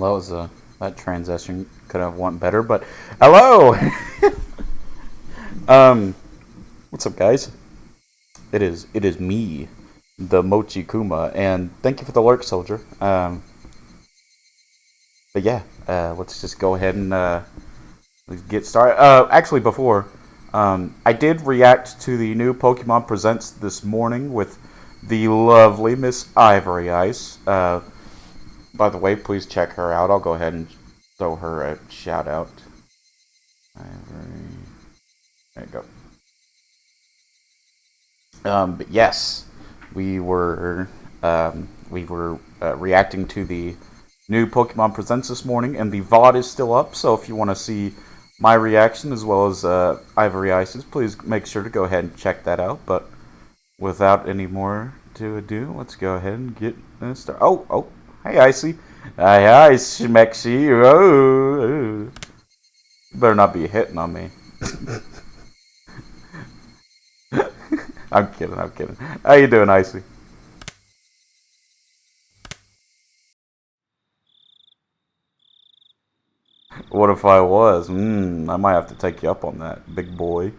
Well, that was that transition could have went better, but hello. What's up, guys? It is me, the Mochi Kuma, and thank you for the lurk, soldier. But yeah, let's just go ahead and get started. Actually, before I did react to the new Pokemon Presents this morning with the lovely Miss Ivory Ice. By the way, please check her out. I'll go ahead and throw her a shout out. Ivory. There you go. But yes, we were reacting to the new Pokemon Presents this morning, and the VOD is still up. So if you want to see my reaction as well as Ivory Ice's, please make sure to go ahead and check that out. But without any more to ado, let's go ahead and get started. Oh, hey Icy, hi Schmexy. Oh, you better not be hitting on me. I'm kidding. How you doing, Icy? What if I was? I might have to take you up on that, big boy.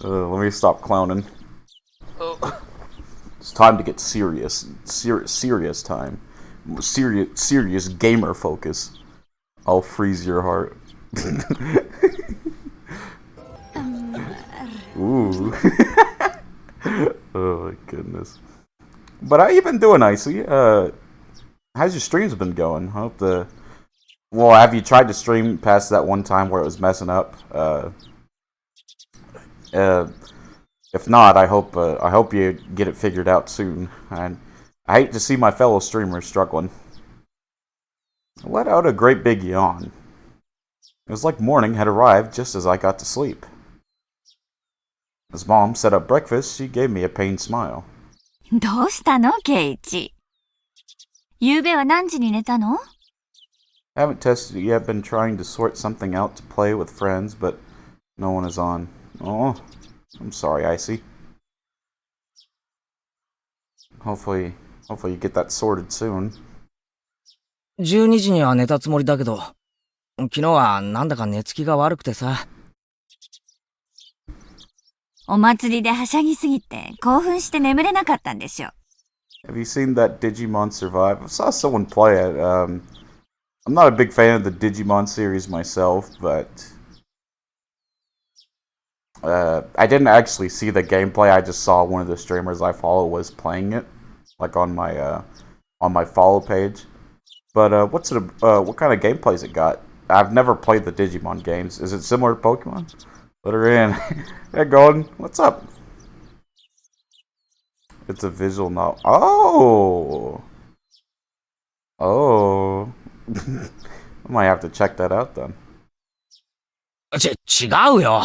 Let me stop clowning. It's time to get serious. Serious time. Serious gamer focus. I'll freeze your heart. Ooh. Oh my goodness. But how you been doing, Icy? How's your streams been going? Well, have you tried to stream past that one time where it was messing up? If not, I hope you get it figured out soon. I hate to see my fellow streamers struggling. I let out a great big yawn. It was like morning had arrived just as I got to sleep. As Mom set up breakfast, she gave me a pained smile. どうしたの、ケイチ。ゆうべは何時に寝たの？ Haven't tested it yet, been trying to sort something out to play with friends, but no one is on. Oh, I'm sorry, Icy. Hopefully you get that sorted soon. 12時には寝たつもりだけど、昨日はなんだか寝つきが悪くてさ。お祭りではしゃぎすぎて興奮して眠れなかったんでしょ。Have you seen that Digimon Survive? I saw someone play it. I'm not a big fan of the Digimon series myself, but I didn't actually see the gameplay. I just saw one of the streamers I follow was playing it, like on my follow page. But what kind of gameplays it got? I've never played the Digimon games. Is it similar to Pokemon? Let her in. Hey, Golden, what's up? It's a visual novel. Oh. I might have to check that out then. 違うよ。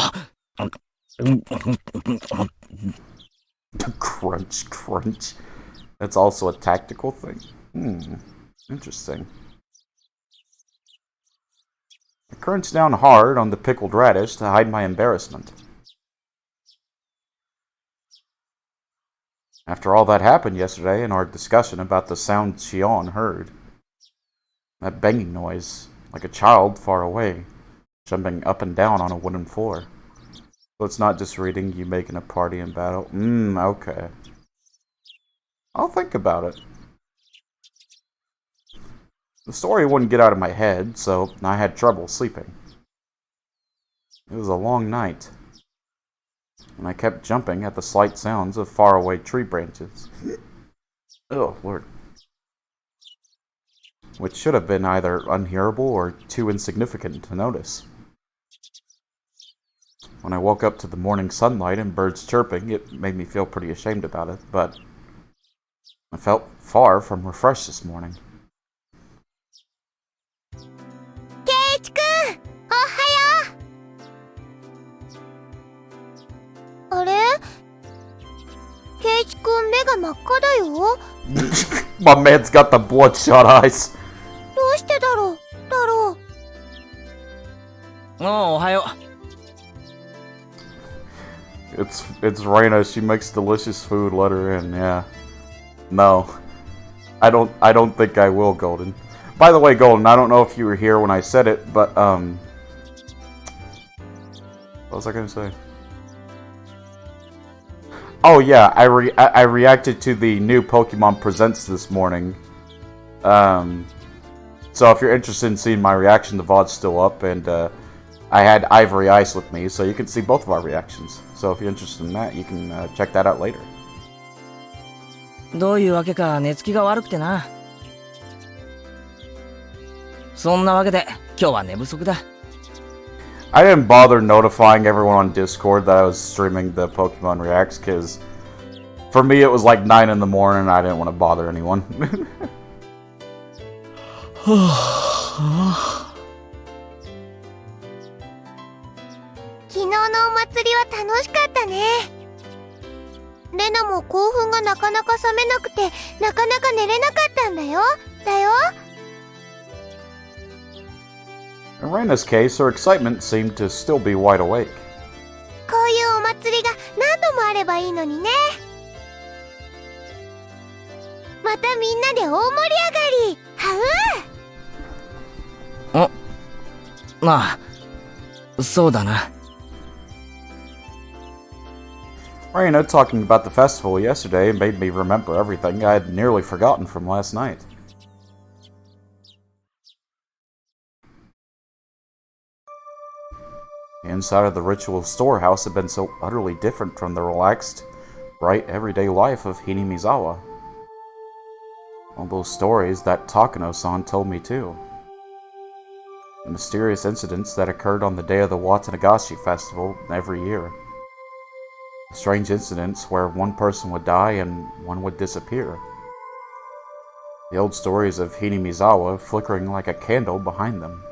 Crunch. That's also a tactical thing. Interesting. I crunched down hard on the pickled radish to hide my embarrassment. After all that happened yesterday in our discussion about the sound Shion heard, that banging noise, like a child far away, jumping up and down on a wooden floor. So it's not just reading, you making a party in battle. Okay. I'll think about it. The story wouldn't get out of my head, so I had trouble sleeping. It was a long night, and I kept jumping at the slight sounds of faraway tree branches. Oh, Lord. Which should have been either unhearable or too insignificant to notice. When I woke up to the morning sunlight and birds chirping, it made me feel pretty ashamed about it, but I felt far from refreshed this morning. ケイチくん、おはよう。あれ？ケイチくん目が真っ赤だよ。My man's got the bloodshot eyes. どうしてだろう。おはよう。It's Reina. She makes delicious food. Let her in. Yeah. No, I don't think I will, Golden. By the way, Golden, I don't know if you were here when I said it, but what was I gonna say? Oh yeah, I reacted to the new Pokemon Presents this morning. So if you're interested in seeing my reaction, the VOD's still up, and I had Ivory Ice with me, so you can see both of our reactions. So if you're interested in that, you can check that out later. どういうわけか寝つきが悪くてな。そんなわけで今日は寝不足だ。I didn't bother notifying everyone on Discord that I was streaming the Pokemon Reacts, because for me it was like 9 in the morning and I didn't want to bother anyone. 昨日のお祭りは楽しかったね。レナも興奮がなかなか冷めなくて、なかなか寝れなかったんだよ。In Reina's case, her excitement seemed to still be wide awake. こういうお祭りが何度もあればいいのにね。またみんなで大盛り上がり。はう。まあ、そうだな。Reina talking about the festival yesterday made me remember everything I had nearly forgotten from last night. The inside of the ritual storehouse had been so utterly different from the relaxed, bright, everyday life of Hinamizawa. All those stories that Takano-san told me too. The mysterious incidents that occurred on the day of the Watanagashi festival every year. Strange incidents where one person would die and one would disappear. The old stories of Hinamizawa flickering like a candle behind them.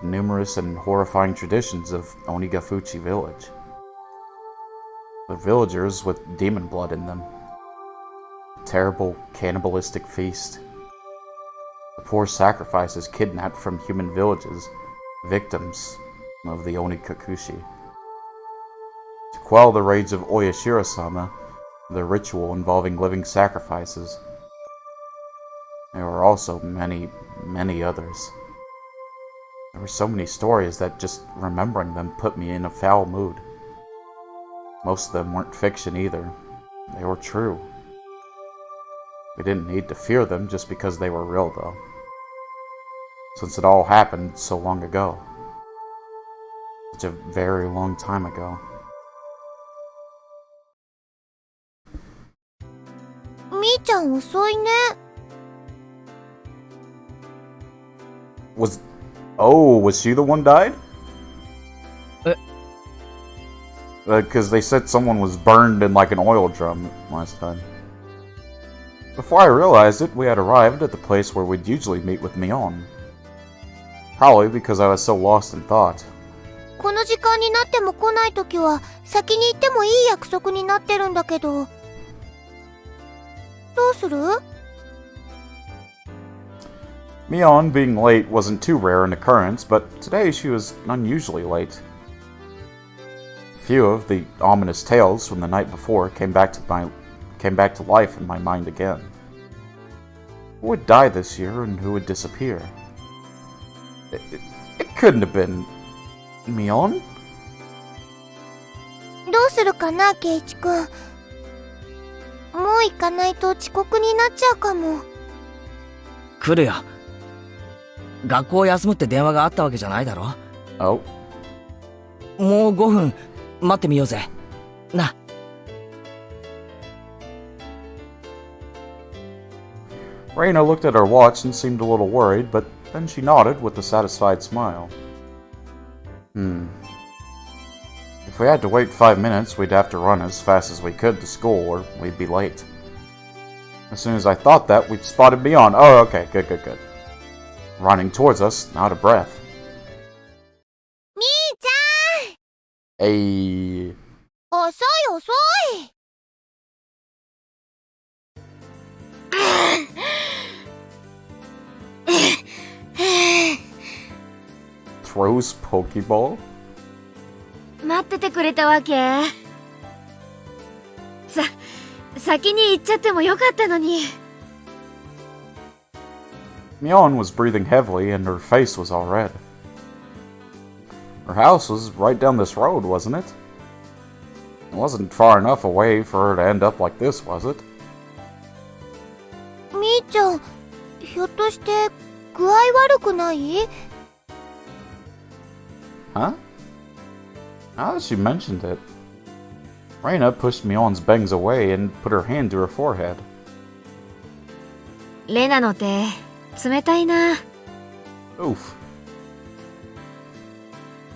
The numerous and horrifying traditions of Onigafuchi village. The villagers with demon blood in them. The terrible cannibalistic feast. The poor sacrifices kidnapped from human villages, victims of the Onikakushi. To quell the rage of Oyashiro-sama, the ritual involving living sacrifices. There were also many, many others. There were so many stories that just remembering them put me in a foul mood. Most of them weren't fiction either. They were true. We didn't need to fear them just because they were real, though. Since it all happened so long ago. Such a very long time ago. Mi-chan遅いね。Was she the one died? Because they said someone was burned in like an oil drum last time. Before I realized it, we had arrived at the place where we'd usually meet with Mion. Probably because I was so lost in thought. この時間になっても来ないときは先に行ってもいい約束になってるんだけど。どうする？ Mion being late wasn't too rare an occurrence, but today she was unusually late. Few of the ominous tales from the night before came back to life in my mind again. Who would die this year and who would disappear? It couldn't have been Mion? どうするかな、ケイチくん。もう行かないと遅刻になっちゃうかも。来るよ。学校休むって電話があったわけじゃないだろ。Oh. もう5分待ってみようぜ。な。Reina looked at her watch and seemed a little worried, but then she nodded with a satisfied smile. If we had to wait 5 minutes, we'd have to run as fast as we could to school, or we'd be late. As soon as I thought that, we'd spotted Mion. Oh, okay, good. Running towards us, out of breath. みーちゃん！ Hey. 遅い。Throws Pokeball? 待っっててくれたわけ。先に行っちゃってもよかったのに。Myeon was breathing heavily and her face was all red. Her house was right down this road, wasn't it? It wasn't far enough away for her to end up like this, was it? みーちゃん、ひょっとして具合悪くない？ Huh? Now that she mentioned it, Reina pushed Myeon's bangs away and put her hand to her forehead. レナの手、冷たいな。Oof.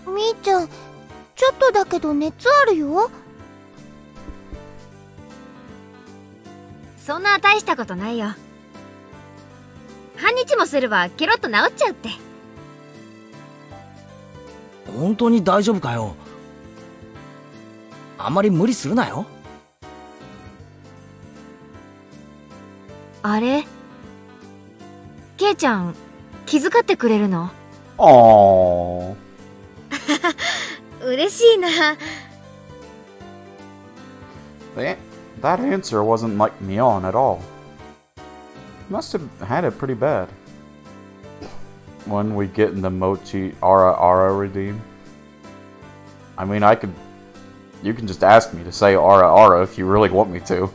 みーちゃん、ちょっとだけど熱あるよ。そんな大したことないよ。半日もすればケロッと治っちゃうって。本当に大丈夫かよ。あんまり無理するなよ。あれ？ケイちゃん、気遣ってくれるの？ Aww. 嬉しいな。That answer wasn't like Myeon at all. Must have had it pretty bad. When we get in the mochi ara redeem. I mean, you can just ask me to say ara if you really want me to.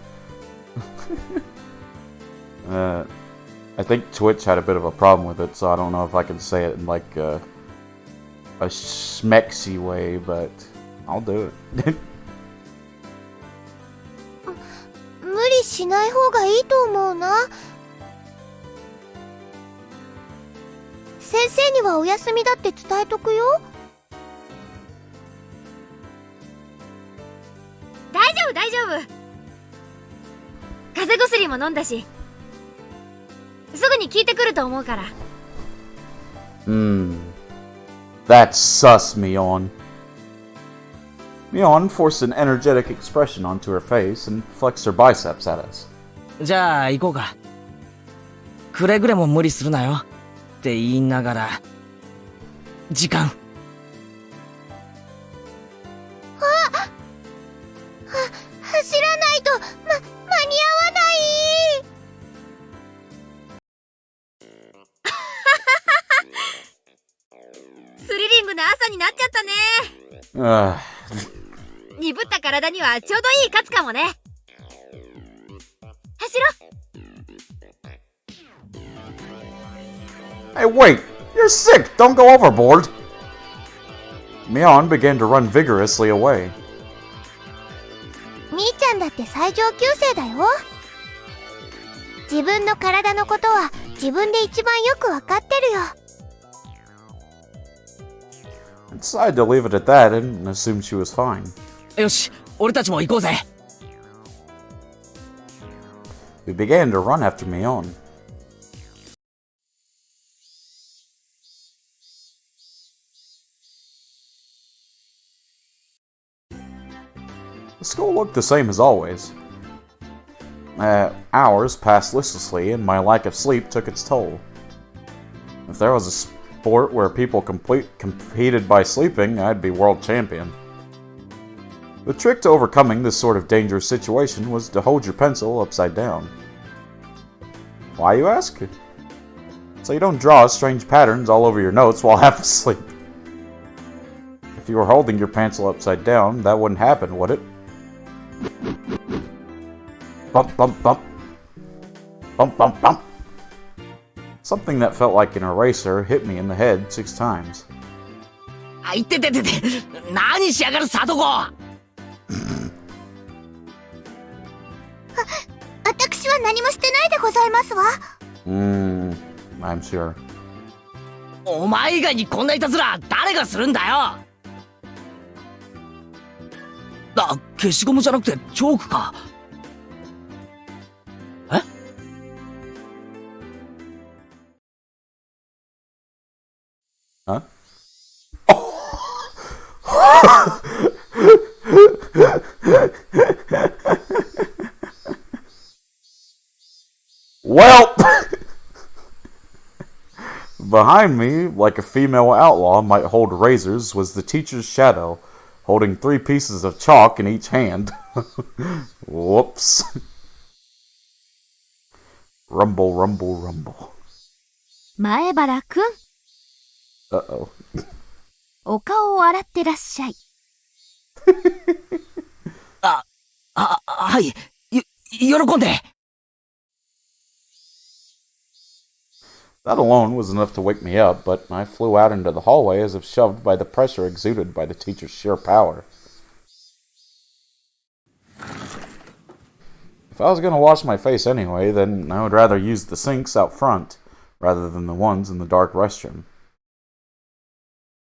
I think Twitch had a bit of a problem with it, so I don't know if I can say it in like a schmexy way, but I'll do it. 無理しない方がいいと思うな。先生にはお休みだって伝えとくよ。大丈夫大丈夫。風邪薬も飲んだし、すぐに効いてくると思うから。That's sus, Myeon. Myeon forced an energetic expression onto her face and flexed her biceps at us. じゃあ行こうか。くれぐれも無理するなよ。って言いながら、時間。走らないと、間に合わない。スリリングな朝になっちゃったね。鈍った体にはちょうどいいカツかもね。走ろ。Hey, wait! You're sick! Don't go overboard! Myeon began to run vigorously away. みーちゃんだって最上級生だよ。自分の体のことは自分で一番よくわかってるよ。I decided to leave it at that and assumed she was fine. よし、俺たちも行こうぜ。We began to run after Myeon. The school looked the same as always. Hours passed listlessly, and my lack of sleep took its toll. If there was a sport where people competed by sleeping, I'd be world champion. The trick to overcoming this sort of dangerous situation was to hold your pencil upside down. Why, you ask? So you don't draw strange patterns all over your notes while half asleep. If you were holding your pencil upside down, that wouldn't happen, would it? Bump, bump, bump. Bump, bump, bump. Something that felt like an eraser hit me in the head 6 times. あ、いてててて、何しやがる、サトコ。私は何もしてないでございますわ。I'm sure. お前以外にこんないたずら誰がするんだよ。消しゴムじゃなくてチョークか。え？Huh? Well, behind me, like a female outlaw might hold razors, was the teacher's shadow, holding 3 pieces of chalk in each hand. Whoops. Rumble, rumble, rumble. 前原くん、 Uh-oh. お顔を洗ってらっしゃい。はい。喜んで。That alone was enough to wake me up, but I flew out into the hallway as if shoved by the pressure exuded by the teacher's sheer power. If I was going to wash my face anyway, then I would rather use the sinks out front, rather than the ones in the dark restroom.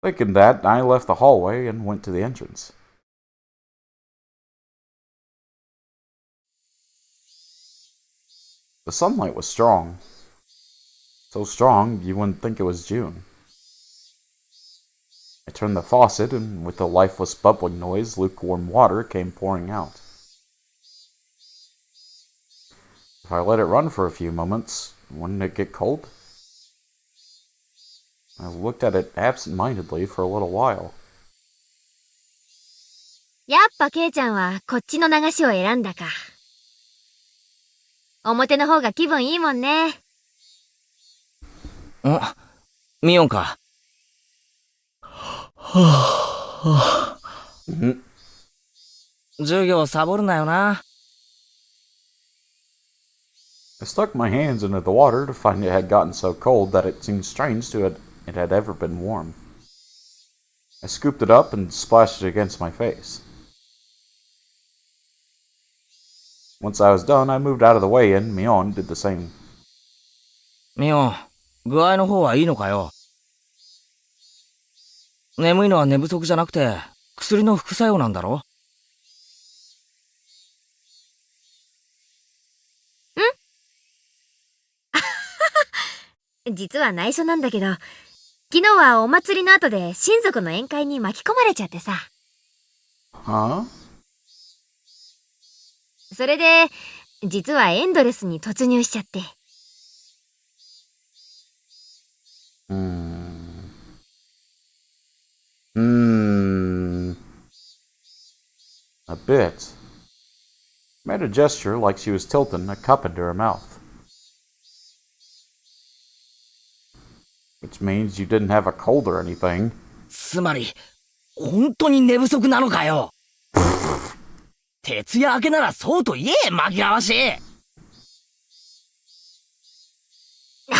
Thinking that, I left the hallway and went to the entrance. The sunlight was strong. So strong, you wouldn't think it was June. I turned the faucet, and with a lifeless bubbling noise, lukewarm water came pouring out. If I let it run for a few moments, wouldn't it get cold? I looked at it absent-mindedly for a little while. やっぱケイちゃんはこっちの流しを選んだか。表の方が気分いいもんね。ミオンか。授業サボるなよな。I stuck my hands into the water to find it had gotten so cold that it seemed strange to it had ever been warm. I scooped it up and splashed it against my face. Once I was done, I moved out of the way and Mion did the same. ミオン、具合の方はいいのかよ。眠いのは寝不足じゃなくて、薬の副作用なんだろ？実は内緒なんだけど、昨日はお祭りの後で親族の宴会に巻き込まれちゃってさ。Huh? それで、実はエンドレスに突入しちゃって。A bit. Made a gesture like she was tilting a cup into her mouth. Which means you didn't have a cold or anything. つまり、本当に寝不足なのかよ。徹夜明けならそうと言え、紛らわしい。勘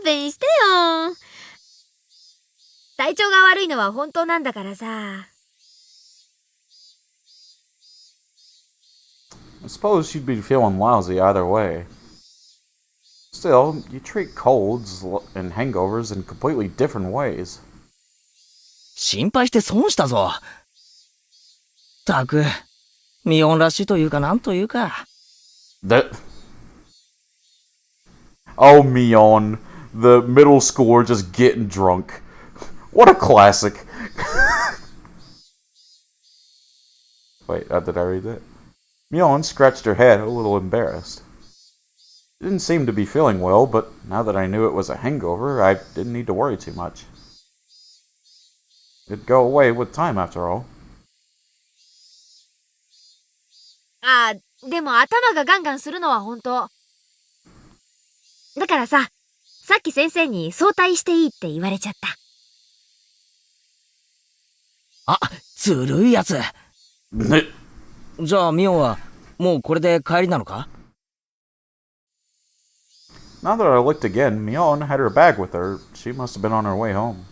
弁してよ。体調が悪いのは本当なんだからさ。I suppose she'd be feeling lousy either way. Still, you treat colds and hangovers in completely different ways. 心配して損したぞ。たく、ミオンらしいというかなんというか。Oh, Mion, the middle schooler just getting drunk. What a classic. Wait, did I read that? Mion scratched her head, a little embarrassed. She didn't seem to be feeling well, but now that I knew it was a hangover, I didn't need to worry too much. It'd go away with time, after all. でも頭がガンガンするのは本当。だからさ、さっき先生に早退していいって言われちゃった。あ、ずるいやつ。じゃあミオンはもうこれで帰りなのか？ Now that I looked again, Mion had her bag with her. She must have been on her way home.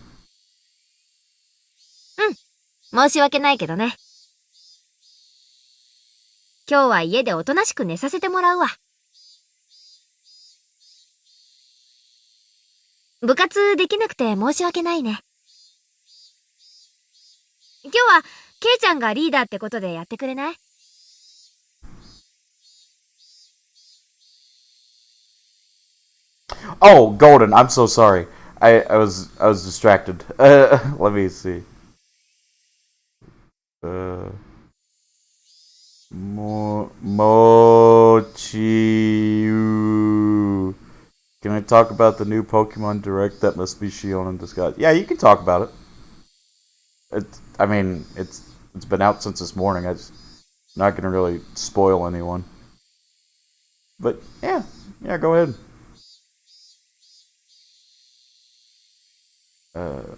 申し訳ないけどね。今日は家でおとなしく寝させてもらうわ。部活できなくて申し訳ないね。今日はケイちゃんがリーダーってことでやってくれない？ Oh, Golden, I'm so sorry. I was distracted. Let me see. Mochi. Can I talk about the new Pokemon Direct? That must be Shion in disguise. Yeah, you can talk about it. I mean, it's been out since this morning. I'm not gonna really spoil anyone. But yeah, go ahead. Uh,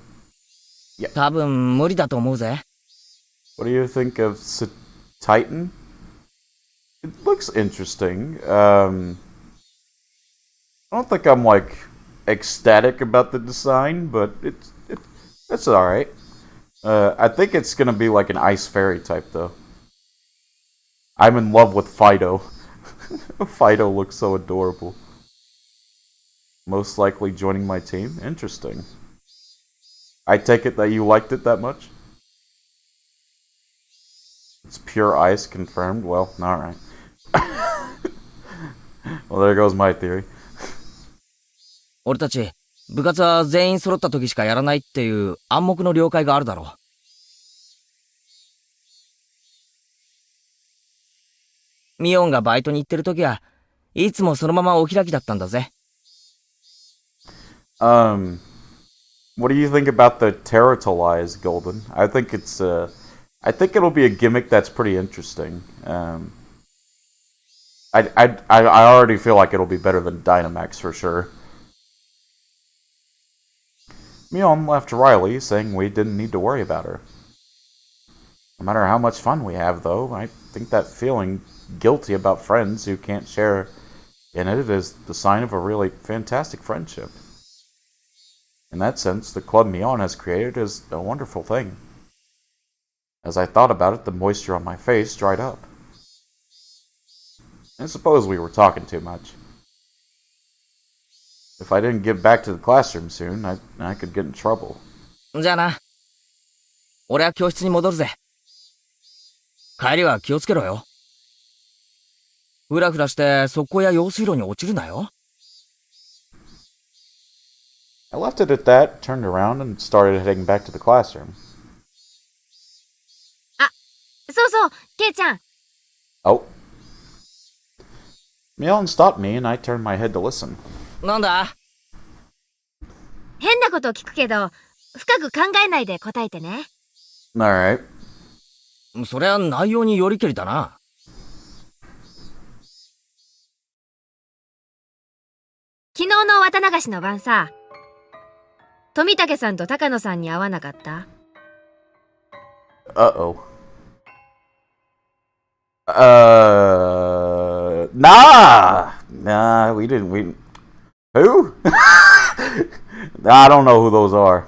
多分無理だと思うぜ。what do you think of Titan? It looks interesting. I don't think I'm like ecstatic about the design, but it's all right. I think it's gonna be like an ice fairy type though. I'm in love with Fido. Fido looks so adorable. Most likely joining my team. Interesting. I take it that you liked it that much? It's pure ice confirmed. Well, alright. Well, there goes my theory. 俺たち、部活は全員揃った時しかやらないっていう暗黙の了解があるだろう。ミオンがバイトに行ってる時はいつもそのままお開きだったんだぜ。What do you think about the Terratolize, Golden? I think I think it'll be a gimmick that's pretty interesting. I already feel like it'll be better than Dynamax for sure. Mion left Riley, saying we didn't need to worry about her. No matter how much fun we have, though, I think that feeling guilty about friends who can't share in it is the sign of a really fantastic friendship. In that sense, the club Mion has created is a wonderful thing. As I thought about it, the moisture on my face dried up. I suppose we were talking too much. If I didn't get back to the classroom soon, I could get in trouble. じゃあな。俺は教室に戻るぜ。帰りは気をつけろよ。ふらふらして速攻や用水路に落ちるなよ。I left it at that, turned around, and started heading back to the classroom. あ、そうそう、ケイちゃん。Oh. Mion stopped me, and I turned my head to listen. なんだ？変なこと聞くけど、深く考えないで答えてね。Alright. そりゃ内容によりけりだな。昨日の綿流しの晩さ、富武さんと高野さんに会わなかった？ Uh-oh. Nah, we didn't. Who? I don't know who those are.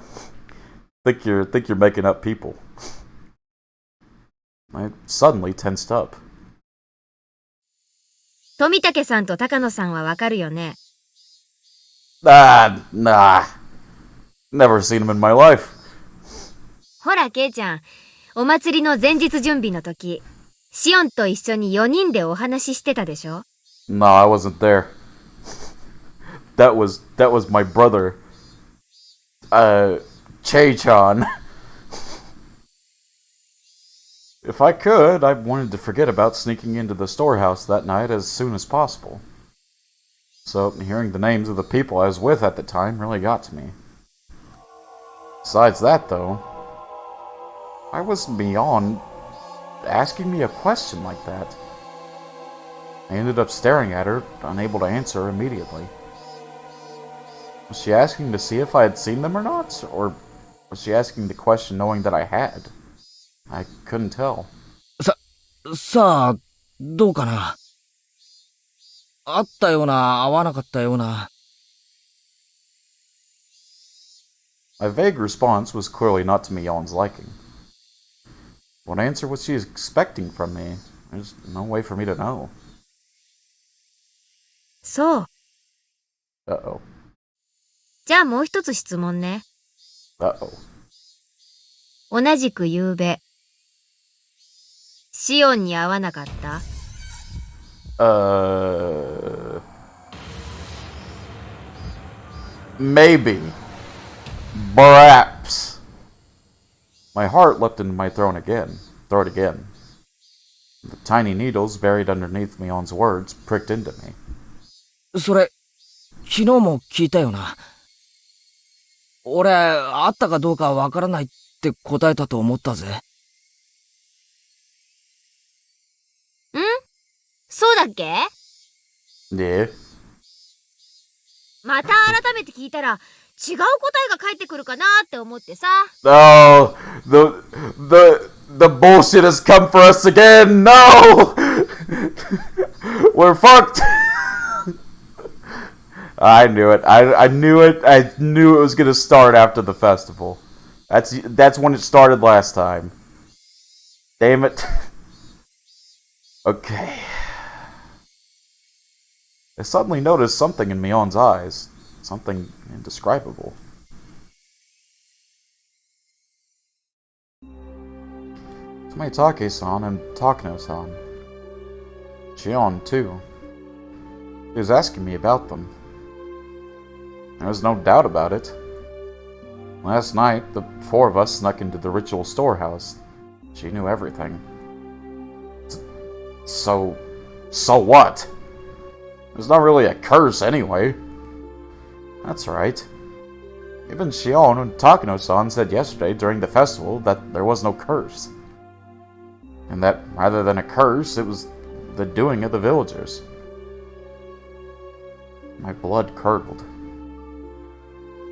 Think you're making up people. I suddenly tensed up. 富武さんと高野さんはわかるよね。Nah. Never seen him in my life. ほら、ケイちゃん、お祭りの前日準備の時、シオンと一緒に4人でお話ししてたでしょ？ No, I wasn't there. That was my brother, Che-chan. If I could, I wanted to forget about sneaking into the storehouse that night as soon as possible. So, hearing the names of the people I was with at the time really got to me. Besides that, though, why was Mion asking me a question like that? I ended up staring at her, unable to answer immediately. Was she asking to see if I had seen them or not? Or was she asking the question knowing that I had? I couldn't tell. さあ、どうかな。会ったような、会わなかったような。My vague response was clearly not to Mion's liking. What answer was she expecting from me? There's no way for me to know. そう。Uh-oh. じゃあもう一つ質問ね。Uh-oh. 同じく夕べ、シオンに会わなかった？ Maybe. Perhaps. My heart leapt into my throat again. The tiny needles buried underneath Mion's words pricked into me. それ、昨日も聞いたよな。俺、会ったかどうかわからないってって答えたと思ったぜ。そうだっけ？ Yeah. また改めて聞いたら違う答えが返ってくるかなって思ってさ。Oh, the bullshit has come for us again. No, we're fucked. I knew it. I knew it. I knew it was gonna start after the festival. That's when it started last time. Damn it. Okay. I suddenly noticed something in Mion's eyes. Something indescribable. Tomitake-san and Takano-san. Shion, too. He was asking me about them. There was no doubt about it. Last night, the four of us snuck into the ritual storehouse. She knew everything. So what? It's not really a curse anyway. That's right. Even Shion and Takano-san said yesterday during the festival that there was no curse. And that rather than a curse, it was the doing of the villagers. My blood curdled.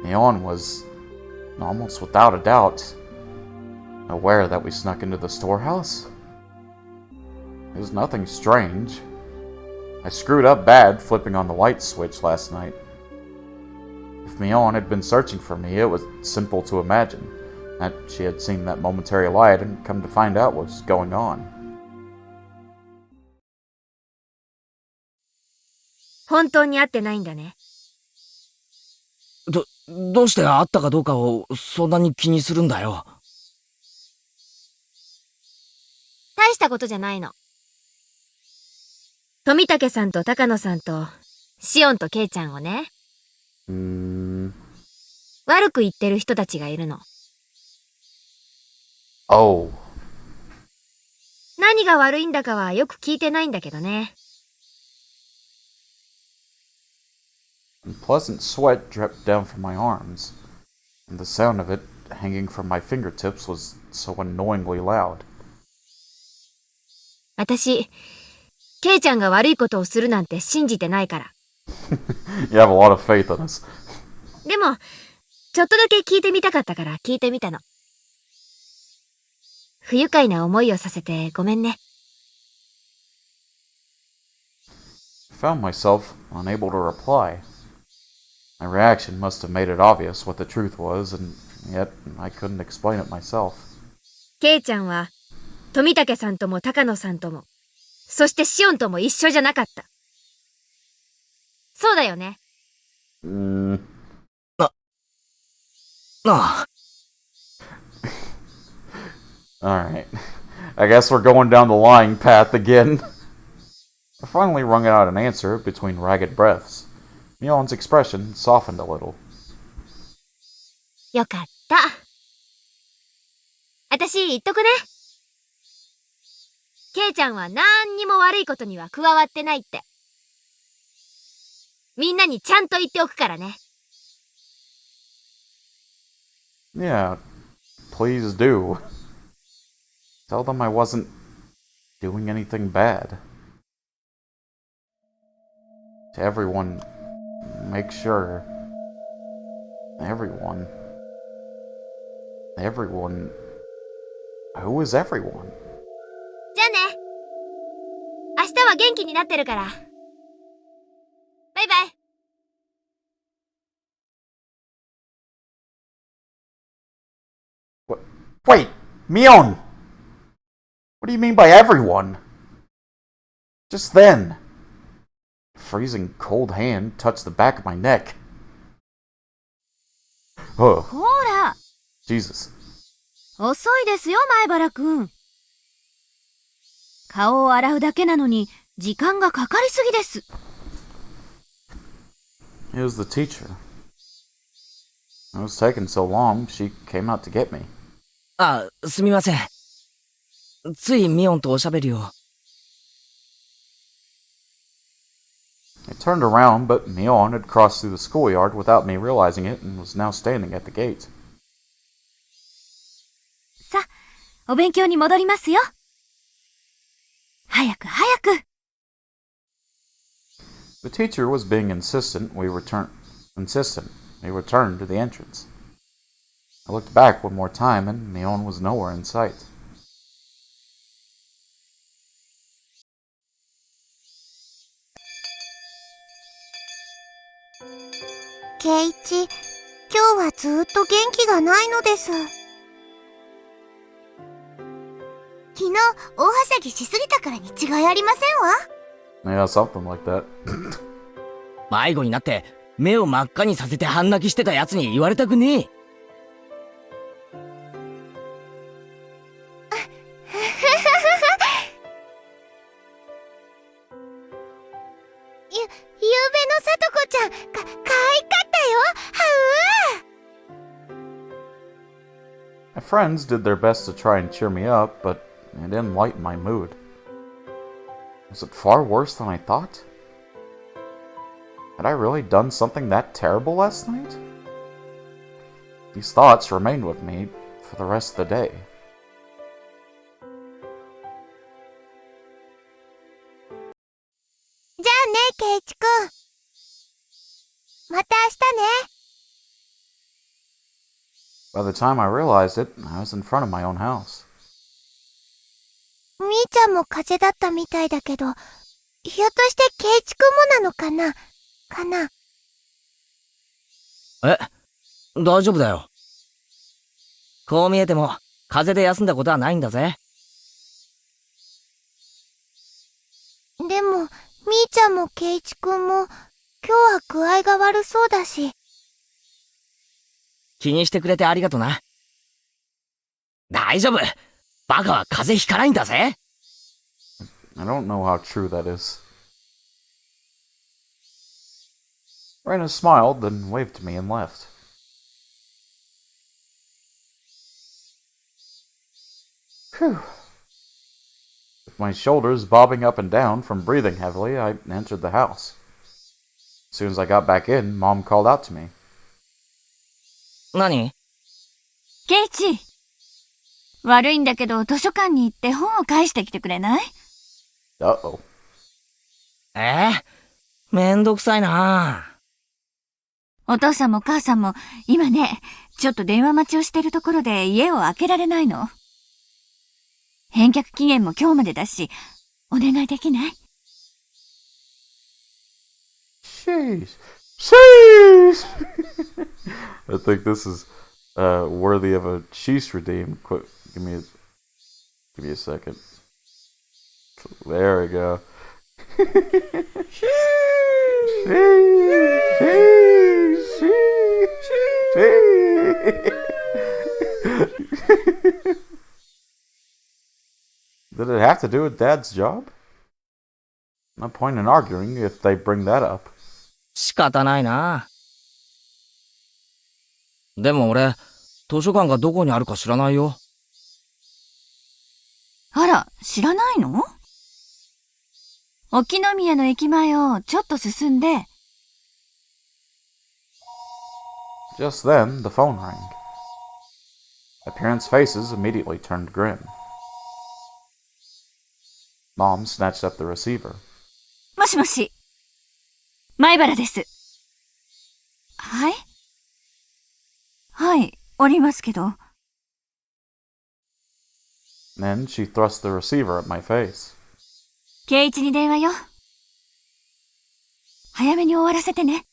Mion was, almost without a doubt, aware that we snuck into the storehouse. It was nothing strange. I screwed up bad flipping on the light switch last night. If Mion had been searching for me, it was simple to imagine that she had seen that momentary light and come to find out what was going on. 本当に会ってないんだね。どうして会ったかどうかをそんなに気にするんだよ。大したことじゃないの。富武さんと高野さんとシオンとケイちゃんをね、悪く言ってる人たちがいるの。Oh. 何が悪いんだかはよく聞いてないんだけどね。Pleasant sweat dripped down from my arms, and the sound of it hanging from my fingertips was so annoyingly loud. 私、ケイちゃんが悪いことをするなんて信じてないから。You have a lot of faith in us. でも、ちょっとだけ聞いてみたかったから聞いてみたの。不愉快な思いをさせてごめんね。I found myself unable to reply. My reaction must have made it obvious what the truth was, and yet I couldn't explain it myself. ケイちゃんは、富武さんとも高野さんとも、そしてシオンとも一緒じゃなかった。そうだよね。ああ。Alright. I guess we're going down the lying path again. I finally wrung out an answer between ragged breaths. Mion's expression softened a little. よかった。私言っとくね。ケイちゃんは何にも悪いことには加わってないって。みんなにちゃんと言っておくからね。Yeah, please do. Tell them I wasn't doing anything bad. To everyone, make sure. Everyone. Who is everyone? じゃあね。明日は元気になってるから。バイバイ。Wait, Mion! What do you mean by everyone? Just then, a freezing cold hand touched the back of my neck. Oh, ほら、 Jesus. 遅いですよ、前原くん。顔を洗うだけなのに時間がかかりすぎです。It was the teacher. It was taking so long, she came out to get me. あ、すみません。ついミオンとおしゃべりを。I turned around, but Mion had crossed through the schoolyard without me realizing it and was now standing at the gate. お勉強に戻りますよ。早く早く。The teacher was being insistent. We returned to the entrance. I looked back one more time, and Mion was nowhere in sight. 圭一、今日はずっと元気がないのです。昨日、大はしゃぎしすぎたからに違いありませんわ。Yeah, something like that. 迷子になって目を真っ赤にさせて半泣きしてたやつに言われたくねえ。ゆうべのさとこちゃん、可愛かったよ。My friends did their best to try and cheer me up, but it didn't lighten my mood. Was it far worse than I thought? Had I really done something that terrible last night? These thoughts remained with me for the rest of the day. じゃあね、圭一くん。また明日ね。By the time I realized it, I was in front of my own house. みーちゃんも風邪だったみたいだけど、ひょっとして圭一くんもなのかなえ、大丈夫だよ。こう見えても風邪で休んだことはないんだぜ。でも、みーちゃんも圭一くんも、今日は具合が悪そうだし。気にしてくれてありがとな。大丈夫。バカは風邪ひかないんだぜ。I don't know how true that is. Raina smiled, then waved to me and left. Whew. With my shoulders bobbing up and down from breathing heavily, I entered the house. As soon as I got back in, Mom called out to me. 何？ケイチ。悪いんだけど図書館に行って本を返してきてくれない？ Uh-oh. めんどくさいな。お父さんも母さんも今ね、ちょっと電話待ちをしてるところで家を開けられないの。返却期限も今日までだし、お願いできない？ Sheesh. Sheesh! I think this is worthy of a sheesh redeem. Quick, give me a second. There we go. Sheesh! Did it have to do with Dad's job? No point in arguing if they bring that up. 仕方ないな。でも俺、図書館がどこにあるか知らないよ。あら、知らないの？沖宮の駅前をちょっと進んで。Just then, the phone rang. My parents' faces immediately turned grim. Mom snatched up the receiver. もしもし。前原です。はい？はい、おりますけど。Then she thrust the receiver at my face. 圭一に電話よ。早めに終わらせてね。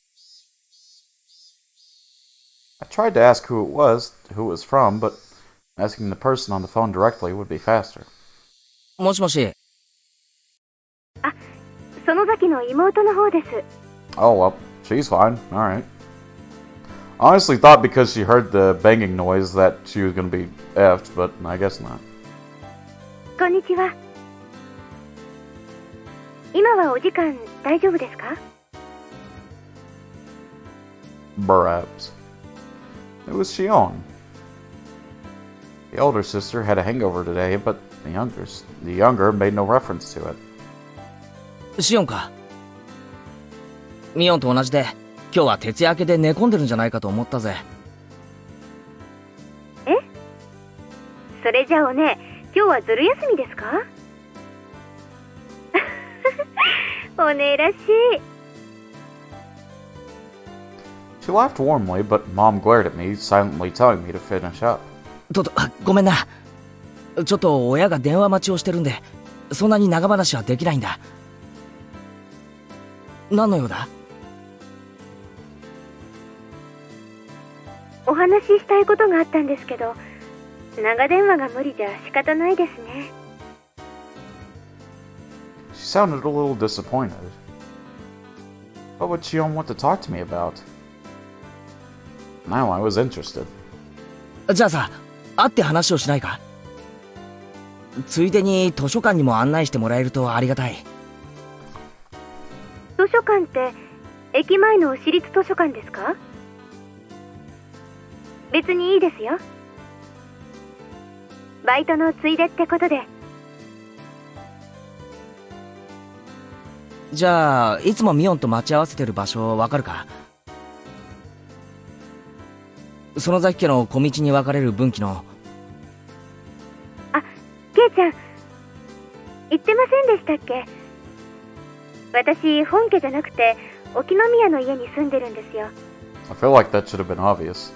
I tried to ask who it was from, but asking the person on the phone directly would be faster. もしもし。園崎の妹の方です。Oh, well, she's fine. Alright. Honestly thought because she heard the banging noise that she was going to be effed, but I guess not. こんにちは。今はお時間大丈夫ですか？ Perhaps. It was Shion. The older sister had a hangover today, but the younger made no reference to it. シオンか。ミオンと同じで、今日は徹夜明けで寝込んでるんじゃないかと思ったぜ。それじゃあおね、今日はずる休みですか？おねらしい。She laughed warmly, but Mom glared at me, silently telling me to finish up. ごめんな。ちょっと親が電話待ちをしてるんで、そんなに長話はできないんだ。何の用だ？お話ししたいことがあったんですけど、長電話が無理じゃ仕方ないですね。She sounded a little disappointed. What would Shion want to talk to me about? Now I was interested. じゃあさ、会って話をしないか？ついでに図書館にも案内してもらえるとありがたい。図書館って駅前の私立図書館ですか？別にいいですよ。バイトのついでってことで。じゃあいつもミオンと待ち合わせてる場所わかるか？園崎家の小道に分かれる分岐の。あ、ケイちゃん言ってませんでしたっけ？私本家じゃなくて沖宮の家に住んでるんですよ。 I feel like that should have been obvious.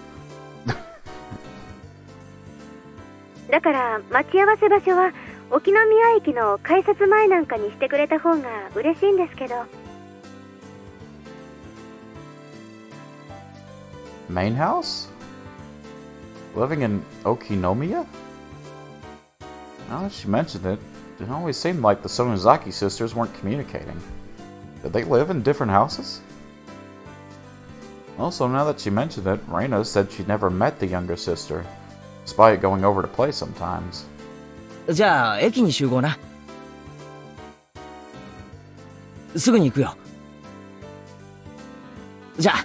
だから待ち合わせ場所は沖宮駅の改札前なんかにしてくれた方が嬉しいんですけど。Main house? Living in Okinomiya? Now that she mentioned it, it always seemed like the Sonozaki sisters weren't communicating. Did they live in different houses? Also, now that she mentioned it, Reina said she never met the younger sister, despite going over to play sometimes. じゃあ駅に集合な。すぐに行くよ。じゃあ。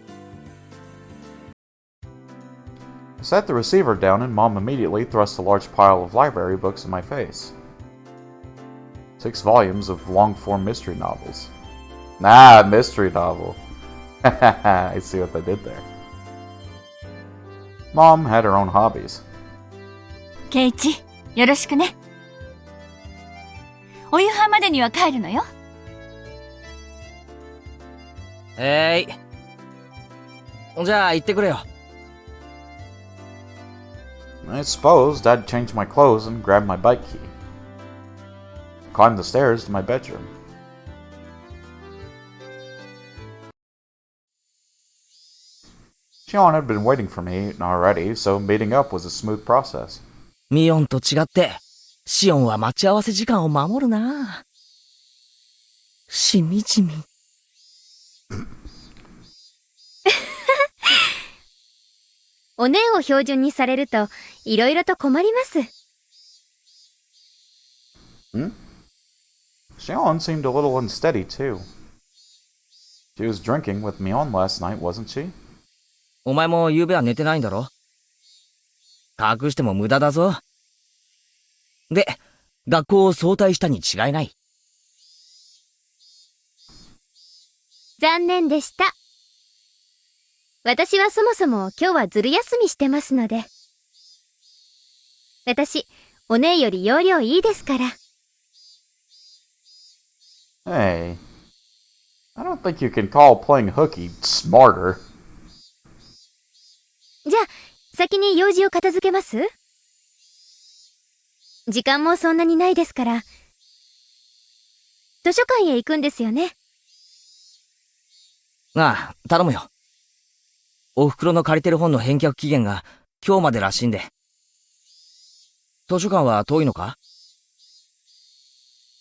I set the receiver down and Mom immediately thrust a large pile of library books in my face. 6 volumes of long-form mystery novels. Ah, mystery novel. I see what they did there. Mom had her own hobbies. ケイチ、よろしくね。お夕飯までには帰るのよ。じゃあ行ってくれよ。I supposed I'd change my clothes and grab my bike key. I climbed the stairs to my bedroom. Shion had been waiting for me already, so meeting up was a smooth process. ミオンと違って、シオンは待ち合わせ時間を守るな。しみじみ。おねを標準にされるといろいろと困ります。Shion seemed a little unsteady too. She was drinking with Mion last night, wasn't she? お前も昨夜は寝てないんだろ？隠しても無駄だぞ。で、学校を早退したに違いない。残念でした。私はそもそも今日はずる休みしてますので。私、お姉より容量いいですから。Hey, I don't think you can call playing hooky smarter. じゃあ、先に用事を片付けます？時間もそんなにないですから。図書館へ行くんですよね。ああ、頼むよ。お袋の借りてる本の返却期限が今日までらしいんで。図書館は遠いのか？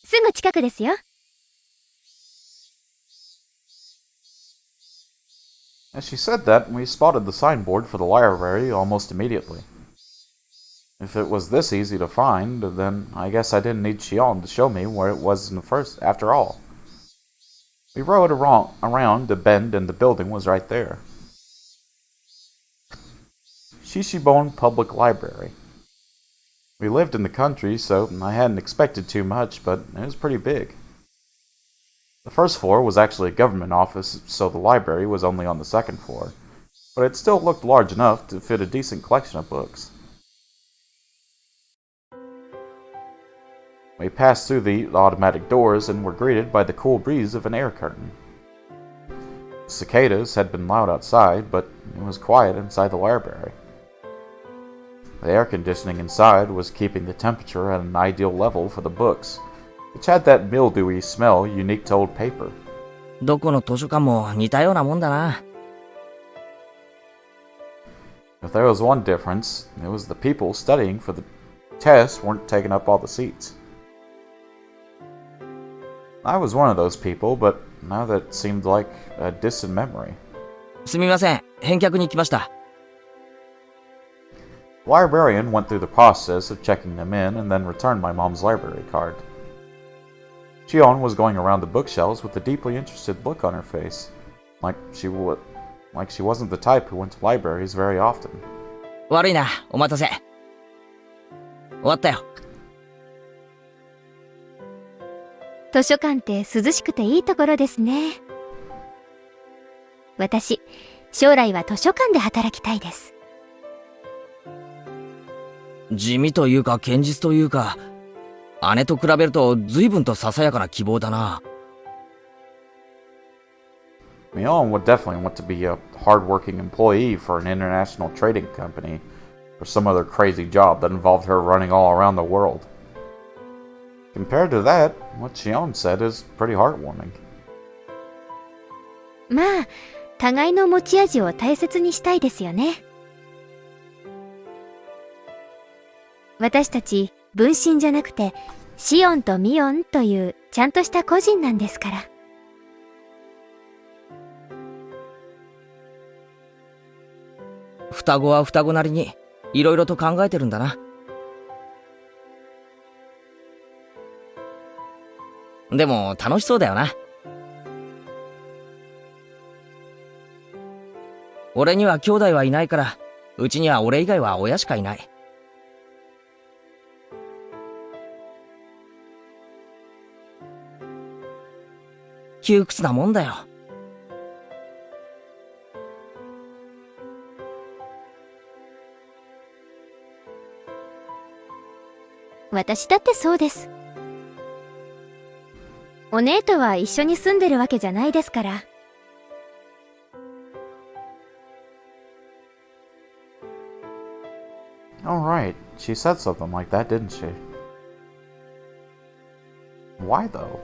すぐ近くですよ。As she said that, we spotted the signboard for the library almost immediately. If it was this easy to find, then I guess I didn't need Shion to show me where it was in the first, after all. We rode around a bend and the building was right there. Shishibon Public Library. We lived in the country, so I hadn't expected too much, but it was pretty big. The first floor was actually a government office, so the library was only on the second floor, but it still looked large enough to fit a decent collection of books. We passed through the automatic doors and were greeted by the cool breeze of an air curtain. Cicadas had been loud outside, but it was quiet inside the library. The air conditioning inside was keeping the temperature at an ideal level for the books, which had that mildewy smell unique to old paper. どこの図書館も似たようなもんだな。If there was one difference, it was the people studying for the tests weren't taking up all the seats. I was one of those people, but now that seemed like a distant memory. すみません。返却に来ました。The librarian went through the process of checking them in and then returned my mom's library card. Chion was going around the bookshelves with a deeply interested look on her face, like she wasn't the type who went to libraries very often. 悪いな。お待たせ。終わったよ。図書館って涼しくていいところですね。私、将来は図書館で働きたいです。地味というか堅実というか、姉と比べると随分とささやかな希望だな。Mion would definitely want to be a hard-working employee for an international trading company, or some other crazy job that involved her running all around the world. Compared to that, what Chion said is pretty heartwarming. まあ、互いの持ち味を大切にしたいですよね。私たち、分身じゃなくて、シオンとミオンというちゃんとした個人なんですから。双子は双子なりに、いろいろと考えてるんだな。でも、楽しそうだよな。俺には兄弟はいないから、うちには俺以外は親しかいない。窮屈なもんだよ。私だってそうです。お姉とは一緒に住んでるわけじゃないですから。All right, she said something like that, didn't she? Why though?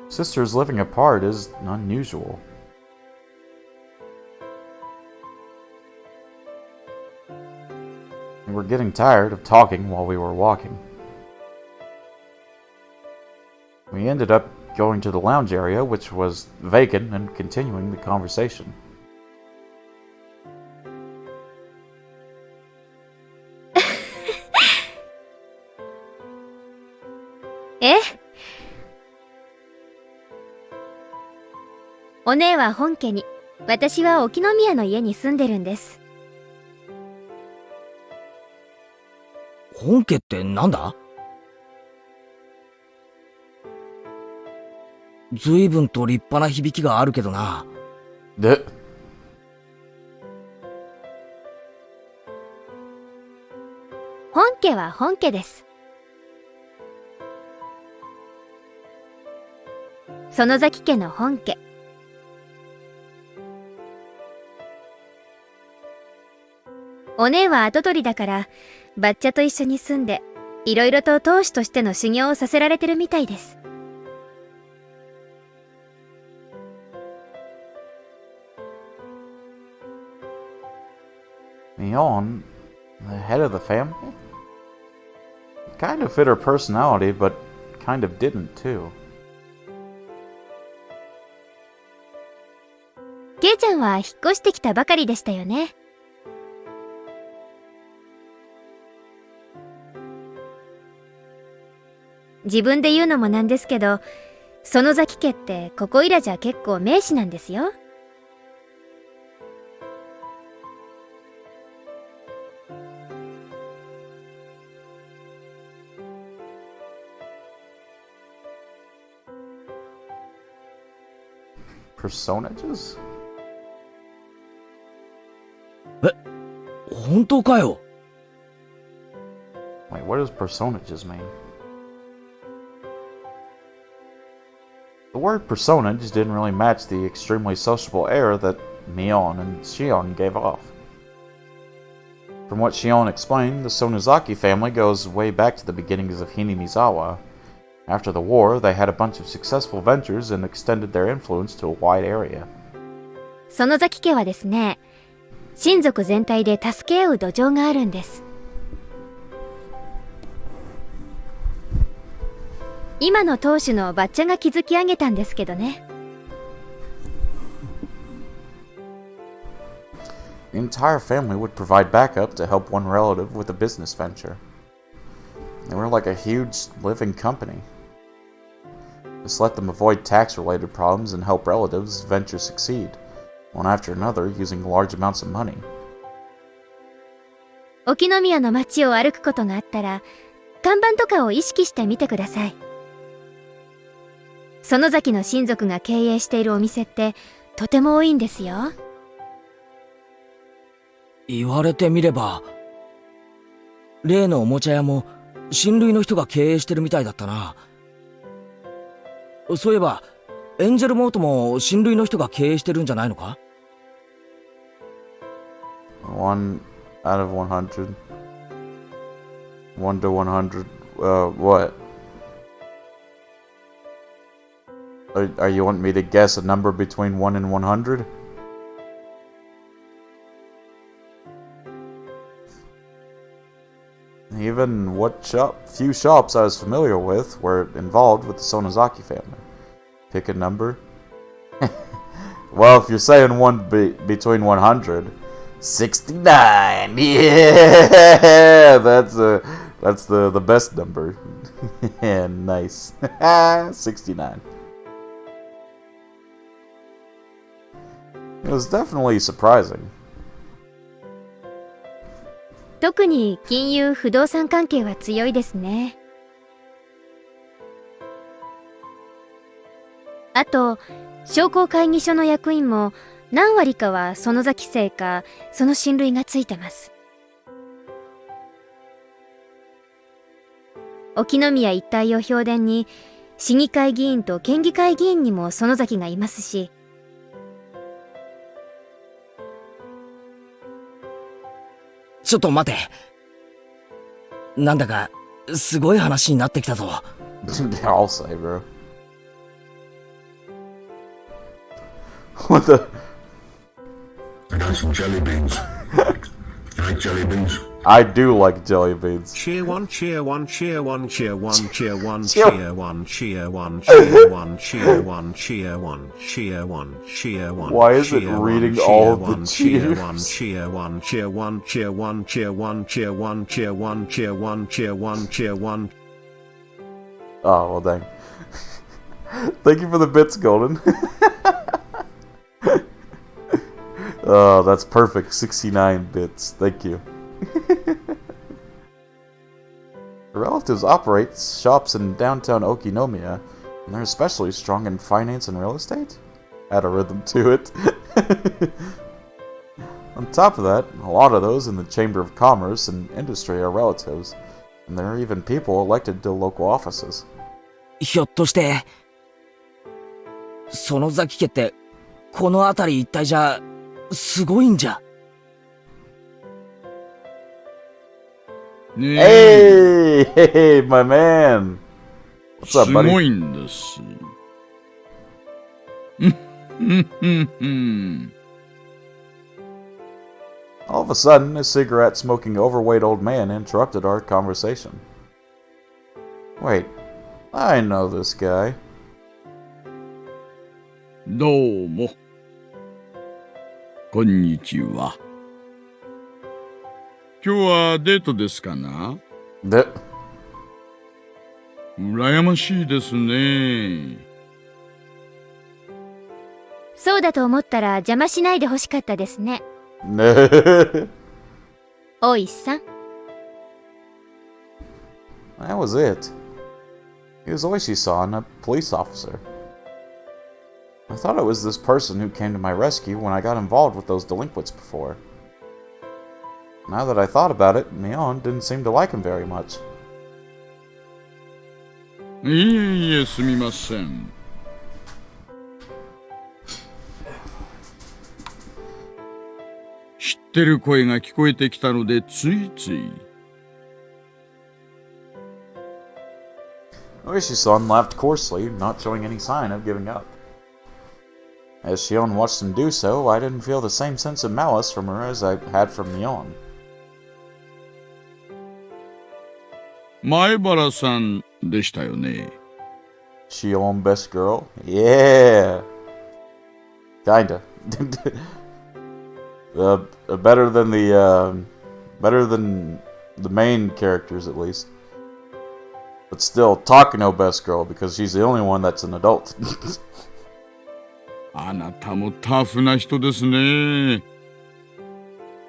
Sisters living apart is unusual. We were getting tired of talking while we were walking. We ended up going to the lounge area, which was vacant, and continuing the conversation. え？お姉は本家に、私は沖宮の家に住んでるんです。本家ってなんだ？随分と立派な響きがあるけどな。で、本家は本家です。園崎家の本家。お姉は跡取りだから、バッチャと一緒に住んで、いろいろと当主としての修行をさせられてるみたいです。Mion, the head of the family? Kind of fit her personality, but kind of didn't too. ケイちゃんは引っ越してきたばかりでしたよね。自分で言うのもなんですけど、園崎家ってここいらじゃ結構名士なんですよ。Personages? 本当かよ。Wait, what does personages mean? The word personage didn't really match the extremely sociable air that Mion and Shion gave off. From what Shion explained, the Sonozaki family goes way back to the beginnings of Hinamizawa. After the war, they had a bunch of successful ventures and extended their influence to a wide area. 園崎家はですね、親族全体で助け合う土壌があるんです。今の当主のバッチャが築き上げたんですけどね。The entire family would provide backup to help one relative with a business venture. They were like a huge living company. This let them avoid tax-related problems and help relatives' ventures succeed, one after another, using large amounts of money. 沖宮の街を歩くことがあったら、看板とかを意識してみてください。園崎の親族が経営しているお店ってとても多いんですよ。言われてみれば、例のおもちゃ屋も親類の人が経営してるみたいだったな。そういえば、エンジェルモートも親類の人が経営してるんじゃないのか？ 1 out of 100. 1 to 100. What? Are you wanting me to guess a number between 1 and 100? Even few shops I was familiar with were involved with the Sonozaki family. Pick a number. Well, if you're saying between 100, 69. Yeah, that's the best number. Yeah, nice. 69. It was definitely surprising. 特に金融不動産関係は強いですね。あと、商工会議所の役員も何割かは園崎姓かその親類がついてます。沖宮一帯を評伝に市議会議員と県議会議員にも園崎がいますし、ちょっと待て。なんだか、すごい話になってきたぞ。I'll say, bro. What the? I got some jelly beans. You like jelly beans? I do like jelly beans. Cheer one, cheer one, cheer one, cheer one, cheer one, cheer one, cheer one, cheer one, cheer one, cheer one, cheer one, cheer one. Why is it reading all of the cheers? Cheer one, cheer one, cheer one, cheer one, cheer one, cheer one, cheer one, cheer one, cheer one. Oh, well, dang. Thank you for the bits, Golden. Oh, that's perfect. 69 bits. Thank you. The relatives operate shops in downtown Okinomiya, and they're especially strong in finance and real estate. Add a rhythm to it. On top of that, a lot of those in the Chamber of Commerce and Industry are relatives, and there are even people elected to local offices. ひょっとして、園崎家って、この辺り一帯じゃ、すごいんじゃ。Hey, hey, my man. What's up, buddy? すごいんです。All of a sudden, a cigarette-smoking overweight old man interrupted our conversation. Wait, I know this guy. どうも。こんにちは。今日はデートですかな？羨ましいですね。そうだと思ったら邪魔しないでほしかったですね。大石さん。That was it. He was Oishi-san, a police officer. I thought it was this person who came to my rescue when I got involved with those delinquents before. Now that I thought about it, Mion didn't seem to like him very much. いえいえ、すみません。知ってる声が聞こえてきたのでついつい。Oishi-san laughed coarsely, not showing any sign of giving up. As Shion watched him do so, I didn't feel the same sense of malice from her as I had from Mion. 前原さんでしたよね。Shion, best girl? Yeah! Kinda. Better than the main characters, at least. But still, Takano best girl, because she's the only one that's an adult. あなたもタフな人ですね。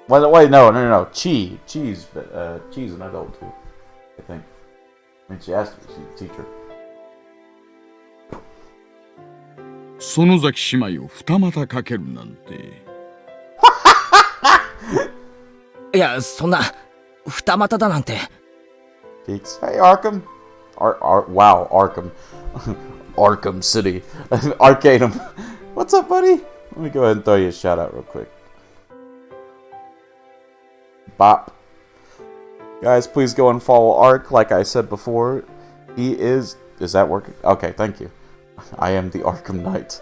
Wait, no. Chi's an adult too, I think. I mean, she asked me, she's a teacher. 園崎姉妹を二股かけるなんて。いや、そんな、二股だなんて。Geeks. Hey, Arkham. Wow, Arkham. Arkham City. Arcanum. What's up, buddy? Let me go ahead and throw you a shout out real quick. Bop. Guys, please go and follow Ark. Like I said before, he is... Is that working? Okay, thank you. I am the Arkham Knight.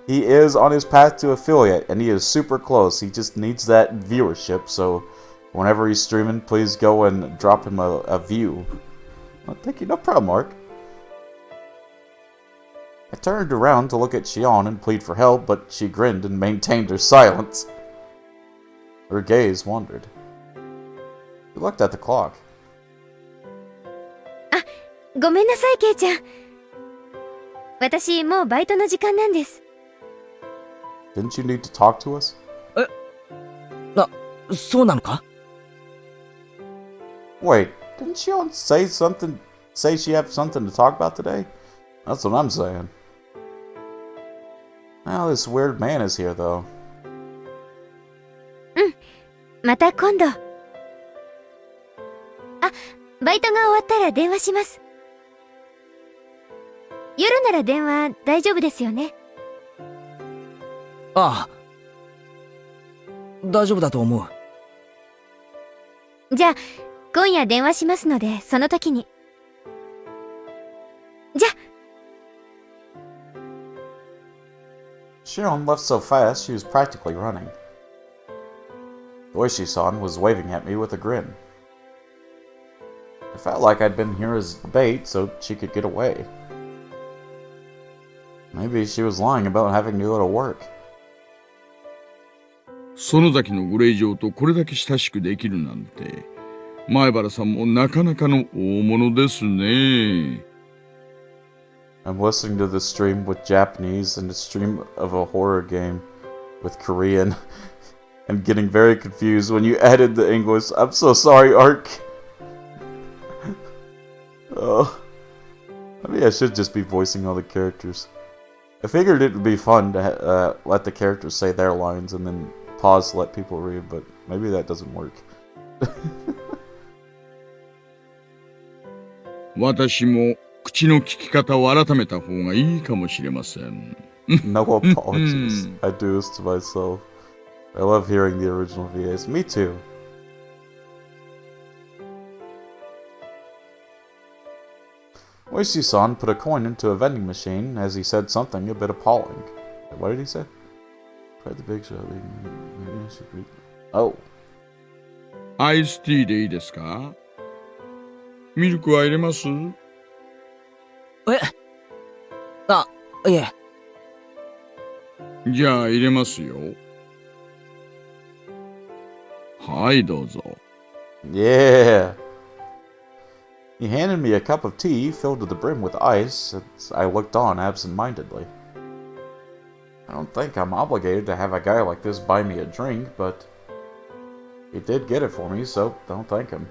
He is on his path to affiliate, and he is super close. He just needs that viewership, so whenever he's streaming, please go and drop him a view. Oh, thank you, no problem, Mark. I turned around to look at Shion and plead for help, but she grinned and maintained her silence. Her gaze wandered. She looked at the clock. あ、ごめんなさい、ケイちゃん。私、もうバイトの時間なんです。Didn't you need to talk to us? そうなのか？ Wait, didn't Shion say she had something to talk about today? That's what I'm saying. Now this weird man is here, though. また今度。あ、バイトが終わったら電話します。夜なら電話大丈夫ですよね。ああ。大丈夫だと思う。じゃあ、今夜電話しますので、その時に。じゃあ。Shion left so fast she was practically running. Oishi-san was waving at me with a grin. I felt like I'd been here as bait so she could get away. Maybe she was lying about having to go to work. 園崎のご令嬢とこれだけ親しくできるなんて、前原さんもなかなかの大物ですね。I'm listening to the stream with Japanese and the stream of a horror game with Korean and getting very confused when you added the English. I'm so sorry, Ark. Oh, maybe I should just be voicing all the characters. I figured it would be fun to let the characters say their lines and then pause to let people read, but maybe that doesn't work. 私も口の聞き方を改めた方がいいかもしれません。No apologies. I do this to myself. I love hearing the original VAs. Me too. Oishi-san put a coin into a vending machine as he said something a bit appalling. What did he say? Try the big shot. Oh. アイスティーでいいですか？ミルクは入れます？あ、いえ。じゃあ入れますよ。はいどうぞ。Yeah. He handed me a cup of tea filled to the brim with ice as I looked on absent-mindedly. I don't think I'm obligated to have a guy like this buy me a drink, but he did get it for me, so don't thank him.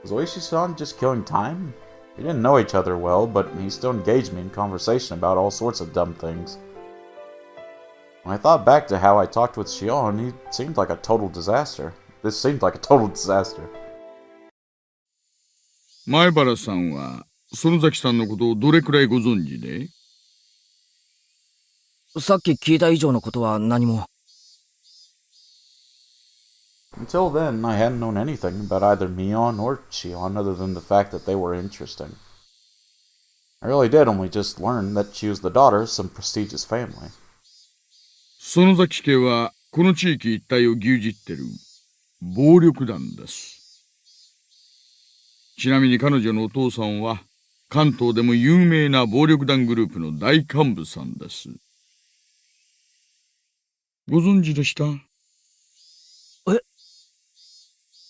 Was Oishi-san just killing time? We didn't know each other well, but he still engaged me in conversation about all sorts of dumb things. When I thought back to how I talked with Shion, he seemed like a total disaster. This seemed like a total disaster. 前原さんは、園崎さんのことをどれくらいご存知で？さっき聞いた以上のことは何も。Until then, I hadn't known anything about either Mion or Shion other than the fact that they were interesting. I really did only just learn that she was the daughter of some prestigious family. 園崎家は、この地域一帯を牛耳ってる、暴力団です。ちなみに彼女のお父さんは、関東でも有名な暴力団グループの大幹部さんです。ご存知でした？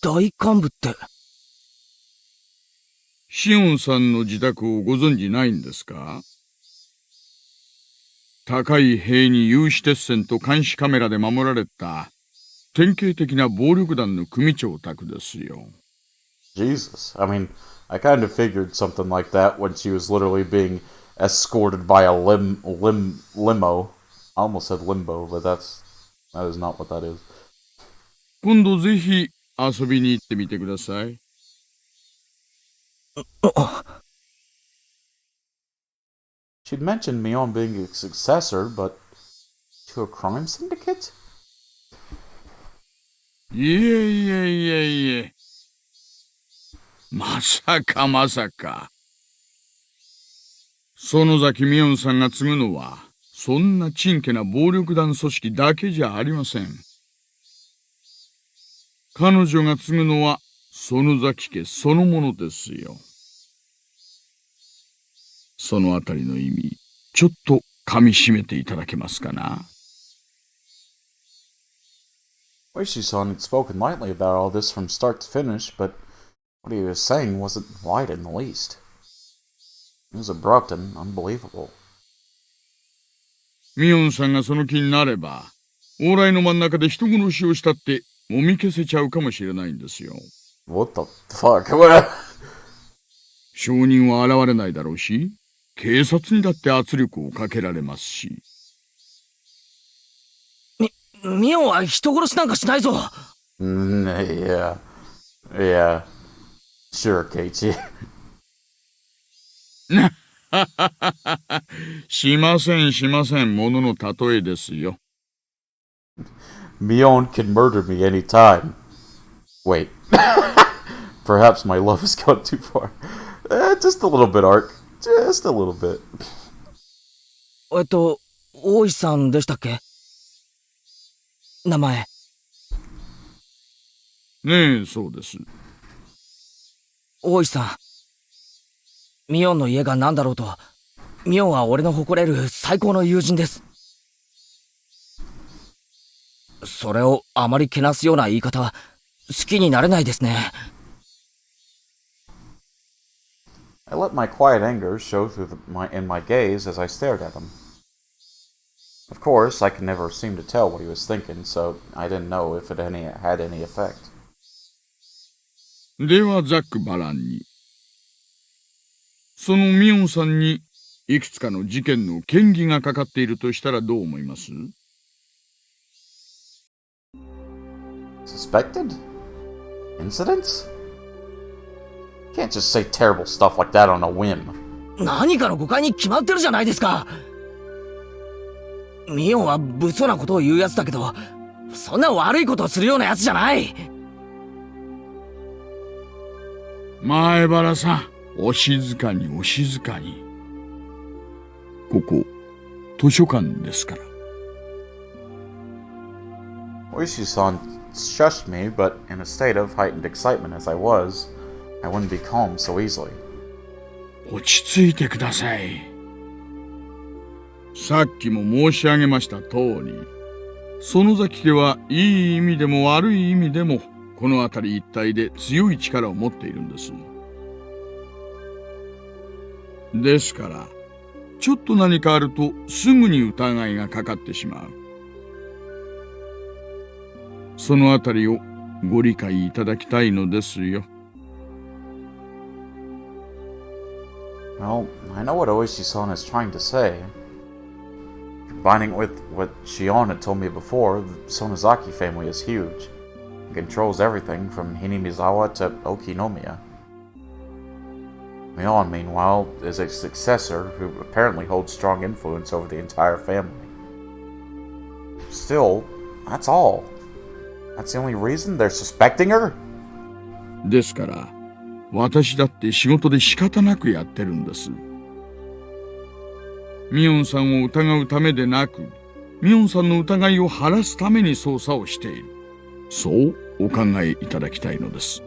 大幹部って。シオンさんの自宅をご存知ないんですか？高い塀に有刺鉄線と監視カメラで守られた典型的な暴力団の組長宅ですよ。Jesus. I mean, I kind of figured something like that when she was literally being escorted by a limo. I almost said limbo, but that is not what that is. 今度ぜひ遊びに行ってみてください。She'd mentioned Mion being a successor, but to a crime syndicate? いえいえいえいえ。まさかまさか。園崎美音さんが継ぐのは、そんなちんけな暴力団組織だけじゃありません。彼女が継ぐのは、園崎家そのものですよ。そのあたりの意味、ちょっと噛み締めていただけますかな。Oishi-san had spoken lightly about all this from start to finish, but what he was saying wasn't light in the least. It was abrupt and unbelievable. ミオンさんがその気になれば、往来の真ん中で人殺しをしたってもみ消せちゃうかもしれないんですよ。What the fuck? 証人は現れないだろうし、警察にだって圧力をかけられますし。ミオンは人殺しなんかしないぞ。Yeah. Sure, Keiichi. しません、ものの例えですよ。Mion can murder me anytime. Wait. Perhaps my love has gone too far. Just a little bit, Ark. Just a little bit. 大石さんでしたっけ？名前。ねえ、そうです。大石さん。ミオンの家が何だろうと、ミオンは俺の誇れる最高の友人です。それをあまりけなすような言い方は好きになれないですね。I let my quiet anger show in my gaze as I stared at him. Of course, I could never seem to tell what he was thinking, so I didn't know if it had any effect. ではざっくばらんに。そのミオンさんにいくつかの事件の嫌疑がかかっているとしたらどう思います？ Suspected? Incidents? Can't just say terrible stuff like that on a whim. 何かの誤解に決まってるじゃないですか。ミオンは物騒なことを言うやつだけど、そんな悪いことをするようなやつじゃない。前原さん、お静かに。ここ、図書館ですから。Oishi-san shushed me, but in a state of heightened excitement as I was, I wouldn't be calm so easily. 落ち着いてください。さっきも申し上げました通り、園崎家はいい意味でも悪い意味でも、この辺り一帯で強い力を持っているんです。ですから、ちょっと何かあるとすぐに疑いがかかってしまう。そのあたりをご理解いただきたいのですよ。Well, I know what Oishi-san is trying to say. Combining with what Shion had told me before, the Sonozaki family is huge. It controls everything from Hinamizawa to Okinomiya. Mion, meanwhile, is a successor who apparently holds strong influence over the entire family. Still, that's all. That's the only reason they're suspecting her? ですから、私だって仕事で仕方なくやってるんです。ミオンさんを疑うためでなく、ミオンさんの疑いを晴らすために捜査をしている。そうお考えいただきたいのです。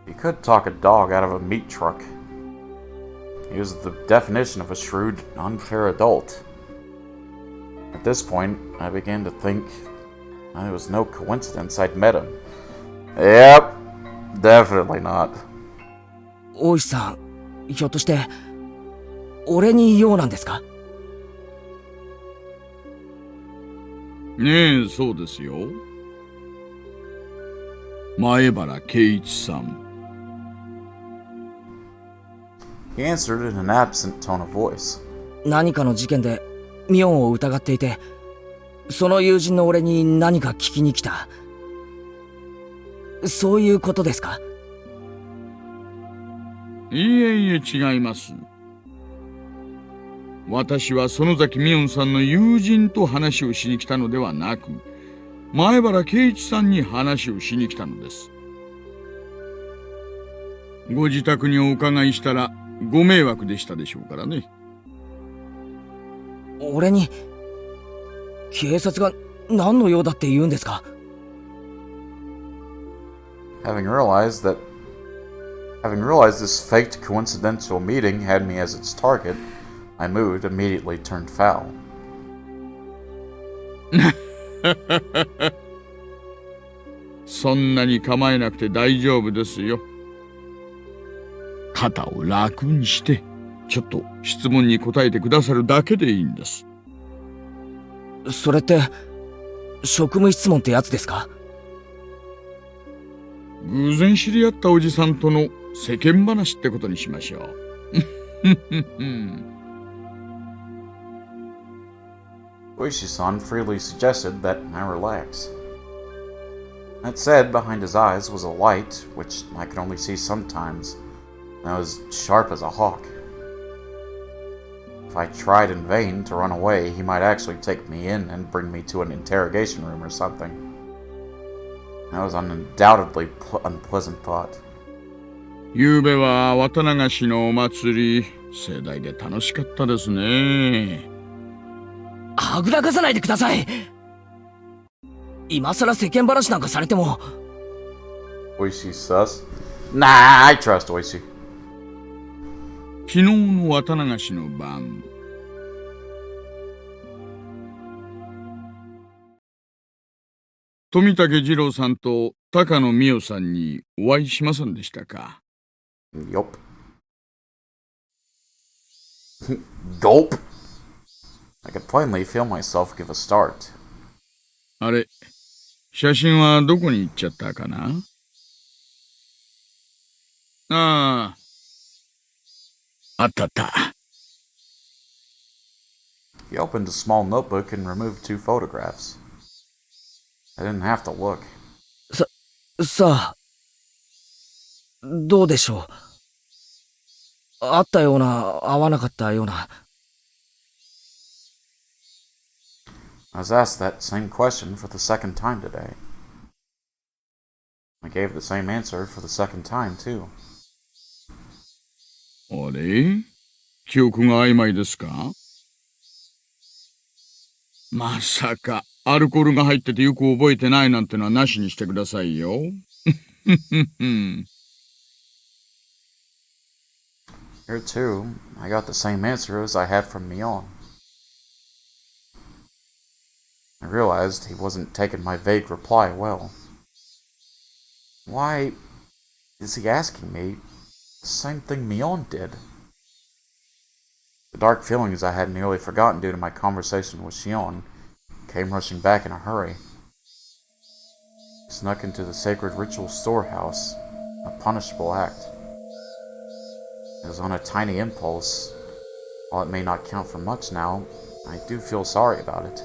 He could talk a dog out of a meat truck. He was the definition of a shrewd, unfair adult. At this point, I began to think it was no coincidence I'd met him. Yep, definitely not. 大石さん、ひょっとして、俺に用なんですか？ねえ、そうですよ。前原圭一さん。He answered in an absent tone of voice. 何かの事件でミオンを疑っていて、その友人の俺に何か聞きに来た。そういうことですか？いえいえ、違います。私は園崎ミオンさんの友人と話をしに来たのではなく、前原圭一さんに話をしに来たのです。ご自宅にお伺いしたらご迷惑でしたでしょうからね。俺に警察が何の用だって言うんですか？ Having realized this faked coincidental meeting had me as its target, my mood immediately turned foul. そんなに構えなくて大丈夫ですよ。肩を楽にして、ちょっと質問に答えてくださるだけでいいんです。それって、職務質問ってやつですか？偶然知り合ったおじさんとの世間話ってことにしましょう。Oishi-san freely suggested that I relax. That said, behind his eyes was a light, which I could only see sometimes, and was sharp as a hawk. If I tried in vain to run away, he might actually take me in and bring me to an interrogation room or something. That was an undoubtedly unpleasant thought. 昨べは綿流しのお祭り、盛大で楽しかったですね。はぐらかさないでください。今さら世間話なんかされても。Oishi sus? Nah, I trust Oishi. 昨日の綿流しの晩。富武二郎さんと高野美代さんにお会いしませんでしたか？ Yup. Gulp. I could plainly feel myself give a start. あれ、写真はどこに行っちゃったかな？ああったあった。He opened a small notebook and removed 2 photographs. I didn't have to look. さあ、どうでしょう。あったような、合わなかったような。I was asked that same question for the second time today. I gave the same answer for the second time, too. あれ？記憶が曖昧ですか？まさか、アルコールが入っててよく覚えてないなんてのはなしにしてくださいよ。Here, too, I got the same answer as I had from Mion. I realized he wasn't taking my vague reply well. Why is he asking me the same thing Mion did? The dark feelings I had nearly forgotten due to my conversation with Shion came rushing back in a hurry. I snuck into the sacred ritual storehouse, a punishable act. It was on a tiny impulse. While it may not count for much now, I do feel sorry about it.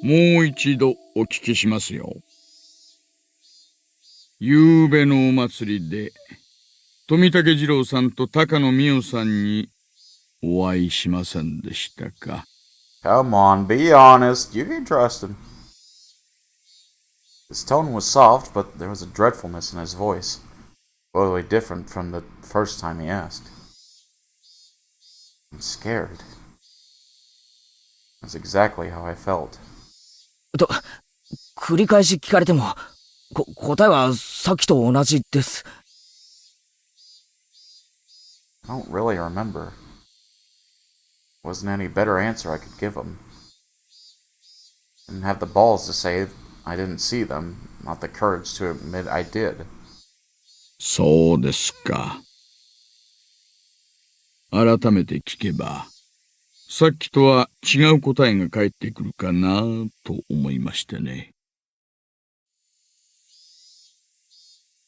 もう一度お聞きしますよ。ゆうべのお祭りで、富武二郎さんと高野美代さんにお会いしませんでしたか。Come on, be honest. You can trust him. His tone was soft, but there was a dreadfulness in his voice, totally different from the first time he asked. I'm scared. That's exactly how I felt. と、繰り返し聞かれても、答えはさっきと同じです。I don't really remember. Wasn't any better answer I could give him. Didn't have the balls to say I didn't see them, not the courage to admit I did. そうですか。改めて聞けば、さっきとは違う答えが返ってくるかなと思いましてね。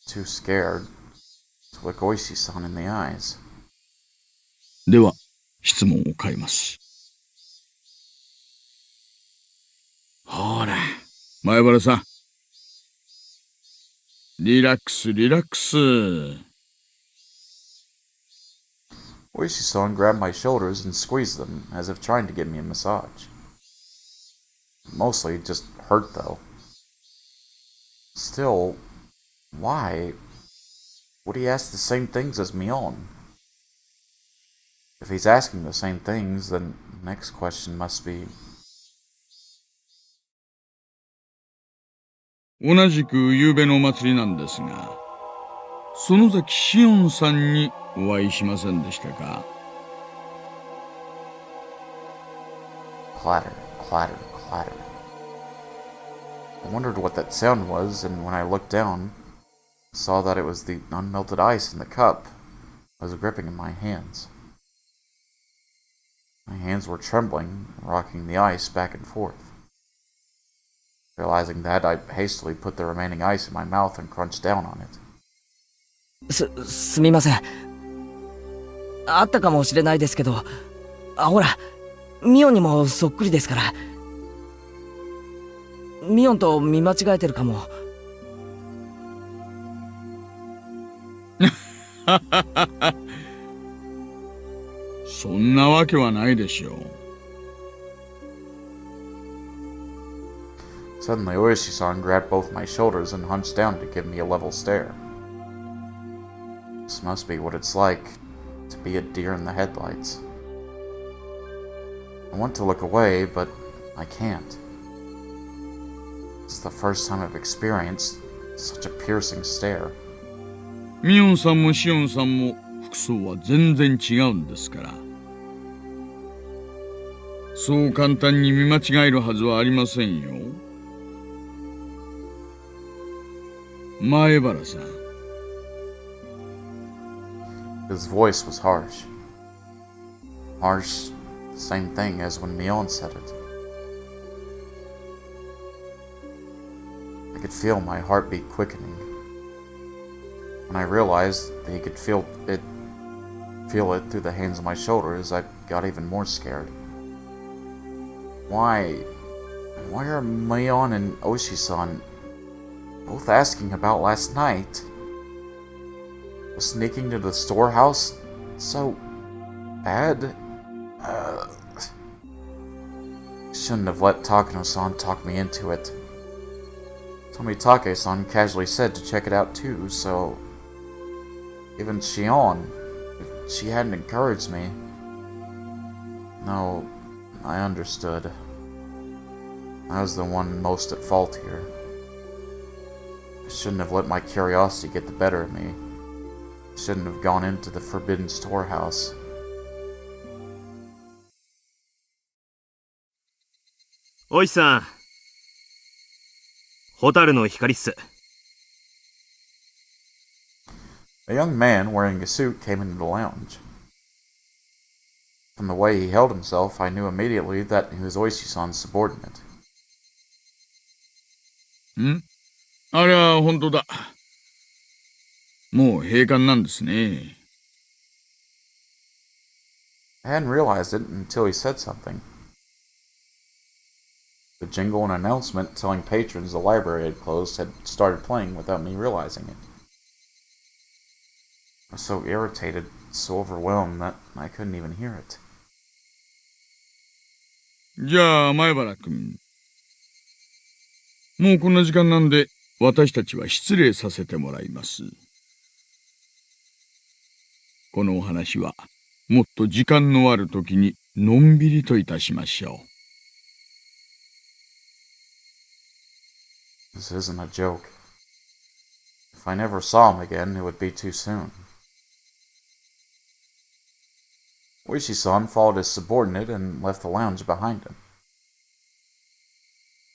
Too scared to look Oishi-san in the eyes. では、質問を変えます。ほら、前原さん。リラックス、リラックス。Oishi-san grabbed my shoulders and squeezed them, as if trying to give me a massage. Mostly just hurt, though. Still, why would he ask the same things as Mion? If he's asking the same things, then the next question must be... 同じく夕べのお祭りなんですが、園崎しおんさんにお会いしませんでしたか。Clatter, clatter, clatter. I wondered what that sound was, and when I looked down, I saw that it was the unmelted ice in the cup I was gripping in my hands. My hands were trembling, rocking the ice back and forth. Realizing that, I hastily put the remaining ice in my mouth and crunched down on it. すみません。あったかもしれないですけど、ほら、ミオンにもそっくりですから。ミオンと見間違えてるかも。そんなわけはないでしょう。Suddenly, Oishi-san grabbed both my shoulders and hunched down to give me a level stare. This must be what it's like to be a deer in the headlights. I want to look away, but I can't. It's the first time I've experienced such a piercing stare. ミオンさんもシオンさんも服装は全然違うんですから。そう簡単に見間違えるはずはありませんよ。前原さん。His voice was harsh. Harsh, the same thing as when Mion said it. I could feel my heartbeat quickening. When I realized that he could feel it through the hands on my shoulders, I got even more scared. Why are Mion and Oishi-san both asking about last night? Was sneaking to the storehouse so bad? Shouldn't have let Takano-san talk me into it. Tomitake-san casually said to check it out too, so... Even Shion, if she hadn't encouraged me... No, I understood. I was the one most at fault here. I shouldn't have let my curiosity get the better of me. I shouldn't have gone into the forbidden storehouse. おいさん、ホタルの光っす。A young man wearing a suit came into the lounge. From the way he held himself, I knew immediately that he was Oishi-san's subordinate. ん？ありゃ、本当だ。もう閉館なんですね。I hadn't realized it until he said something. The jingle and announcement telling patrons the library had closed had started playing without me realizing it. I was so irritated, so overwhelmed that I couldn't even hear it. じゃあ、前原君。もうこんな時間なんで、私たちは失礼させてもらいます。このお話は、もっと時間のある時にのんびりといたしましょう。This isn't a joke. If I never saw him again, it would be too soon. Oishi-san followed his subordinate and left the lounge behind him.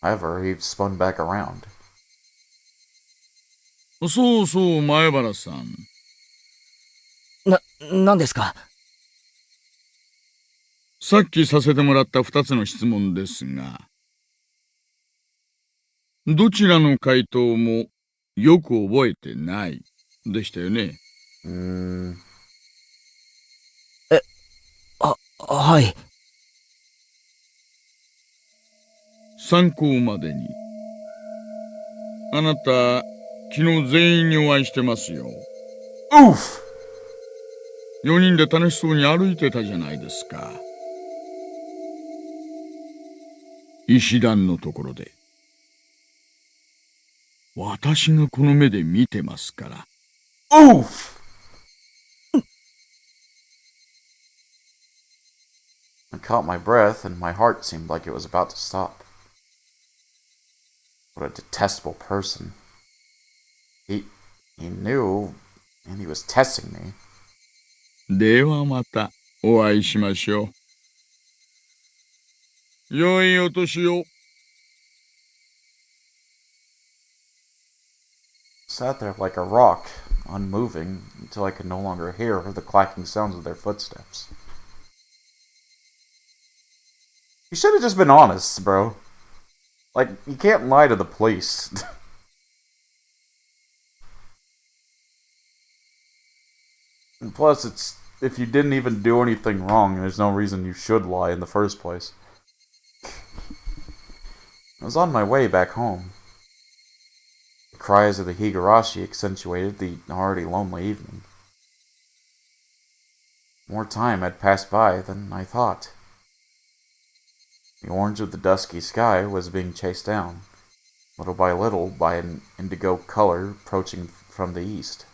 However, he spun back around. そうそう、前原さん。何ですか？さっきさせてもらった2つの質問ですが、どちらの回答もよく覚えてないでしたよね。はい。参考までに。あなた、昨日全員にお会いしてますよ。4人で楽しそうに歩いてたじゃないですか。石段のところで。私がこの目で見てますから。I caught my breath, and my heart seemed like it was about to stop. What a detestable person. He knew, and he was testing me. ではまたお会いしましょう。良いお年を。Sat there like a rock, unmoving, until I could no longer hear the clacking sounds of their footsteps. You should have just been honest, bro. Like, you can't lie to the police. And plus, if you didn't even do anything wrong, there's no reason you should lie in the first place. I was on my way back home. The cries of the Higurashi accentuated the already lonely evening. More time had passed by than I thought. The orange of the dusky sky was being chased down, little by an indigo color approaching from the east.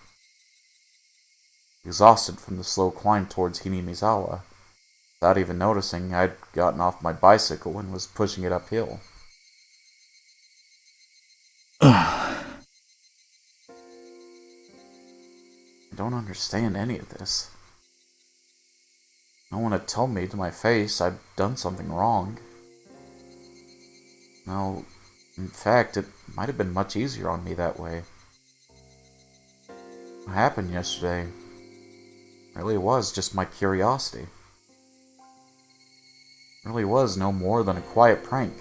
Exhausted from the slow climb towards Hinamizawa, without even noticing, I'd gotten off my bicycle and was pushing it uphill. I don't understand any of this. No one had told me to my face I'd done something wrong. No, in fact, it might have been much easier on me that way. What happened yesterday really was just my curiosity. It really was no more than a quiet prank.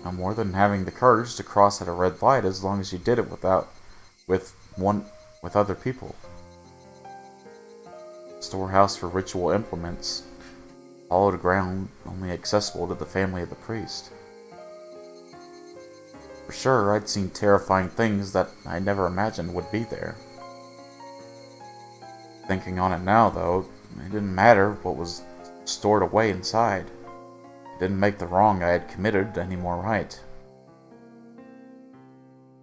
No more than having the courage to cross at a red light as long as you did it with other people. Storehouse for ritual implements, hollowed ground only accessible to the family of the priest. For sure, I'd seen terrifying things that I never imagined would be there. Thinking on it now, though, it didn't matter what was stored away inside. It didn't make the wrong I had committed any more right.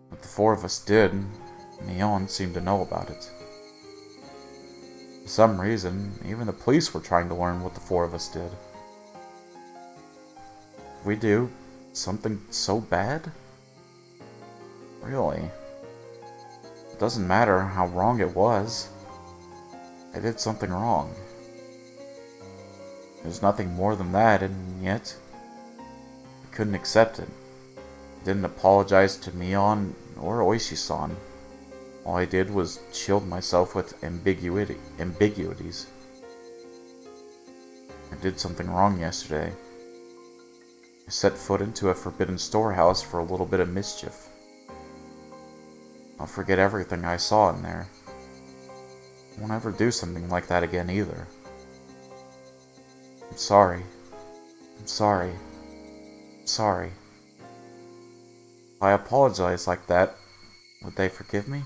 But the four of us did, Mion seemed to know about it. For some reason, even the police were trying to learn what the four of us did. Did we do something so bad? Really? It doesn't matter how wrong it was. I did something wrong. There's nothing more than that, and yet I couldn't accept it. I didn't apologize to Mion or Oishi-san. All I did was shield myself with ambiguities. I did something wrong yesterday. I set foot into a forbidden storehouse for a little bit of mischief. I'll forget everything I saw in there. I won't ever do something like that again either. I'm sorry. I'm sorry. I'm sorry. If I apologize like that, would they forgive me?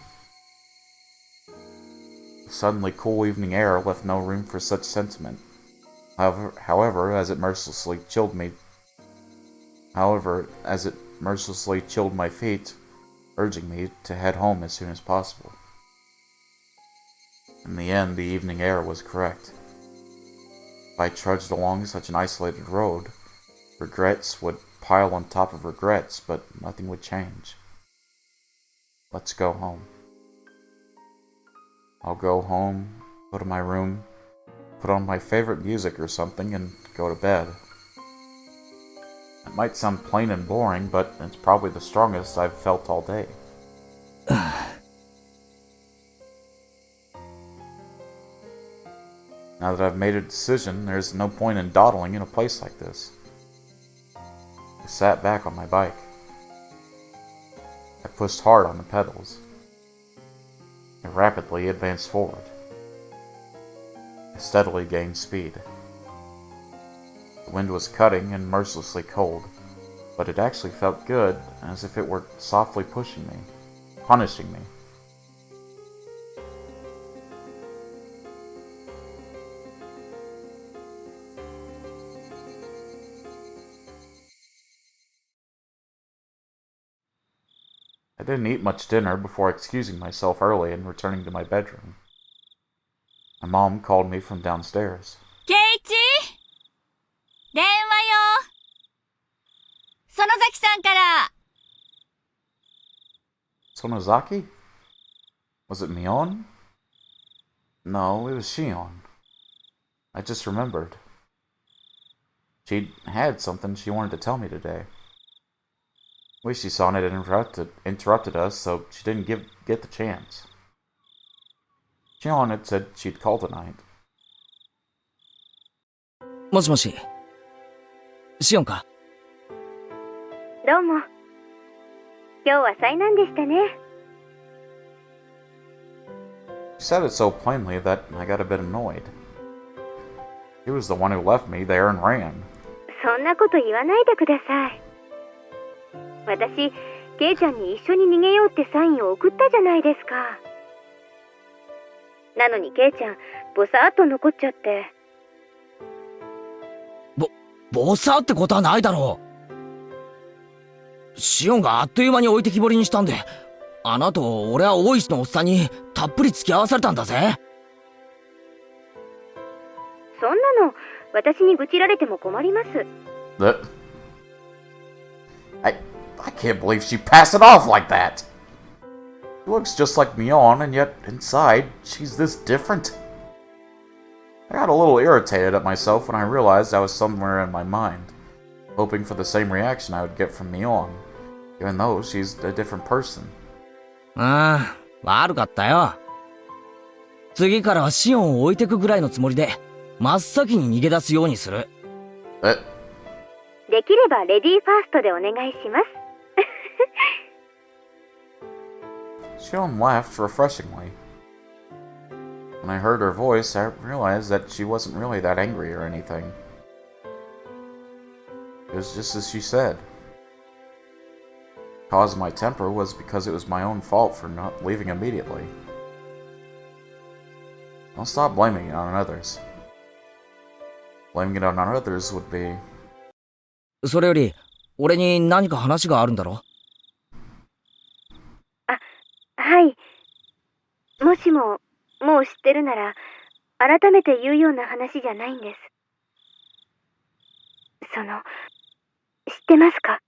The suddenly cool evening air left no room for such sentiment. However, as it mercilessly chilled my feet, urging me to head home as soon as possible. In the end, the evening air was correct. If I trudged along such an isolated road, regrets would pile on top of regrets, but nothing would change. Let's go home. I'll go home, go to my room, put on my favorite music or something, and go to bed. It might sound plain and boring, but it's probably the strongest I've felt all day. Now that I've made a decision, there's no point in dawdling in a place like this. I sat back on my bike. I pushed hard on the pedals. I rapidly advanced forward. I steadily gained speed. The wind was cutting and mercilessly cold, but it actually felt good, as if it were softly pushing me, punishing me. I didn't eat much dinner before excusing myself early and returning to my bedroom. My mom called me from downstairs. ケイチ電話よ園崎さんから Sonozaki? Was it Mion? No, it was Shion. I just remembered. She had something she wanted to tell me today. Wishi-san had interrupted us, so she didn't get the chance. Shion had said she'd call tonight. もしもし。シオンか。どうも。今日は災難でしたね。She said it so plainly that I got a bit annoyed. He was the one who left me there and ran. そんなこと言わないでください。私、ケイちゃんに一緒に逃げようってサインを送ったじゃないですか。なのにケイちゃん、ぼさーっと残っちゃって。ぼさってことはないだろう。シオンがあっという間に置いてきぼりにしたんで、あの後俺は大石のおっさんにたっぷり付き合わされたんだぜ。そんなの、私に愚痴られても困ります。I can't believe she passed it off like that! She looks just like Mion, and yet inside, she's this different. I got a little irritated at myself when I realized I was somewhere in my mind, hoping for the same reaction I would get from Mion, even though she's a different person. ああ、悪かったよ。次からはシオンを置いてくぐらいのつもりで、真っ先に逃げ出すようにする。できればレディーファーストでお願いします。Shion laughed refreshingly. When I heard her voice, I realized that she wasn't really that angry or anything. It was just as she said. The cause of my temper was because it was my own fault for not leaving immediately. I'll stop blaming it on others. Blaming it on others would be... それより、俺に何か話があるんだろ？はい。もしも、もう知ってるなら、改めて言うような話じゃないんです。知ってますか？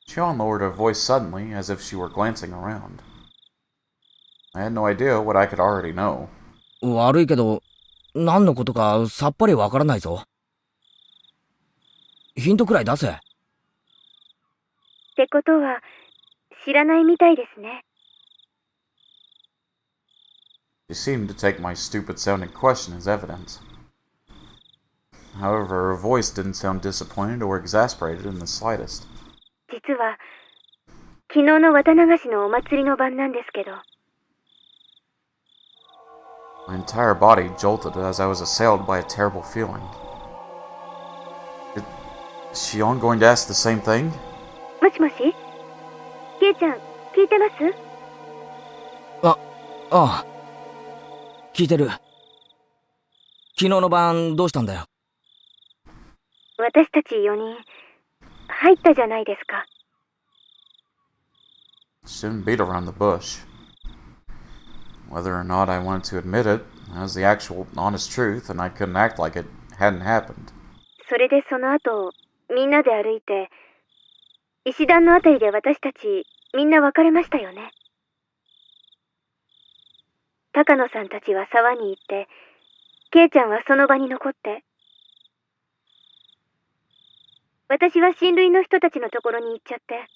Shion lowered her voice suddenly, as if she were glancing around. I had no idea what I could already know. 悪いけど、何のことかさっぱりわからないぞ。ヒントくらい出せ。ってことは、知らないみたいですね。She seemed to take my stupid-sounding question as evidence. However, her voice didn't sound disappointed or exasperated in the slightest. 実は、昨日の綿流しのお祭りの晩なんですけど。My entire body jolted as I was assailed by a terrible feeling. Shion going to ask the same thing? もしもしケイちゃん、聞いてます？ああ。聞いてる。昨日の晩どうしたんだよ。私たち4人、入ったじゃないですか。Shouldn't beat around the bush. Whether or not I wanted to admit it, that was the actual, honest truth, and I couldn't act like it hadn't happened. それでその後、みんなで歩いて、石段のあたりで私たちみんな別れましたよね。高野さんたちは沢に行って、ケイちゃんはその場に残って、私は親類の人たちのところに行っちゃって。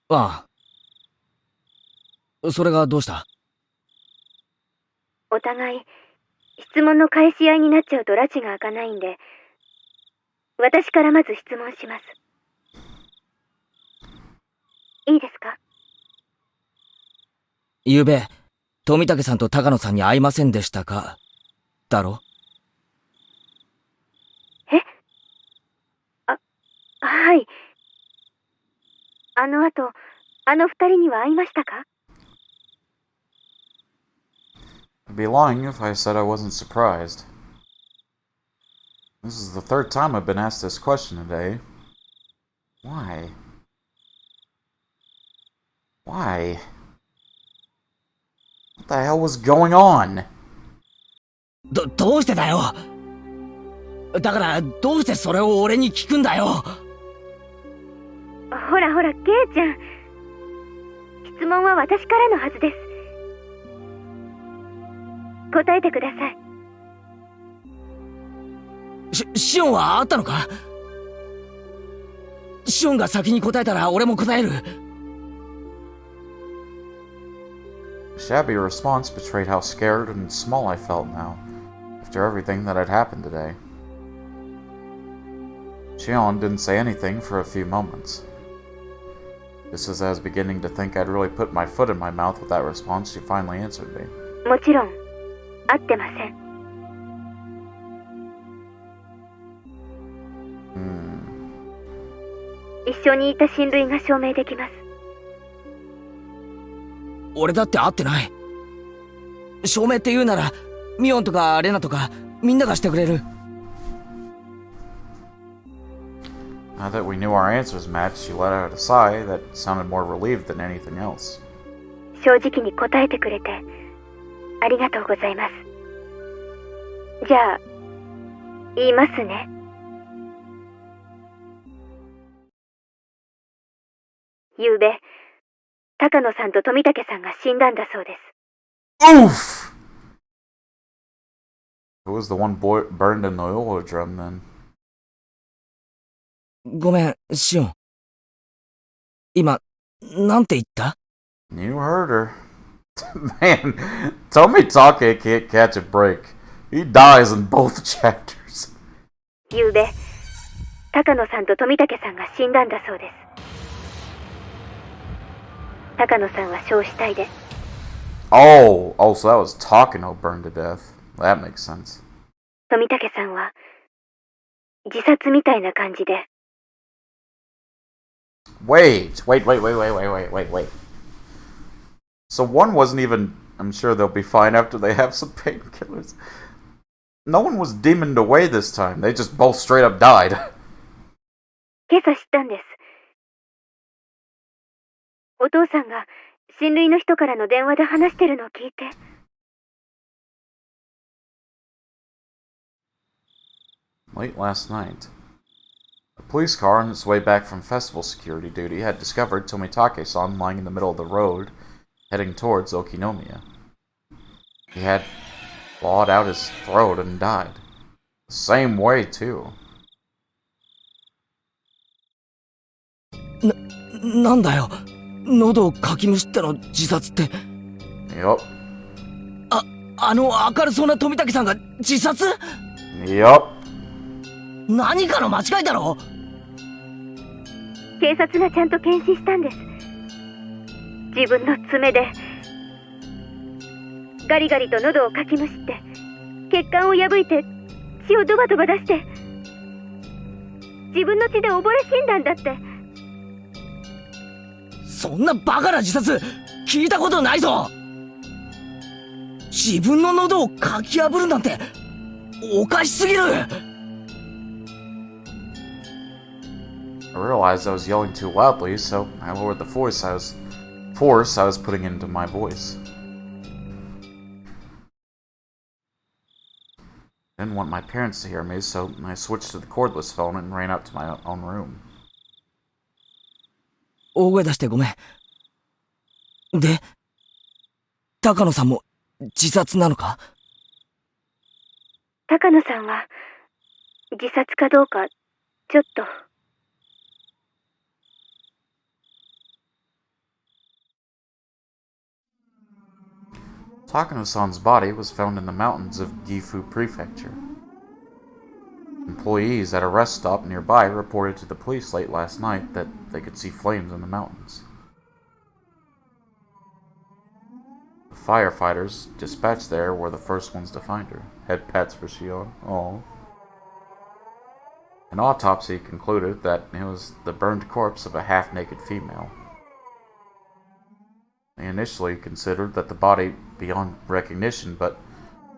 ああ。それがどうした？お互い、質問の返し合いになっちゃうと拉致が開かないんで、私からまず質問します。いいですか？ゆうべ、富武さんと高野さんに会いませんでしたか？だろ？え？はい。あの後、あの二人には会いましたか？ I'd be lying if I said I wasn't surprised. This is the third time I've been asked this question today. Why? Why? What the hell was going on? どうしてだよ。だからどうしてそれを俺に聞くんだよ。ほらほら、ケイちゃん。質問は私からのはずです。答えてください。シオンはあったのか？シオンが先に答えたら俺も答える。Shabby response betrayed how scared and small I felt now, after everything that had happened today. Shion didn't say anything for a few moments. Just as I was beginning to think I'd really put my foot in my mouth with that response, she finally answered me. もちろん、会ってません。一緒にいた親類が証明できます。俺だって会ってない。証明って言うなら、ミオンとかレナとかみんながしてくれる。Now that we knew our answers matched, she let out a sigh that sounded more relieved than anything else. 正直に答えてくれてありがとうございます。じゃあ、言いますね。ゆうべ、高野さんと富武さんが死んだんだそうです。Oof! Who was the one burned in the oil drum then? ごめん、シオン。今、なんて言った？ You heard her. Man, Tomitake can't catch a break. He dies in both chapters. ゆうべ、高野さんと富武さんが死んだんだそうです。高野さんは焼死体で。Oh, so that was Takano burned to death. That makes sense. 富武さんは自殺みたいな感じで。Wait. So one wasn't even... I'm sure they'll be fine after they have some painkillers. No one was demoned away this time. They just both straight up died. 今朝知ったんです。お父さんが親類の人からの電話で話してるのを聞いて。Late last night, a police car on its way back from festival security duty had discovered Tomitake-san lying in the middle of the road, heading towards Okinomiya. He had clawed out his throat and died. The same way, too. なんだよ。喉をかきむしっての自殺って。Yup. あの明るそうな富武さんが自殺？ Yup. 何かの間違いだろ。警察がちゃんと検視したんです。自分の爪でガリガリと喉をかきむしって血管を破いて血をドバドバ出して。自分の血で溺れ死んだんだって。そんなバカな自殺聞いたことないぞ。自分の喉をかき破るなんておかしすぎる。I realized I was yelling too loudly, so I lowered the force I was putting into my voice. I didn't want my parents to hear me, so I switched to the cordless phone and ran up to my own room. 大声出してごめん。で、高野さんも自殺なのか？高野さんは自殺かどうかちょっと。Takano-san's body was found in the mountains of Gifu Prefecture. Employees at a rest stop nearby reported to the police late last night that they could see flames in the mountains. The firefighters dispatched there were the first ones to find her. Head pats for Shion. Oh. An autopsy concluded that it was the burned corpse of a half-naked female. They initially considered that the body beyond recognition, but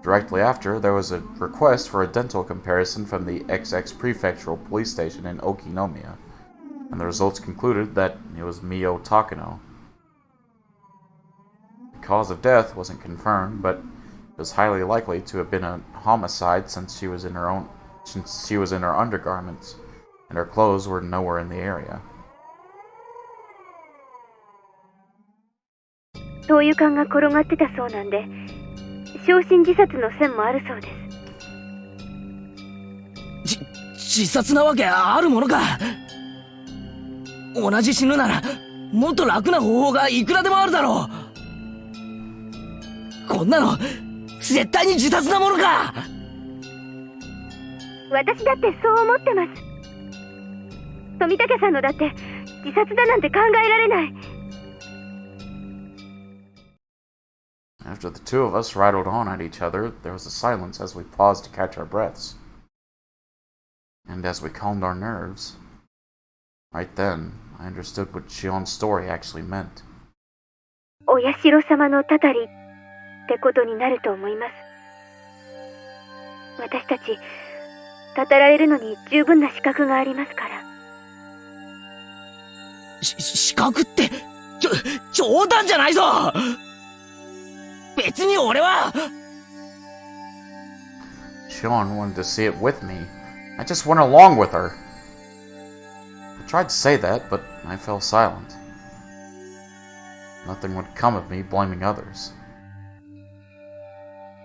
directly after, there was a request for a dental comparison from the XX Prefectural Police Station in Okinomiya, and the results concluded that it was Mio Takano. The cause of death wasn't confirmed, but it was highly likely to have been a homicide since she was in her undergarments, and her clothes were nowhere in the area. 灯油缶が転がってたそうなんで、焼身自殺の線もあるそうです。自殺なわけあるものか。同じ死ぬならもっと楽な方法がいくらでもあるだろう。こんなの絶対に自殺なものか。私だってそう思ってます。富武さんのだって自殺だなんて考えられない。After the two of us rattled on at each other, there was a silence as we paused to catch our breaths. And as we calmed our nerves, right then, I understood what Shion's story actually meant. お社様のたたりってことになると思います。私たち、たたられるのに十分な資格がありますから。資格って、冗談じゃないぞ。別に俺は。Shion wanted to see it with me. I just went along with her. I tried to say that, but I fell silent. Nothing would come of me blaming others.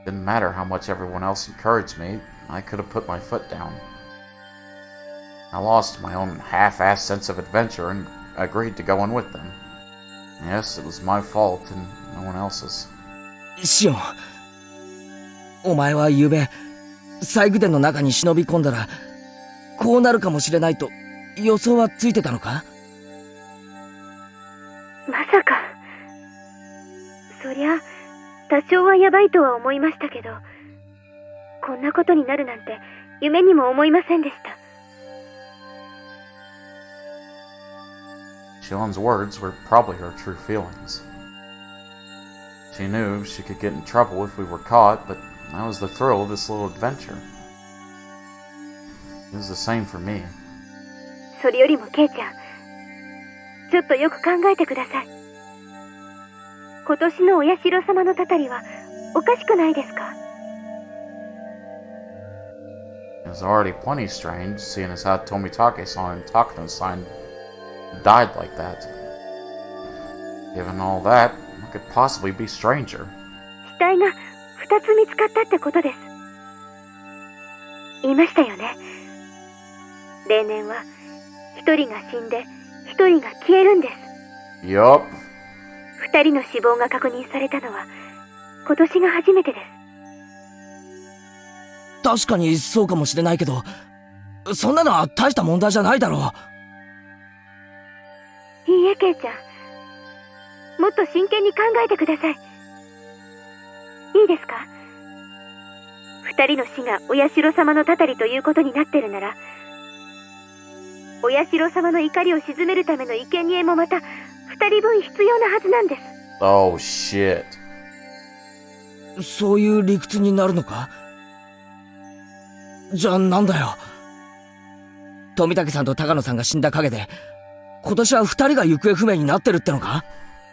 Didn't matter how much everyone else encouraged me, I could have put my foot down. I lost my own half-assed sense of adventure and agreed to go in with them. Yes, it was my fault and no one else's. シオン、お前は昨べ細工店の中に忍び込んだらこうなるかもしれないと予想はついてたのか？まさか。そりゃ多少はヤバいとは思いましたけど、こんなことになるなんて夢にも思いませんでした。Shion's words were probably her true feelings. She knew she could get in trouble if we were caught, but that was the thrill of this little adventure. It was the same for me. それよりもケイちゃん、ちょっとよく考えてください。今年のお社様のたたりはおかしくないですか？ It was already plenty strange, seeing as how Tomitake-san and Takano-san died like that. Given all that, what could possibly be stranger? 死体が2つ見つかったってことです。言いましたよね。例年は1人が死んで1人が消えるんです。Yup. 2人の死亡が確認されたのは今年が初めてです。確かにそうかもしれないけど、そんなのは大した問題じゃないだろう。いいえ、ケイちゃん。もっと真剣に考えてください。いいですか？2人の死がお社様のたたりということになってるなら、お社様の怒りを鎮めるための生贄もまた2人分必要なはずなんです。Oh shit. そういう理屈になるのか？じゃあなんだよ。富武さんと高野さんが死んだ陰で、今年は2人が行方不明になってるってのか？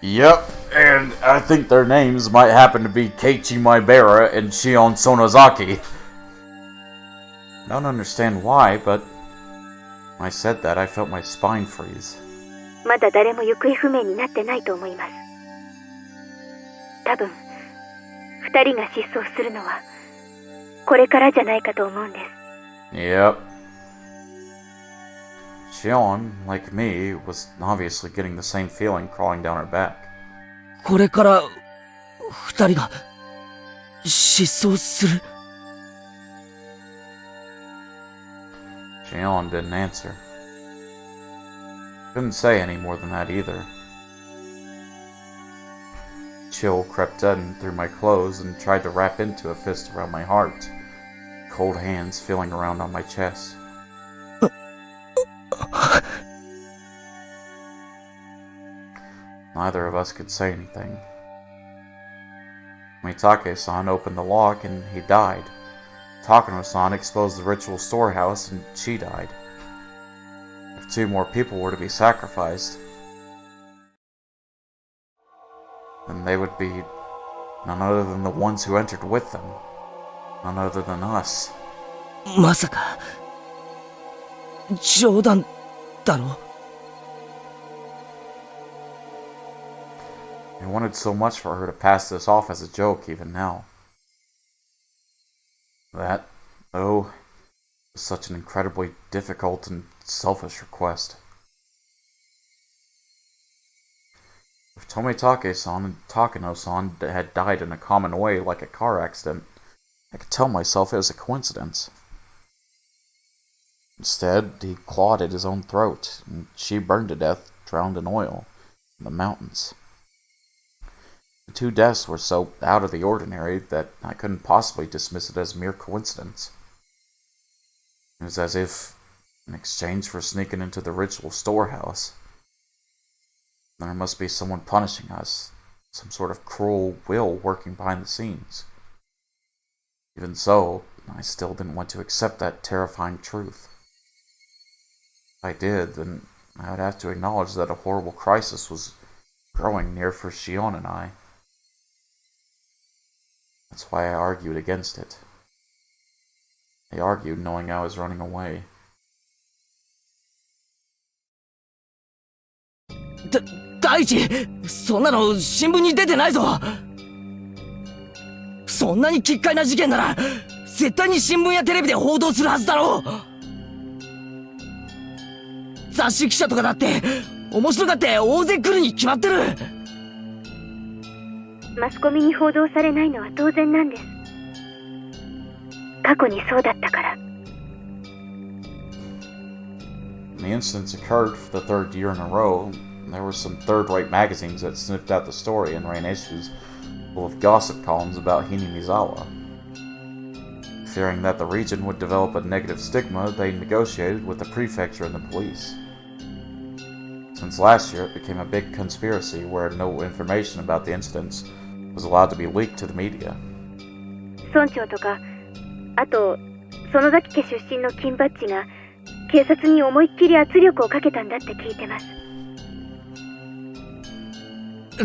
Yep, and I think their names might happen to be Keiichi Maibara and Shion Sonozaki. Don't understand why, but when I said that, I felt my spine freeze. まだ誰も行方不明になってないと思います。多分2人が失踪するのはこれからじゃないかと思うんです。 Yep. Shion, like me, was obviously getting the same feeling crawling down her back. これから2人が失踪する。Shion didn't answer. Couldn't say any more than that either. Chill crept in through my clothes and tried to wrap into a fist around my heart. Cold hands feeling around on my chest. Neither of us could say anything. Mitake-san opened the lock and he died. Takano-san exposed the ritual storehouse and she died. If 2 more people were to be sacrificed, then they would be none other than the ones who entered with them. None other than us. まさか冗談だろ？ I wanted so much for her to pass this off as a joke even now. That, though, was such an incredibly difficult and selfish request. If Tomitake-san and Takano-san had died in a common way like a car accident, I could tell myself it was a coincidence. Instead, he clawed at his own throat, and she burned to death, drowned in oil, in the mountains. The 2 deaths were so out of the ordinary that I couldn't possibly dismiss it as mere coincidence. It was as if, in exchange for sneaking into the ritual storehouse, there must be someone punishing us, some sort of cruel will working behind the scenes. Even so, I still didn't want to accept that terrifying truth. If I did, then I would have to acknowledge that a horrible crisis was growing near for Shion and I. That's why I argued against it. I argued knowing I was running away. 大地、そんなの新聞に出てないぞ。そんなに奇怪な事件なら絶対に新聞やテレビで報道するはずだろう。雑誌記者とかだって面白がって大勢来るに決まってる。マスコミに報道されないのは当然なんです。過去にそうだったから。The incidents occurred for the 3rd year in a row. There were some third-rate magazines that sniffed out the story and ran issues full of gossip columns about Hinamizawa. Fearing that the region would develop a negative stigma, they negotiated with the prefecture and the police. Since last year, it became a big conspiracy where no information about the incidents was allowed to be leaked to the media. 村長とか、あと園崎家出身の金バッジが警察に思いっきり圧力をかけたんだって聞いてます。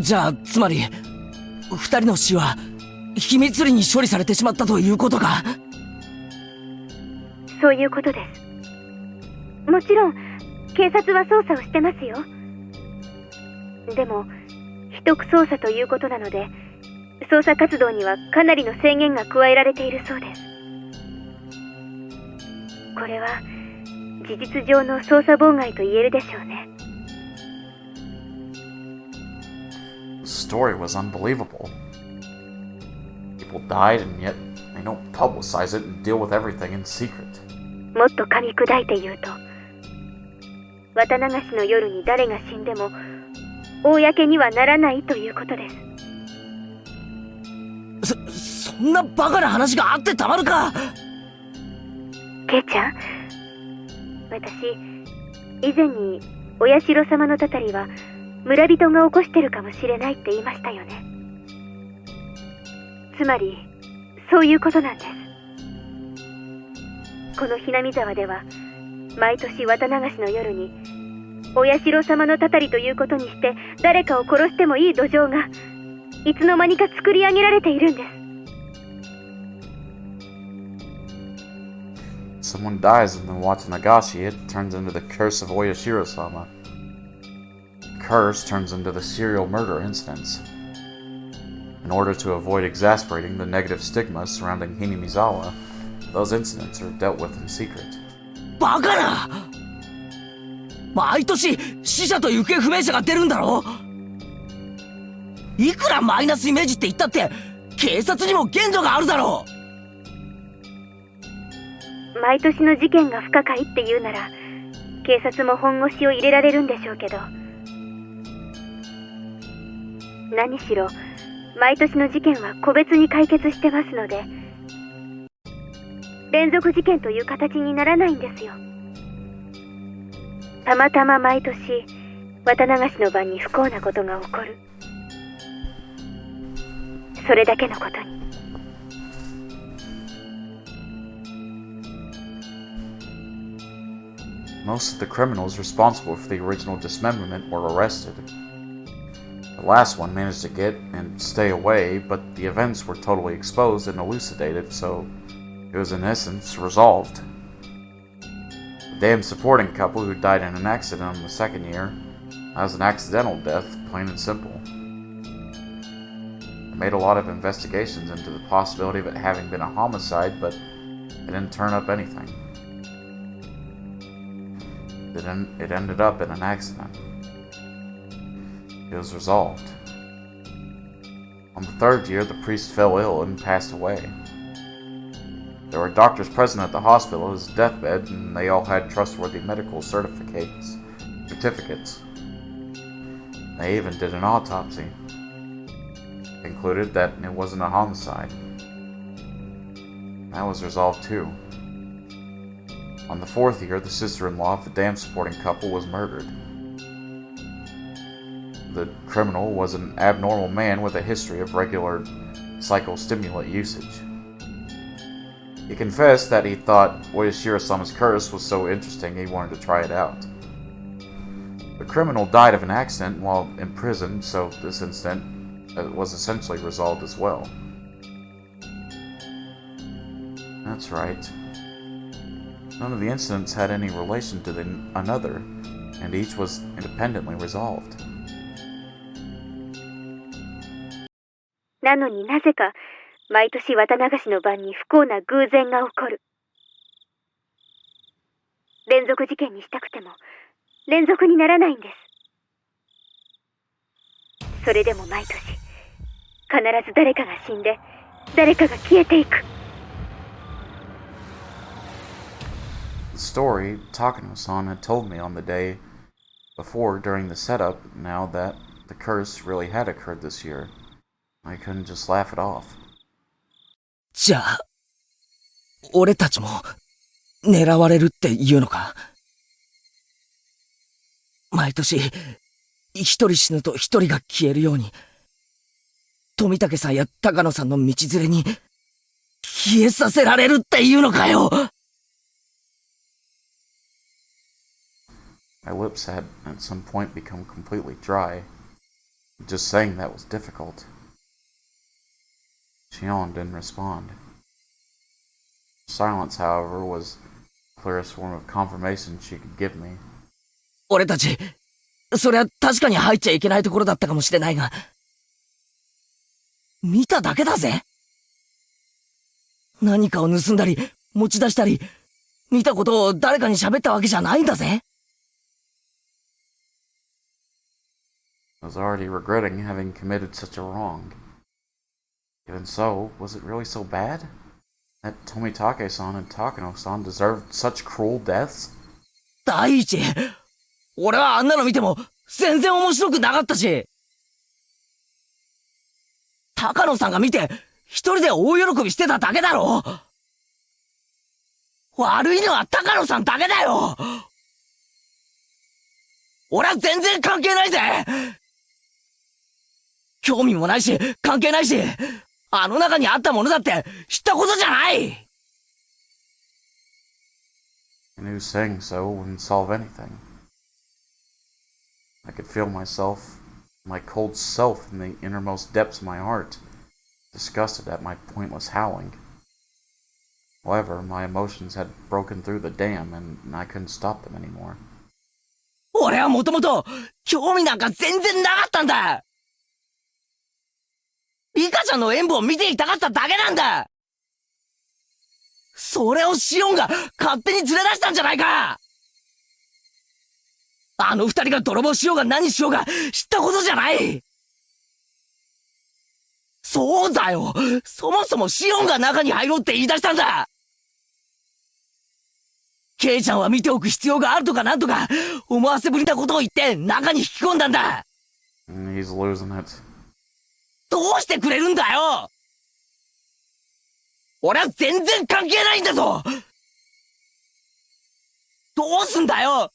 じゃあつまり2人の死は秘密裏に処理されてしまったということか？そういうことです。もちろん警察は捜査をしてますよ。でも秘匿捜査ということなので、捜査活動にはかなりの制限が加えられているそうです。これは事実上の捜査妨害と言えるでしょうね。The story was unbelievable. People died and yet they don't publicize it and deal with everything in secret. もっと噛み砕いて言うと、綿流しの夜に誰が死んでも公にはならないということです。そんなバカな話があってたまるか？ケイちゃん、私以前にお社様のたたりは村人が起こしてるかもしれないって言いましたよね。つまりそういうことなんです。このひなみ沢では毎年綿流しの夜にお社様のたたりということにして誰かを殺してもいい土壌がいつの間にか作り上げられているんです。Someone dies in the Watanagashi, it turns into the curse of Oyashiro-sama. Curse turns into the serial murder incidents. In order to avoid exasperating the negative stigma surrounding Hinamizawa, those incidents are dealt with in secret. バカな！毎年死者と行方不明者が出るんだろ？いくらマイナスイメージって言ったって警察にも限度があるだろう。毎年の事件が不可解って言うなら警察も本腰を入れられるんでしょうけど、何しろ毎年の事件は個別に解決してますので連続事件という形にならないんですよ。たまたま毎年綿流しの晩に不幸なことが起こる、それだけのことに。Most of the criminals responsible for the original dismemberment were arrested. The last one managed to get and stay away, but the events were totally exposed and elucidated, so it was in essence resolved. The damn supporting couple who died in an accident in the second year, that was an accidental death, plain and simple. I made a lot of investigations into the possibility of it having been a homicide, but it didn't turn up anything. It ended up in an accident. It was resolved. On the third year, the priest fell ill and passed away. There were doctors present at the hospital at his deathbed, and they all had trustworthy medical certificates. They even did an autopsy. Concluded that it wasn't a homicide. That was resolved too. On the fourth year, the sister-in-law of the dam-supporting couple was murdered. The criminal was an abnormal man with a history of regular psychostimulant usage. He confessed that he thought Oyashiro-sama's curse was so interesting he wanted to try it out. The criminal died of an accident while in prison, so this incident was essentially resolved as well. That's right. None of the incidents had any relation to another, and each was independently resolved. なのになぜか毎年綿流しの晩に不幸な偶然が起こる。連続事件にしたくても連続にならないんです。それでも毎年必ず誰かが死んで誰かが消えていく。The story Takano-san had told me on the day before during the setup, now that the curse really had occurred this year. I couldn't just laugh it off. じゃあ、俺たちも狙われるっていうのか？毎年、一人死ぬと一人が消えるように、富武さんや高野さんの道連れに消えさせられるっていうのかよ。My lips had at some point become completely dry. Just saying that was difficult. Shion didn't respond. Silence, however, was the clearest form of confirmation she could give me. 俺たち、そりゃ確かに入っちゃいけないところだったかもしれないが、見ただけだぜ。何かを盗んだり、持ち出したり、見たことを誰かに喋ったわけじゃないんだぜ。I was already regretting having committed such a wrong. Even so, was it really so bad? That Tomitake-san and Takano-san deserved such cruel deaths? 第一、俺はあんなの見ても全然面白くなかったし、高野さんが見て一人で大喜びしてただけだろ。悪いのは高野さんだけだよ。俺は全然関係ないぜ。興味もないし、関係ないし、あの中にあったものだって知ったことじゃない。And who's saying so wouldn't solve anything. I could feel myself, my cold self in the innermost depths of my heart, disgusted at my pointless howling. However, my emotions had broken through the dam, and I couldn't stop them anymore. 俺はもともと興味なんか全然なかったんだ。リカちゃんの演舞を見ていたかっただけなんだ。それをシオンが勝手に連れ出したんじゃないか。あの二人が泥棒しようが何しようが知ったことじゃない。そうだよ。そもそもシオンが中に入ろうって言い出したんだ。ケイちゃんは見ておく必要があるとかなんとか思わせぶりなことを言って中に引き込んだんだ。He's losing it. どうしてくれるんだよ。俺は全然関係ないんだぞ。どうすんだよ。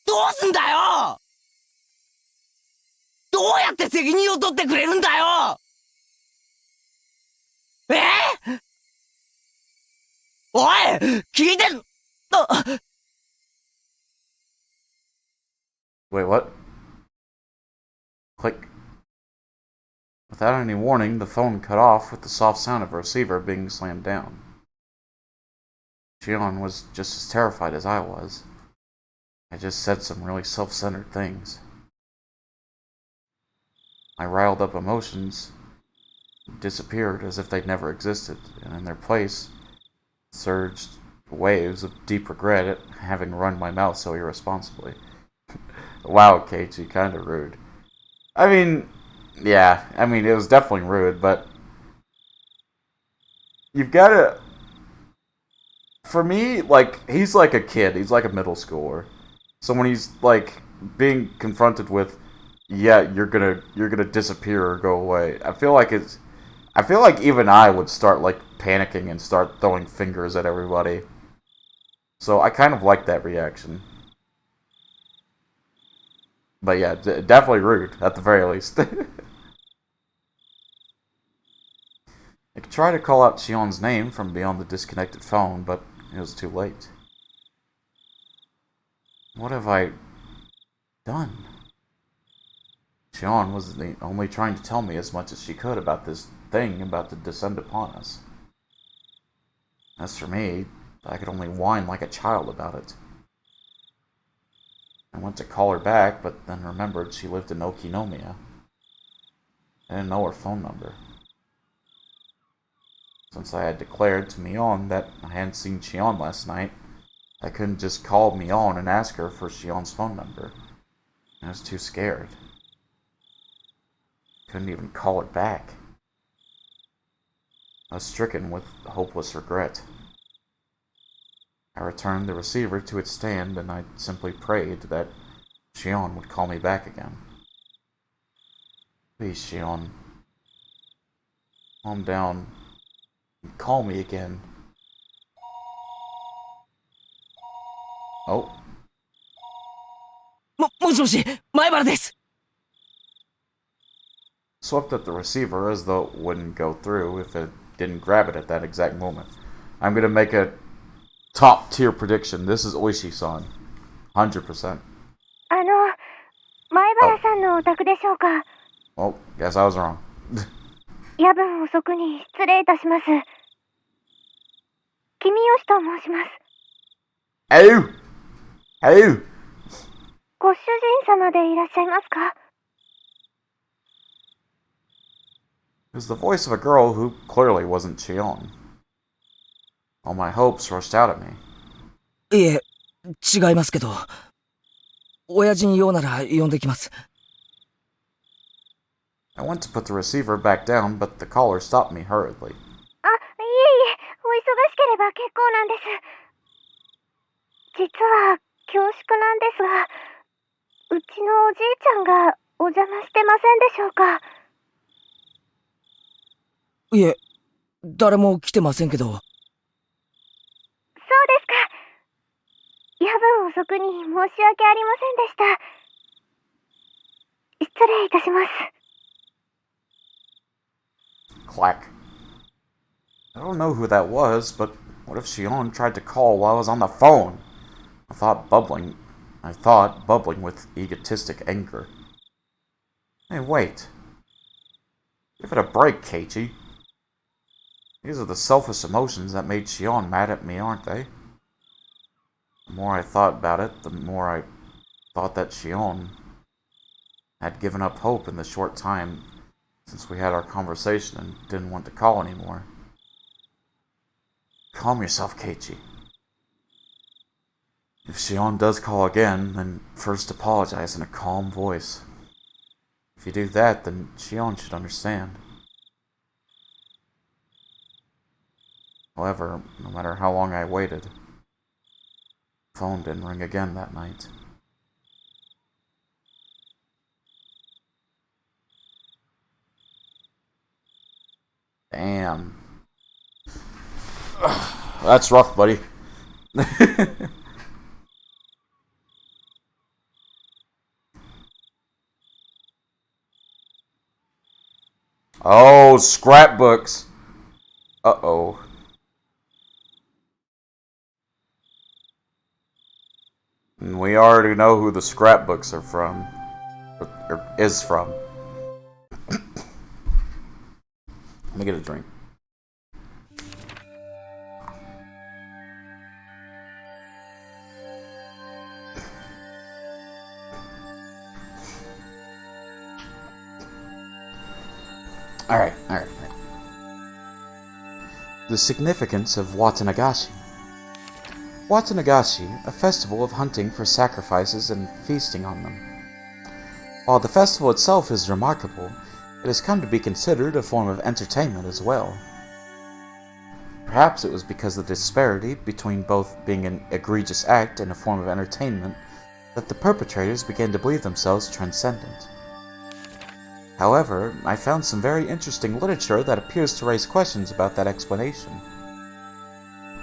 どうすんだよ。どうやって責任を取ってくれるんだよ。おい、聞いてん。Wait, what? Click. Without any warning, the phone cut off with the soft sound of a receiver being slammed down. Shion was just as terrified as I was. I just said some really self-centered things. My riled up emotions disappeared as if they'd never existed, and in their place surged waves of deep regret at having run my mouth so irresponsibly. Wow, Keiichi, kinda rude. I mean, yeah, it was definitely rude, but you've gotta... For me, like, he's like a kid, he's like a middle schooler. So when he's, like, being confronted with, yeah, you're gonna disappear or go away, I feel like even I would start, like, panicking and start throwing fingers at everybody. So I kind of like that reaction. But yeah, definitely rude, at the very least. I could try to call out Shion's name from beyond the disconnected phone, but it was too late. What have I done? Shion was only trying to tell me as much as she could about this thing about to descend upon us. As for me, I could only whine like a child about it. I went to call her back, but then remembered she lived in Okinomiya. I didn't know her phone number. Since I had declared to Mion that I hadn't seen Shion last night, I couldn't just call Mion and ask her for Shion's phone number. I was too scared. Couldn't even call it back. I was stricken with hopeless regret. I returned the receiver to its stand, and I simply prayed that Shion would call me back again. Please, Shion. Calm down and call me again. Oh. もしもし、前原です。Swept at the receiver as though it wouldn't go through if it didn't grab it at that exact moment. I'm gonna make a top tier prediction. This is Oishi-san. 100%. 前原さんのお宅でしょうか。Oh, guess I was wrong. 夜分遅くに失礼いたします。君吉と申します。Hello! Hello! ご主人様でいらっしゃいますか？ It was the voice of a girl who clearly wasn't Shion. All my hopes rushed out at me. いえ、違いますけど。親父に用なら呼んできます。I went to put the receiver back down, but the caller stopped me hurriedly. あ、いえいえ、お忙しければ結構なんです。実は恐縮なんですが、うちのおじいちゃんがお邪魔してませんでしょうか。いえ、誰も来てませんけど。そうですか。夜分遅くに申し訳ありませんでした。失礼いたします。 Clack. I don't know who that was, but what if Shion tried to call while I was on the phone? I thought bubbling with egotistic anger. Hey, wait. Give it a break, Keiichi. These are the selfish emotions that made Shion mad at me, aren't they? The more I thought about it, the more I thought that Shion had given up hope in the short time since we had our conversation and didn't want to call anymore. Calm yourself, Keiichi. If Shion does call again, then first apologize in a calm voice. If you do that, then Shion should understand. However, no matter how long I waited, the phone didn't ring again that night. Damn. That's rough, buddy. Oh, scrapbooks. Uh-oh. And we already know who the scrapbooks are from. Or is from. Let me get a drink. Alright. The significance of Watanagashi. Watanagashi, a festival of hunting for sacrifices and feasting on them. While the festival itself is remarkable, it has come to be considered a form of entertainment as well. Perhaps it was because of the disparity between both being an egregious act and a form of entertainment that the perpetrators began to believe themselves transcendent. However, I found some very interesting literature that appears to raise questions about that explanation.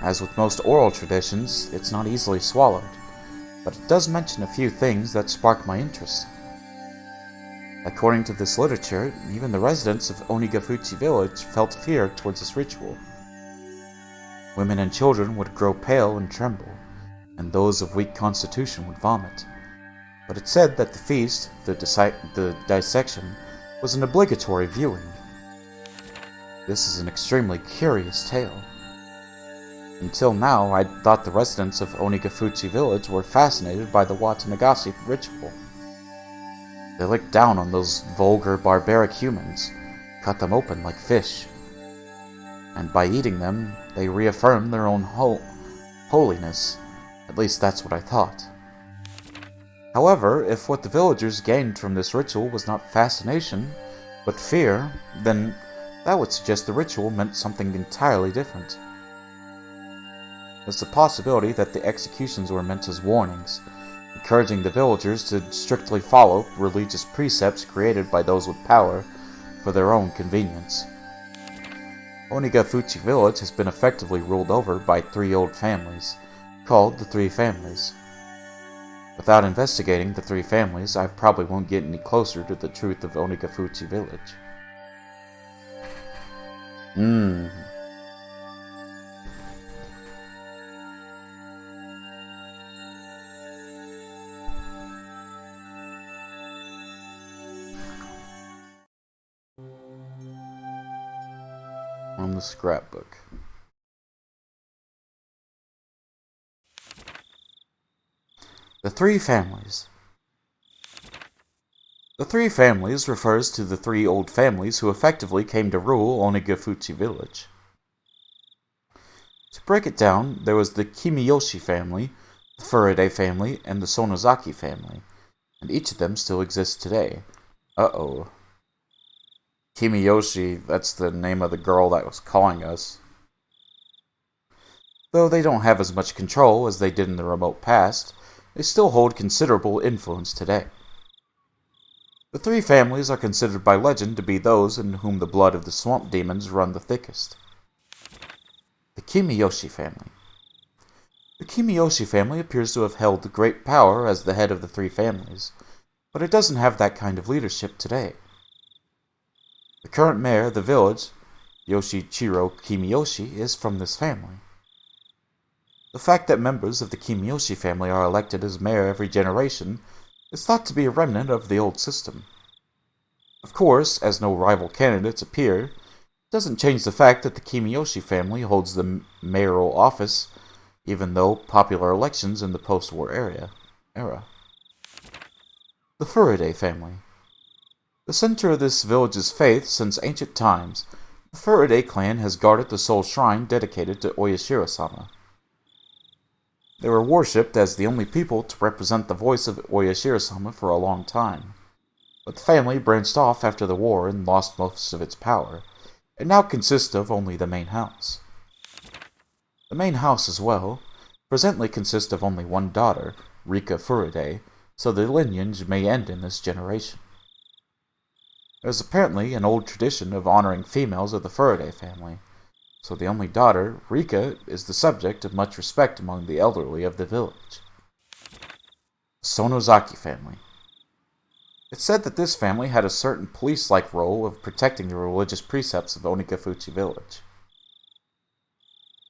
As with most oral traditions, it's not easily swallowed, but it does mention a few things that spark my interest. According to this literature, even the residents of Onigafuchi village felt fear towards this ritual. Women and children would grow pale and tremble, and those of weak constitution would vomit. But it said that the feast, the dissection, was an obligatory viewing. This is an extremely curious tale. Until now, I thought the residents of Onigafuchi village were fascinated by the Watanagashi ritual. They looked down on those vulgar, barbaric humans, cut them open like fish, and by eating them, they reaffirmed their own holiness. At least that's what I thought. However, if what the villagers gained from this ritual was not fascination, but fear, then that would suggest the ritual meant something entirely different. There's the possibility that the executions were meant as warnings, encouraging the villagers to strictly follow religious precepts created by those with power for their own convenience. Onigafuchi village has been effectively ruled over by 3 old families, called the 3 families. Without investigating the 3 families, I probably won't get any closer to the truth of Onigafuchi village. On the scrapbook. The 3 families. The 3 families refers to the 3 old families who effectively came to rule Onigafuchi village. To break it down, there was the Kimiyoshi family, the Furide family, and the Sonozaki family, and each of them still exists today. Uh-oh. Kimiyoshi, that's the name of the girl that was calling us. Though they don't have as much control as they did in the remote past, they still hold considerable influence today. The 3 families are considered by legend to be those in whom the blood of the swamp demons run the thickest. The Kimiyoshi family. The Kimiyoshi family appears to have held great power as the head of the three families, but it doesn't have that kind of leadership today. The current mayor of the village, Yoshichiro Kimiyoshi, is from this family. The fact that members of the Kimiyoshi family are elected as mayor every generation is thought to be a remnant of the old system. Of course, as no rival candidates appear, it doesn't change the fact that the Kimiyoshi family holds the mayoral office, even though popular elections in the post-war era. The Furaday family. The center of this village's faith since ancient times, the Furaday clan has guarded the sole shrine dedicated to Oyashiro-sama. They were worshipped as the only people to represent the voice of Oyashiro-sama for a long time, but the family branched off after the war and lost most of its power, and now consists of only the main house. The main house as well presently consists of only one daughter, Rika Furaday, so the lineage may end in this generation. There is apparently an old tradition of honoring females of the Furaday family, so the only daughter, Rika, is the subject of much respect among the elderly of the village. Sonozaki family. It's said that this family had a certain police-like role of protecting the religious precepts of Onikafuchi village.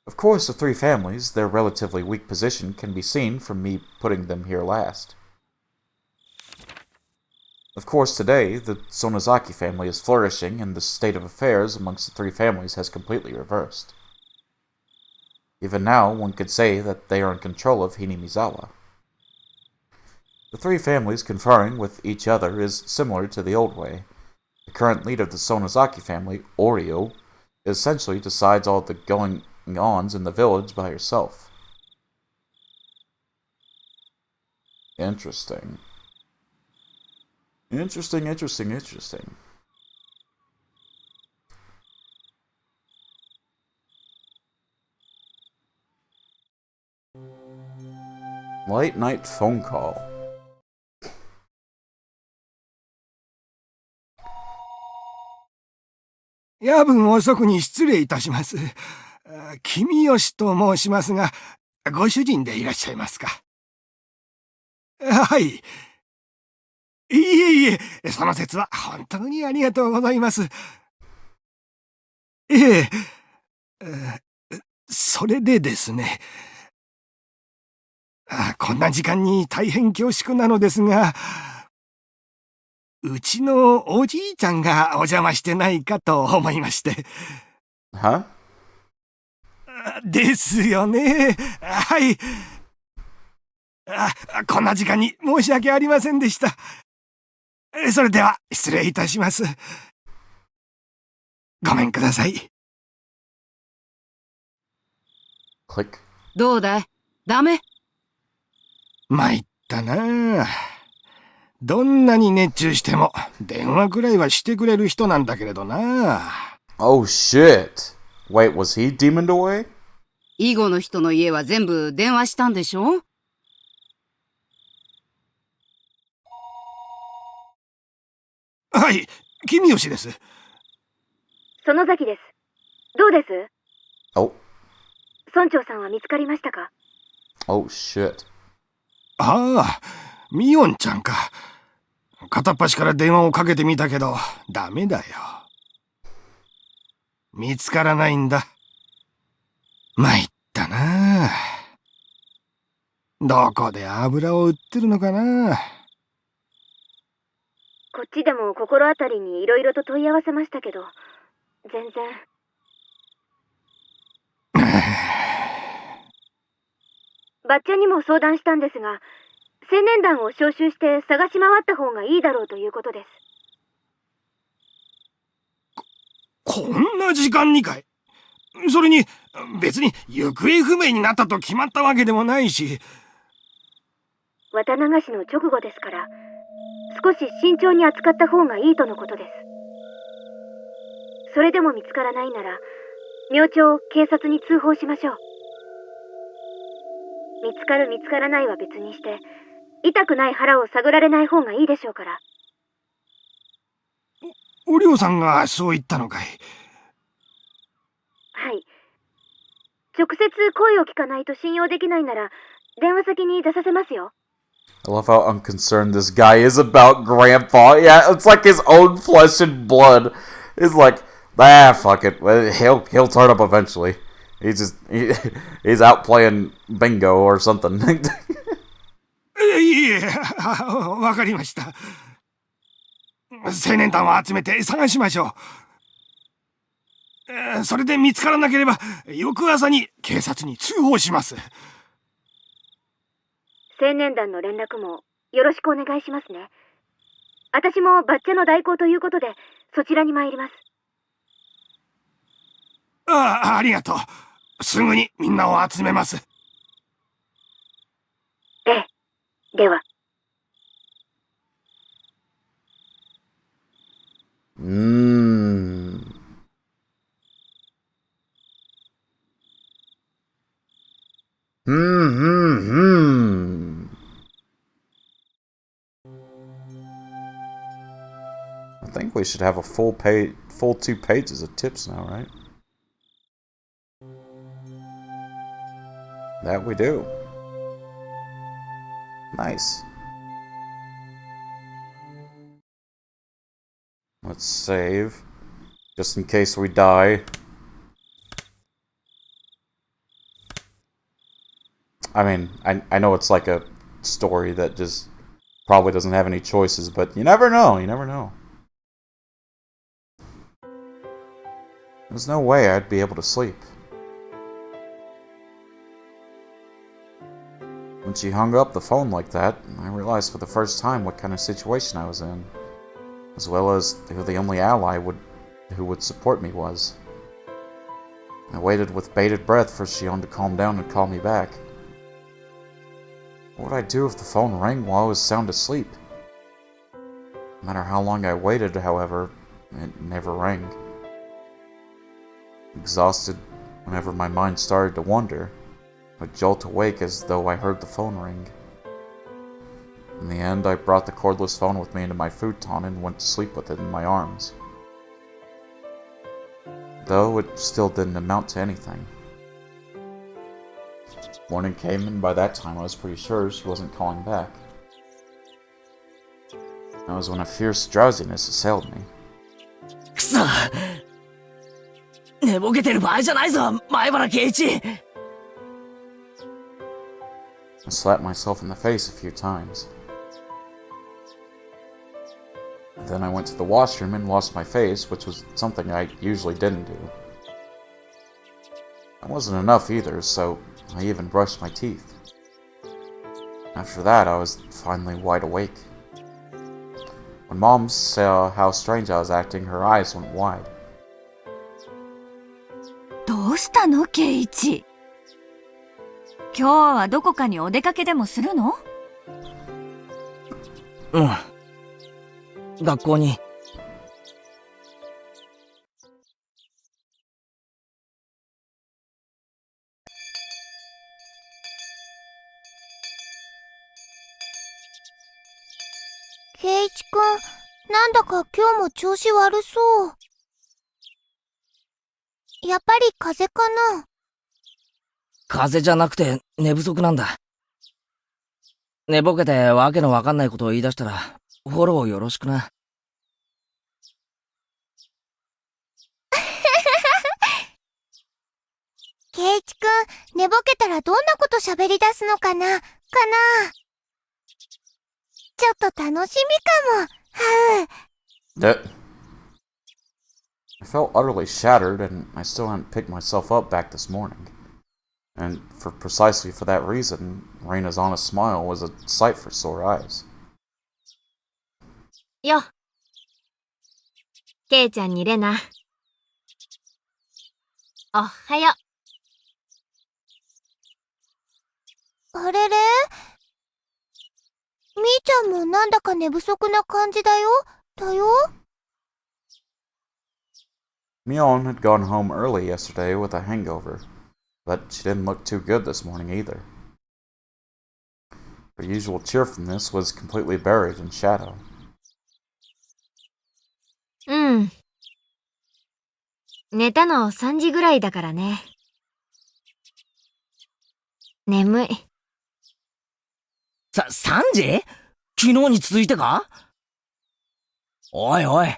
Of course, the three families, their relatively weak position can be seen from me putting them here last. Of course, today, the Sonozaki family is flourishing and the state of affairs amongst the three families has completely reversed. Even now, one could say that they are in control of Hinamizawa. The three families conferring with each other is similar to the old way. The current leader of the Sonozaki family, Oryo, essentially decides all the going-ons in the village by herself. Interesting. Interesting. Late night phone call. 夜分遅くに失礼いたします。君吉と申しますが、ご主人でいらっしゃいますか。はい。いえ、その節は本当にありがとうございます。それでですね。こんな時間に大変恐縮なのですが、うちのおじいちゃんがお邪魔してないかと思いまして。は？ですよね。はい。こんな時間に申し訳ありませんでした。それでは失礼いたします。ごめんください。どうだい？ダメ？参ったなあ。どんなに熱中しても電話くらいはしてくれる人なんだけれどな。Oh shit. Wait, was he demoned away? 囲碁の人の家は全部電話したんでしょ？はい、君吉です。園崎です。どうです？ Oh. 村長さんは見つかりましたか？ Oh shit. ああ、ミオンちゃんか。片っ端から電話をかけてみたけど、ダメだよ。見つからないんだ。参ったな。どこで油を売ってるのかな。こっちでも心当たりにいろいろと問い合わせましたけど、全然。ばっちゃんにも相談したんですが、青年団を招集して探し回った方がいいだろうということです。こんな時間にかい。それに別に行方不明になったと決まったわけでもないし。綿流しの直後ですから、少し慎重に扱った方がいいとのことです。それでも見つからないなら、明朝警察に通報しましょう。見つかる見つからないは別にして、痛くない腹を探られない方がいいでしょうから。おりょうさんがそう言ったのかい。はい。直接声を聞かないと信用できないなら、電話先に出させますよ。I love how unconcerned this guy is about Grandpa. Yeah, it's like his own flesh and blood. It's like, fuck it. He'll turn up eventually. He's out playing bingo or something. いえ、わかりました。青年団を集めて探しましょう。それで見つからなければ、翌朝に警察に通報します。青年団の連絡もよろしくお願いしますね。私もバッチャの代行ということで、そちらに参ります。ありがとう。すぐにみんなを集めます。ええ。では。I think we should have a full 2 pages of tips now, right? That we do. Nice. Let's save, just in case we die. I mean, I know it's like a story that just probably doesn't have any choices, but you never know, you never know. There's no way I'd be able to sleep. When she hung up the phone like that, I realized for the first time what kind of situation I was in, as well as who the only ally who would support me was. I waited with bated breath for Shion to calm down and call me back. What would I do if the phone rang while I was sound asleep? No matter how long I waited, however, it never rang. Exhausted, whenever my mind started to wander, I would jolt awake as though I heard the phone ring. In the end, I brought the cordless phone with me into my futon and went to sleep with it in my arms. Though it still didn't amount to anything. Morning came, and by that time I was pretty sure she wasn't calling back. That was when a fierce drowsiness assailed me. くそ、寝ぼけてる場合じゃないぞ、前原圭一。I slapped myself in the face a few times. Then I went to the washroom and washed my face, which was something I usually didn't do. That wasn't enough either, so I even brushed my teeth. After that, I was finally wide awake. When Mom saw how strange I was acting, her eyes went wide. どうしたの、圭一。今日はどこかにお出かけでもするの？うん。学校に。圭一くん、なんだか今日も調子悪そう。やっぱり風邪かな？風邪じゃなくて寝不足なんだ。寝ぼけてわけのわかんないことを言い出したら、フォローよろしくな。圭一くん、寝ぼけたらどんなこと喋り出すのかな？ちょっと楽しみかも。I felt utterly shattered, and I still hadn't picked myself up back this morning. And precisely for that reason, Reina's honest smile was a sight for sore eyes. よ。ケイちゃんにレナ。おはよう。あれれ？みーちゃんもなんだか寝不足な感じだよ。Mion had gone home early yesterday with a hangover, but she didn't look too good this morning either. Her usual cheerfulness was completely buried in shadow. うん。寝たの3時ぐらいだからね。眠い。3時？昨日に続いてか？おいおい、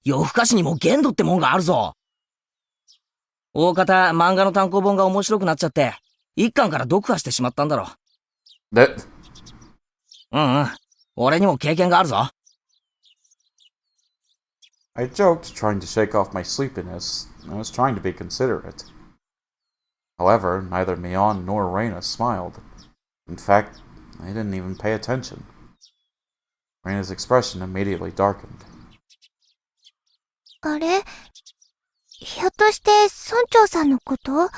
夜更かしにも限度ってもんがあるぞ。大方、漫画の単行本が面白くなっちゃって、一巻から読破してしまったんだろ。That うんうん。俺にも経験があるぞ。I joked, trying to shake off my sleepiness. I was trying to be considerate. However, neither Mion nor Reina smiled. In fact, they didn't even pay attention. Reina's expression immediately darkened. あれ、ひょっとして村長さんのこと？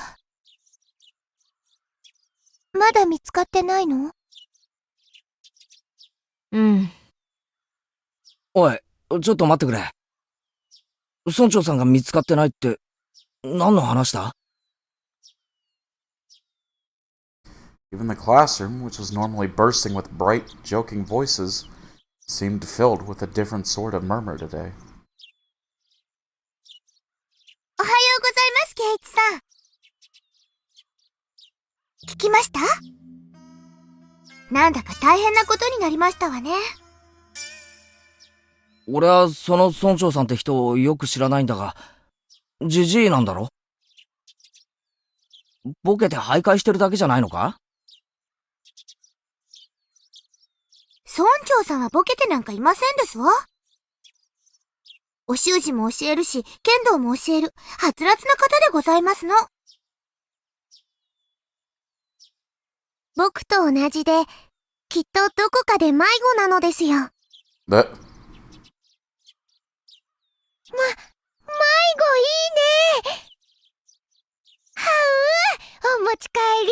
まだ見つかってないの？うん。おい、ちょっと待ってくれ。村長さんが見つかってないって、何の話だ？ Even the classroom, which was normally bursting with bright, joking voices, seemed filled with a different sort of murmur today. おはようございます、ケイイチさん。聞きました？なんだか大変なことになりましたわね。俺はその村長さんって人をよく知らないんだが、ジジイなんだろ？ボケて徘徊してるだけじゃないのか？村長さんはボケてなんかいませんですわ。お習字も教えるし、剣道も教える、はつらつな方でございますの。僕と同じで、きっとどこかで迷子なのですよ。That 迷子いいね。はう、お持ち帰り。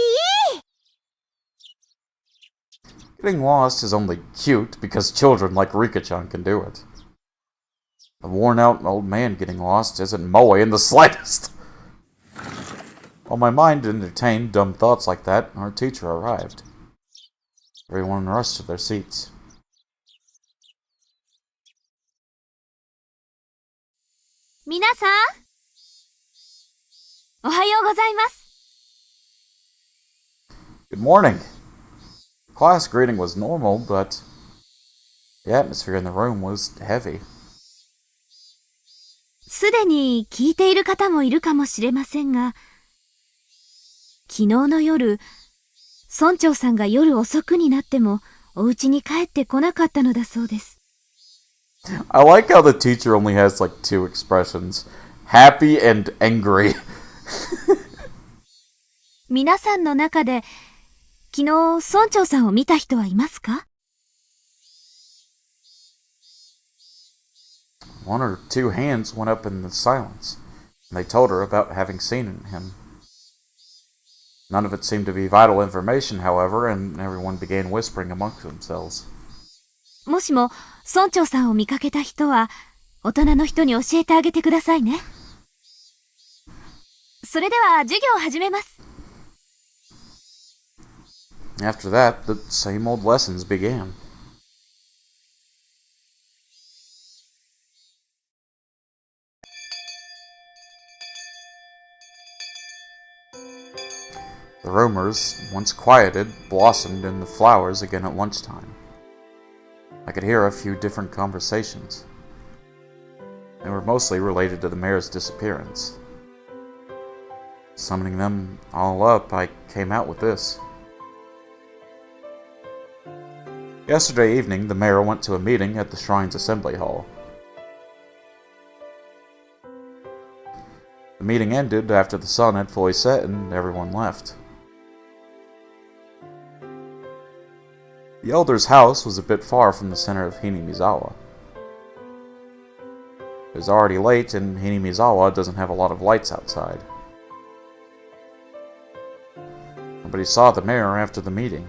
getting lost is only cute because children like Rika-chan can do it. The worn-out old man getting lost isn't moe in the slightest. While my mind entertained dumb thoughts like that, our teacher arrived. Everyone rushed to their seats. 皆さん、おはようございます。Good morning. Class greeting was normal, but the atmosphere in the room was heavy. すでに聞いている方もいるかもしれませんが、昨日の夜、村長さんが夜遅くになってもお家に帰ってこなかったのだそうです。I like how the teacher only has like two expressions, happy and angry. 皆さんの中で、昨日村長さんを見た人はいますか？ One or two hands went up in the silence, and they told her about having seen him. None of it seemed to be vital information, however, and everyone began whispering amongst themselves. もしも村長さんを見かけた人は、大人の人に教えてあげてくださいね。それでは授業を始めます。After that, the same old lessons began. The rumors, once quieted, blossomed into flowers again at lunchtime. I could hear a few different conversations. They were mostly related to the mayor's disappearance. Summoning them all up, I came out with this. Yesterday evening, the mayor went to a meeting at the Shrine's Assembly Hall. The meeting ended after the sun had fully set and everyone left. The elder's house was a bit far from the center of Hinamizawa. It was already late, and Hinamizawa doesn't have a lot of lights outside. Nobody saw the mayor after the meeting.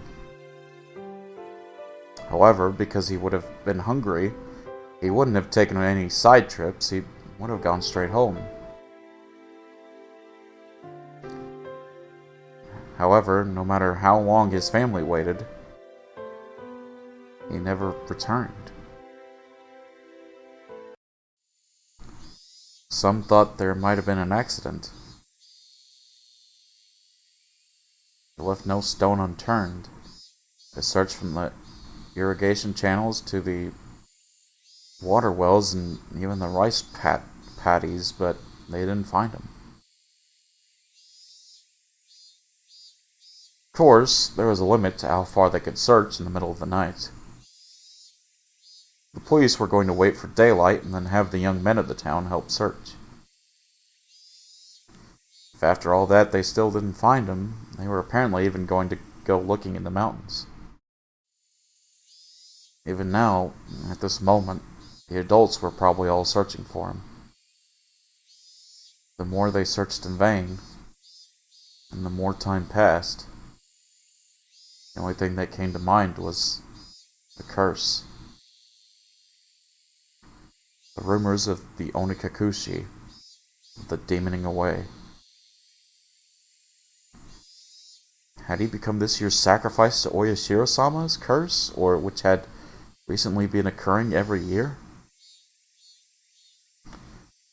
However, because he would have been hungry, he wouldn't have taken any side trips, he would have gone straight home. However, no matter how long his family waited, he never returned. Some thought there might have been an accident. It They left no stone unturned. They searched from the irrigation channels to the water wells and even the rice paddies, but they didn't find him. Of course, there was a limit to how far they could search in the middle of the night. The police were going to wait for daylight and then have the young men of the town help search. If after all that they still didn't find him, they were apparently even going to go looking in the mountains. Even now, at this moment, the adults were probably all searching for him. The more they searched in vain, and the more time passed, the only thing that came to mind was the curse. The rumors of the Onikakushi, the demoning away. Had he become this year's sacrifice to Oyashiro-sama's curse, or which had recently been occurring every year?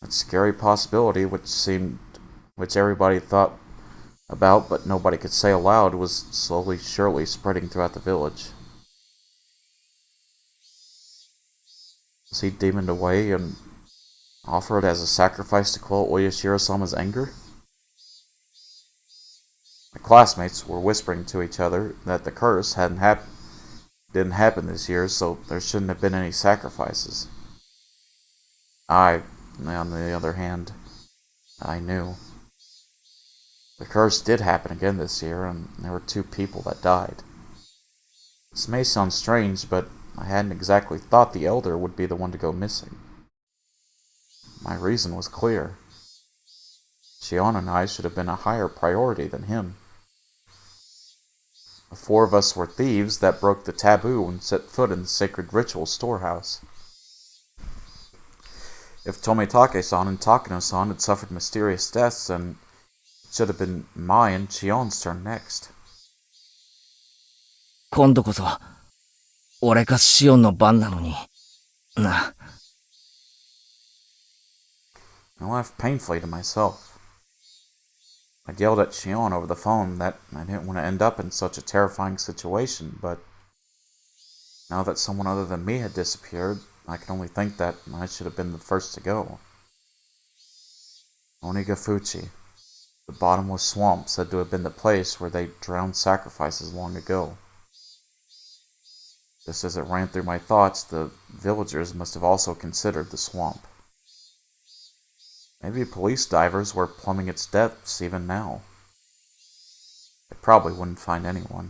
That scary possibility, which everybody thought about but nobody could say aloud, was slowly, surely spreading throughout the village. Was he demoned away and offered as a sacrifice to quell Oyashiro-sama's anger? My classmates were whispering to each other that the curse didn't happen this year, so there shouldn't have been any sacrifices. I, on the other hand, I knew. The curse did happen again this year, and there were 2 people that died. This may sound strange, but I hadn't exactly thought the elder would be the one to go missing. My reason was clear. Shion and I should have been a higher priority than him. The 4 of us were thieves that broke the taboo and set foot in the sacred ritual storehouse. If Tomitake-san and Takano-san had suffered mysterious deaths, then it should have been my and Chion's turn next. 今度こそ、俺かシオンの番なのに。な。I laughed painfully to myself. I yelled at Shion over the phone that I didn't want to end up in such a terrifying situation, but now that someone other than me had disappeared, I can only think that I should have been the first to go. Onigafuchi, the bottomless swamp, said to have been the place where they drowned sacrifices long ago. Just as it ran through my thoughts, the villagers must have also considered the swamp. Maybe police divers were plumbing its depths even now. They probably wouldn't find anyone.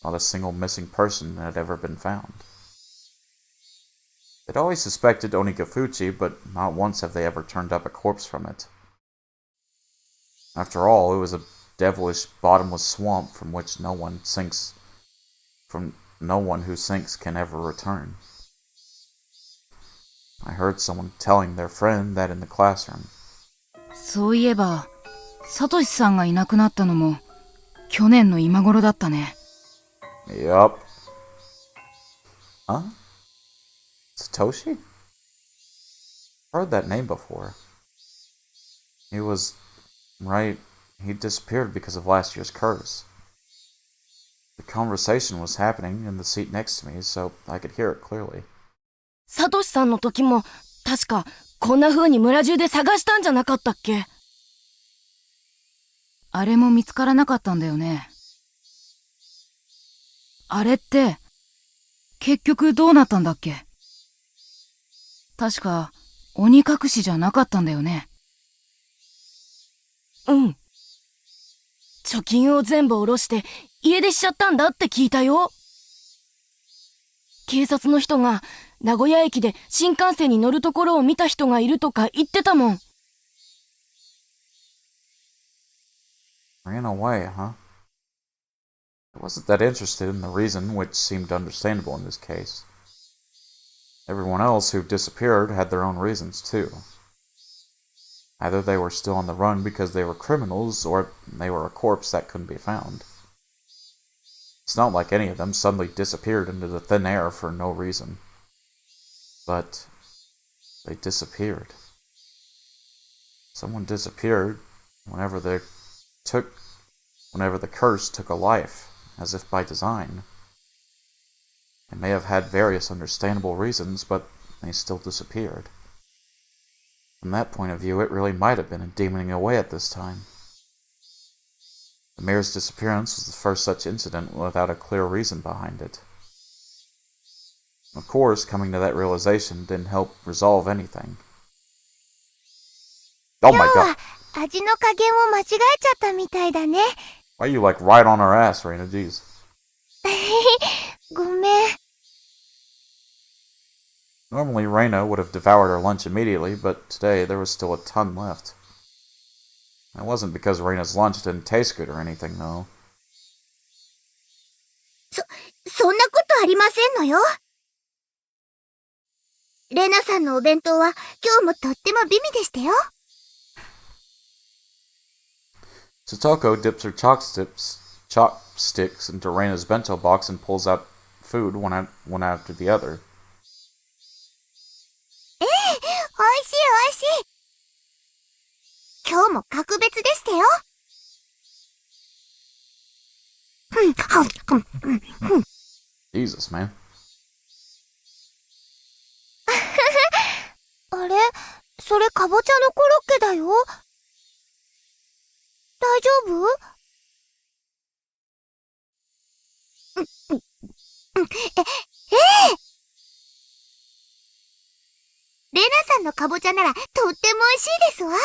Not a single missing person had ever been found. They'd always suspected Onigafuchi, but not once have they ever turned up a corpse from it. After all, it was a devilish bottomless swamp from which no one who sinks can ever return. I heard someone telling their friend that in the classroom. そういえば、サトシさんがいなくなったのも去年の今頃だったね。Yup. Huh? Satoshi? Heard that name before. He was right. He disappeared because of last year's curse. The conversation was happening in the seat next to me, so I could hear it clearly. サトシさんの時も確かこんな風に村中で探したんじゃなかったっけ？あれも見つからなかったんだよね。あれって結局どうなったんだっけ？確か鬼隠しじゃなかったんだよね。うん。貯金を全部下ろして家出しちゃったんだって聞いたよ。警察の人が名古屋駅で新幹線に乗るところを見た人がいるとか言ってたもん。Ran away, huh? I wasn't that interested in the reason, which seemed understandable in this case. Everyone else who disappeared had their own reasons, too. Either they were still on the run because they were criminals, or they were a corpse that couldn't be found. It's not like any of them suddenly disappeared into the thin air for no reason. But they disappeared. Someone disappeared whenever they took whenever the curse took a life, as if by design. It may have had various understandable reasons, but they still disappeared. From that point of view, it really might have been a demoning away at this time. The mayor's disappearance was the first such incident without a clear reason behind it. Of course, coming to that realization didn't help resolve anything. Oh my god. 味の加減を間違えちゃったみたいだね。Why are you like right on our ass, Reina? Jeez. ごめん。Normally, Reina would have devoured her lunch immediately, but today there was still a ton left. That wasn't because Reina's lunch didn't taste good or anything, though. そんなことありませんのよ。レナさんのお弁当は今日もとっても美味でしたよ。Satoko dips her chopsticks into Reina's bento box and pulls out food one after the other. おいしいおいしい。今日も格別でしたよ。Jesus, man. あれ、それかぼちゃのコロッケだよ。大丈夫？レナさんのかぼちゃならとっても美味しいですわ。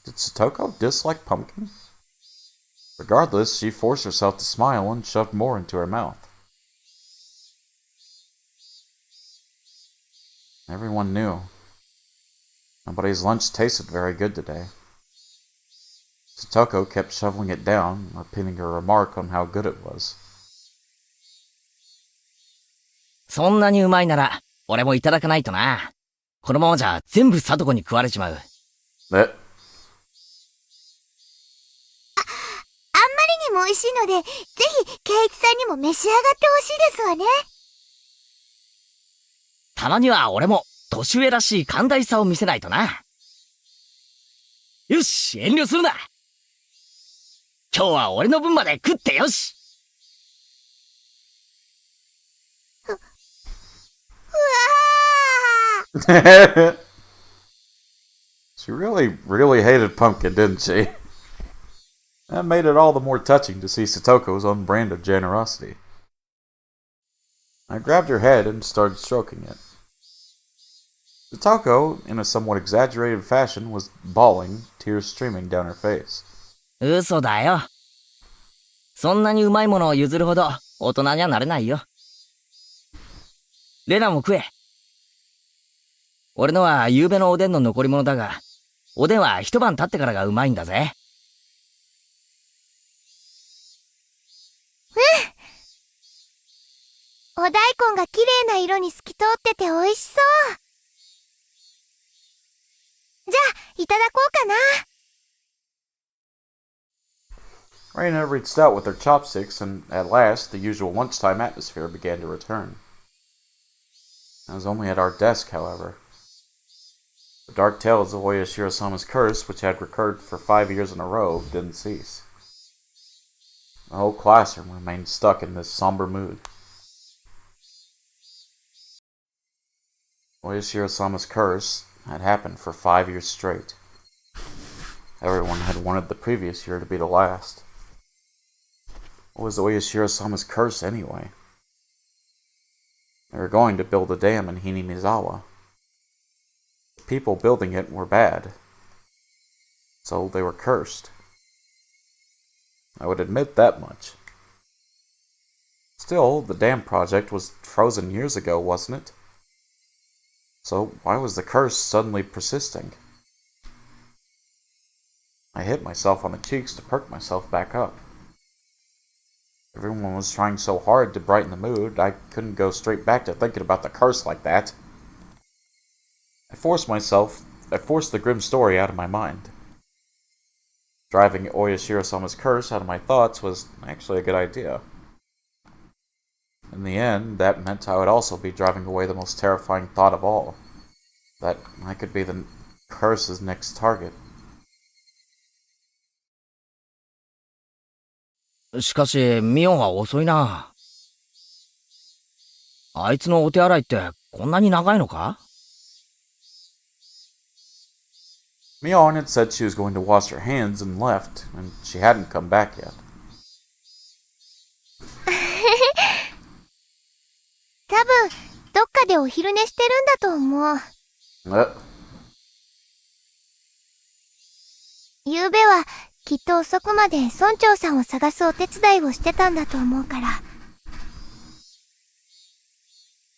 Did Satoko dislike pumpkin? Regardless, she forced herself to smile and shoved more into her mouth. Everyone knew. Nobody's lunch tasted very good today. Satoko kept shoveling it down, repeating her remark on how good it was. そんなにうまいなら、俺もいただかないとな。このままじゃ全部サトコに食われちまう。え？あんまりにも美味しいので、ぜひケイチさんにも召し上がってほしいですわね。たまには俺も年上らしい寛大さを見せないとな。よし、遠慮するな。今日は俺の分まで食ってよし。She really hated pumpkin, didn't she? That made it all the more touching to see Satoko's own brand of generosity. I grabbed her head and started stroking it. Satoko, in a somewhat exaggerated fashion, was bawling, tears streaming down her face. 嘘だよ。そんなにうまいものを譲るほど大人にはなれないよ。レナも食え。俺のは夕べのおでんの残り物だが、おでんは一晩経ってからがうまいんだぜ。お大根が綺麗な色に透き通ってて美味しそう。じゃあ、いただこうかな。Reina reached out with her chopsticks, and at last the usual lunchtime atmosphere began to return. I was only at our desk, however. The dark tales of Oya Shirosama's curse, which had recurred for 5 years in a row, didn't cease. The whole classroom remained stuck in this somber mood. Oya Shirosama's curse had happened for 5 years straight. Everyone had wanted the previous year to be the last. What was Oya Shirosama's curse anyway? They were going to build a dam in Hinamizawa. The people building it were bad, so they were cursed. I would admit that much. Still, the dam project was frozen years ago, wasn't it? So why was the curse suddenly persisting? I hit myself on the cheeks to perk myself back up. Everyone was trying so hard to brighten the mood, I couldn't go straight back to thinking about the curse like that. I forced the grim story out of my mind. Driving Oya Shirosama's curse out of my thoughts was actually a good idea. In the end, that meant I would also be driving away the most terrifying thought of all. That I could be the curse's next target. しかし、ミオンは遅いな。あいつのお手洗いってこんなに長いのか？ Mion had said she was going to wash her hands and left, and she hadn't come back yet. 多分、どっかでお昼寝してるんだと思う。昨べは、きっと遅くまで村長さんを探すお手伝いをしてたんだと思うから。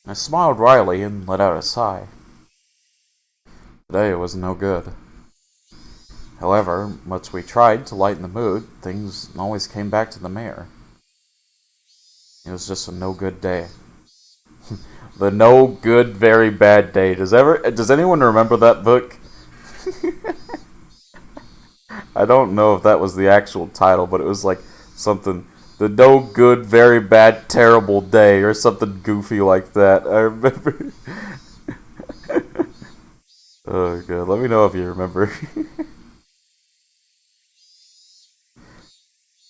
I smiled wryly and let out a sigh. Today was no good. However, much we tried to lighten the mood, things always came back to the mayor. It was just a no good day. The no good, very bad day. Does anyone remember that book? I don't know if that was the actual title, but it was like something, the no good, very bad, terrible day, or something goofy like that. I remember. Oh god, let me know if you remember.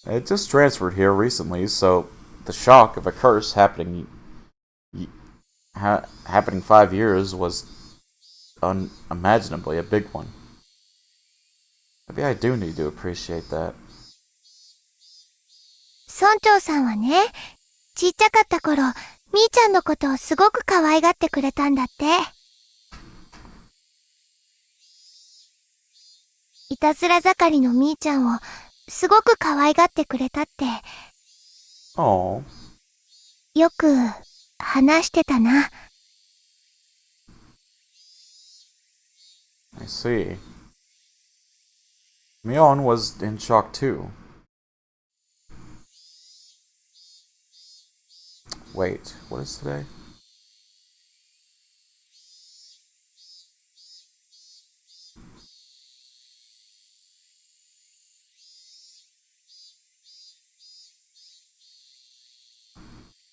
I just transferred here recently, so the shock of a curse happening 5 years was unimaginably a big one. Maybe I do need to appreciate that. 村長さんはね、ちっちゃかった頃、みーちゃんのことをすごく可愛がってくれたんだって。いたずら盛りのみーちゃんをすごく可愛がってくれたって。Oh. よく話してたな。I see. Mion was in shock too. Wait, what is today?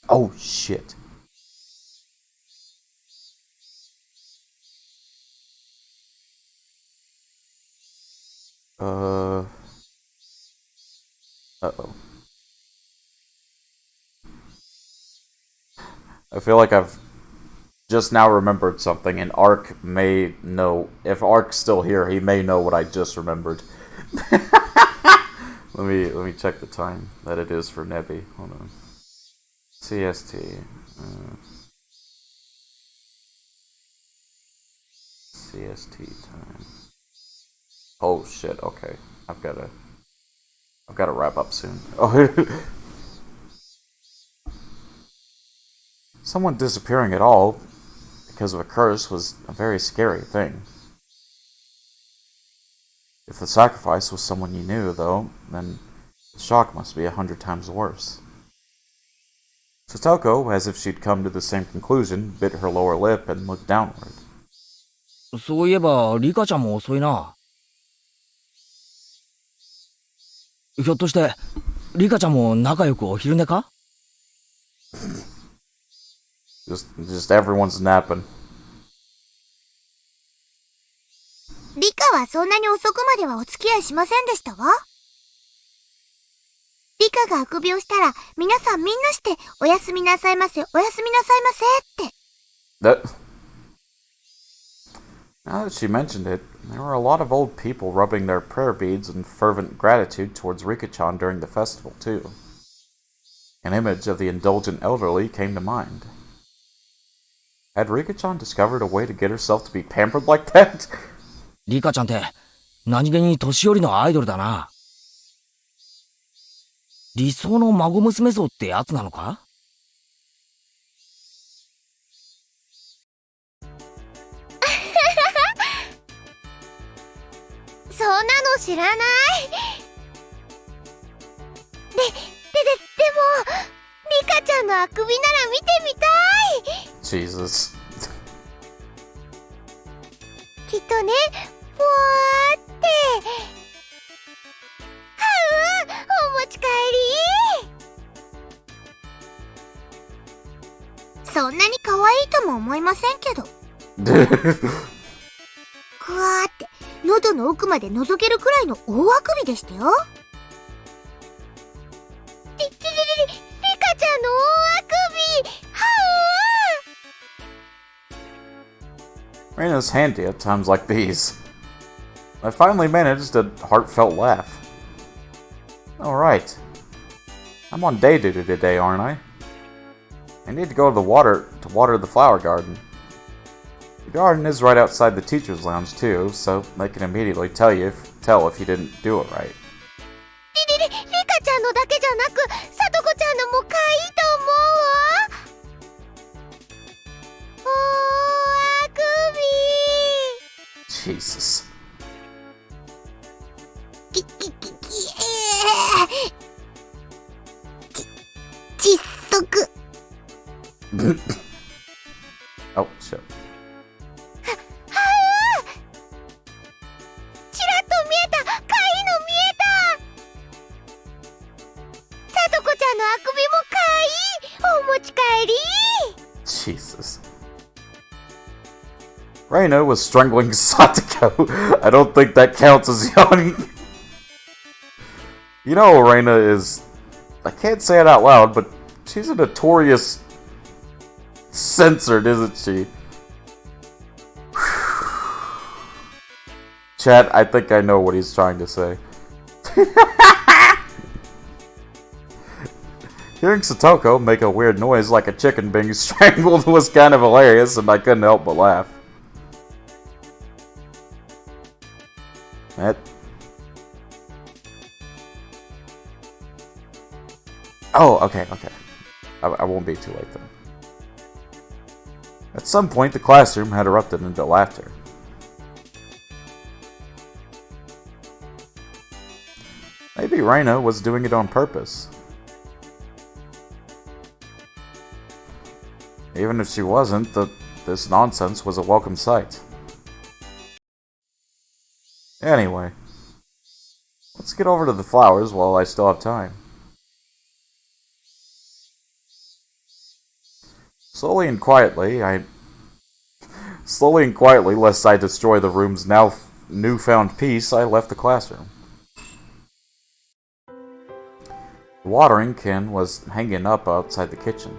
Oh shit. Uh-oh. I feel like I've just now remembered something, and Ark may know. If Ark's still here, he may know what I just remembered. Let me check the time that it is for Nebi. Hold on. CST. CST time. Oh shit. Okay, I've got to wrap up soon. Oh. Someone disappearing at all because of a curse was a very scary thing. If the sacrifice was someone you knew, though, then the shock must be 100 times worse. Satoko, as if she'd come to the same conclusion, bit her lower lip and looked downward. そういえば、リカちゃんも遅いな。ひょっとして、リカちゃんも仲良くお昼寝か？ Just everyone's napping. リカはそんなに遅くまではお付き合いしませんでしたわ。リカがあくびをしたら、皆さんみんなして、おやすみなさいませ、おやすみなさいませって。Now that she mentioned it, there were a lot of old people rubbing their prayer beads in fervent gratitude towards Rika-chan during the festival, too. An image of the indulgent elderly came to mind. Had Rika-chan discovered a way to get herself to be pampered like that? リカちゃんって、何気に年寄りのアイドルだな。理想の孫娘像ってやつなのか？そんなの知らない。でも、リカちゃんのあくびなら見てみたい。Jesus. きっとね、ぽわーって。お持ち帰り。そんなに可愛いとも思いませんけど。ふわーって、喉の奥まで覗けるくらいの大あくびでしたよ。Reina's handy at times like these. I finally managed a heartfelt laugh. Alright. I'm on day duty today, aren't I? I need to go to the water to water the flower garden. The garden is right outside the teacher's lounge too, so they can immediately tell if you didn't do it right. リカちゃんのだけじゃなく、さとこちゃんのも可愛いと思うわ。あくび Jesus. 窒息 Oh, shit. チラッと見えた、可愛いの見えた。さとこちゃんのあくびも可愛い。お持ち帰り Jesus. Reina was strangling Satoko. I don't think that counts as yawning. You know, Reina is... I can't say it out loud, but she's a notorious... censored, isn't she? Chat, I think I know what he's trying to say. Hearing Satoko make a weird noise like a chicken being strangled was kind of hilarious, and I couldn't help but laugh. That... Oh, okay. I won't be too late then. At some point, the classroom had erupted into laughter. Maybe Reina was doing it on purpose. Even if she wasn't, this nonsense was a welcome sight. Anyway, let's get over to the flowers while I still have time. Slowly and quietly, lest I destroy the room's now newfound peace, I left the classroom. The watering can was hanging up outside the kitchen.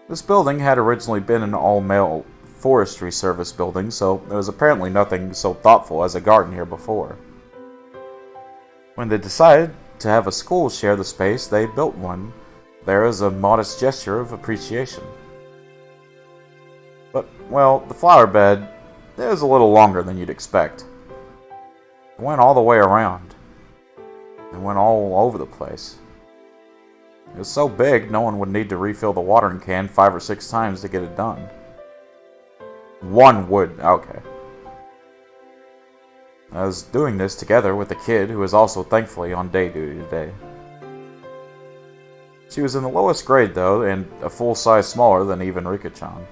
This building had originally been an all-male forestry service building, so there was apparently nothing so thoughtful as a garden here before. When they decided to have a school share the space, they built one there as a modest gesture of appreciation. But, well, the flower bed is a little longer than you'd expect. It went all the way around. It went all over the place. It was so big, no one would need to refill the watering can 5 or 6 times to get it done. One would, okay. I was doing this together with a kid who is also thankfully on day duty today. She was in the lowest grade though, and a full size smaller than even Rika-chan.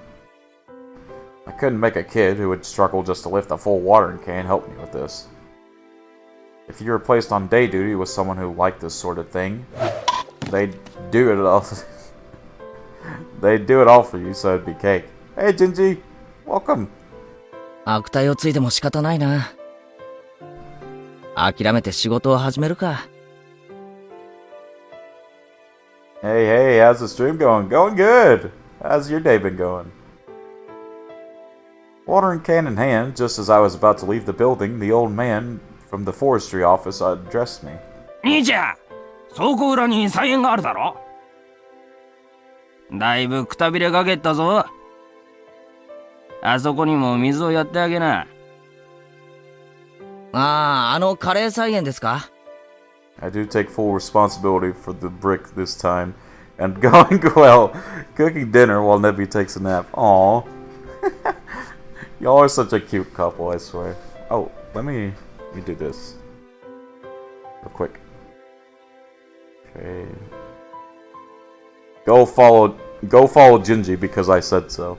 I couldn't make a kid who would struggle just to lift a full watering can help me with this. If you were placed on day duty with someone who liked this sort of thing, they'd do it all. They'd do it all for you, so it'd be cake. Hey, Jinji, welcome. 悪態をついても仕方ないな。諦めて仕事を始めるか。Hey, how's the stream going? Going good. How's your day been going? Watering can in hand, just as I was about to leave the building, the old man from the forestry office addressed me. 兄ちゃん、倉庫裏に菜園があるだろ。だいぶくたびれかけたぞ。あそこにも水をやってあげな。あのカレー菜園ですか？ I do take full responsibility for the brick this time, and going well, cooking dinner while Nebby takes a nap. Aww. Y'all are such a cute couple, I swear. Oh, let me do this. Real quick. Okay. Go follow Jinji because I said so.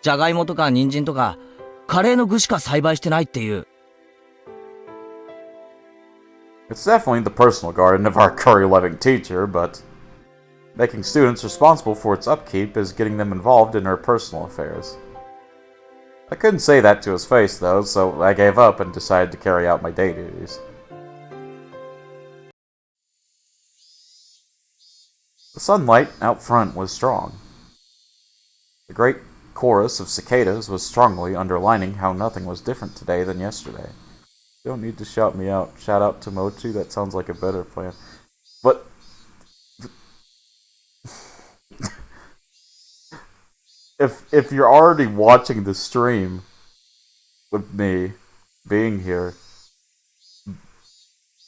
じゃがいもとか人参とかカレーの具しか栽培してないっていう。It's definitely the personal garden of our curry-loving teacher, but making students responsible for its upkeep is getting them involved in her personal affairs. I couldn't say that to his face, though, so I gave up and decided to carry out my day duties. The sunlight out front was strong. great chorus of cicadas was strongly underlining how nothing was different today than yesterday. You don't need to shout me out. Shout out to Mochi, that sounds like a better plan. But if you're already watching the stream with me being here,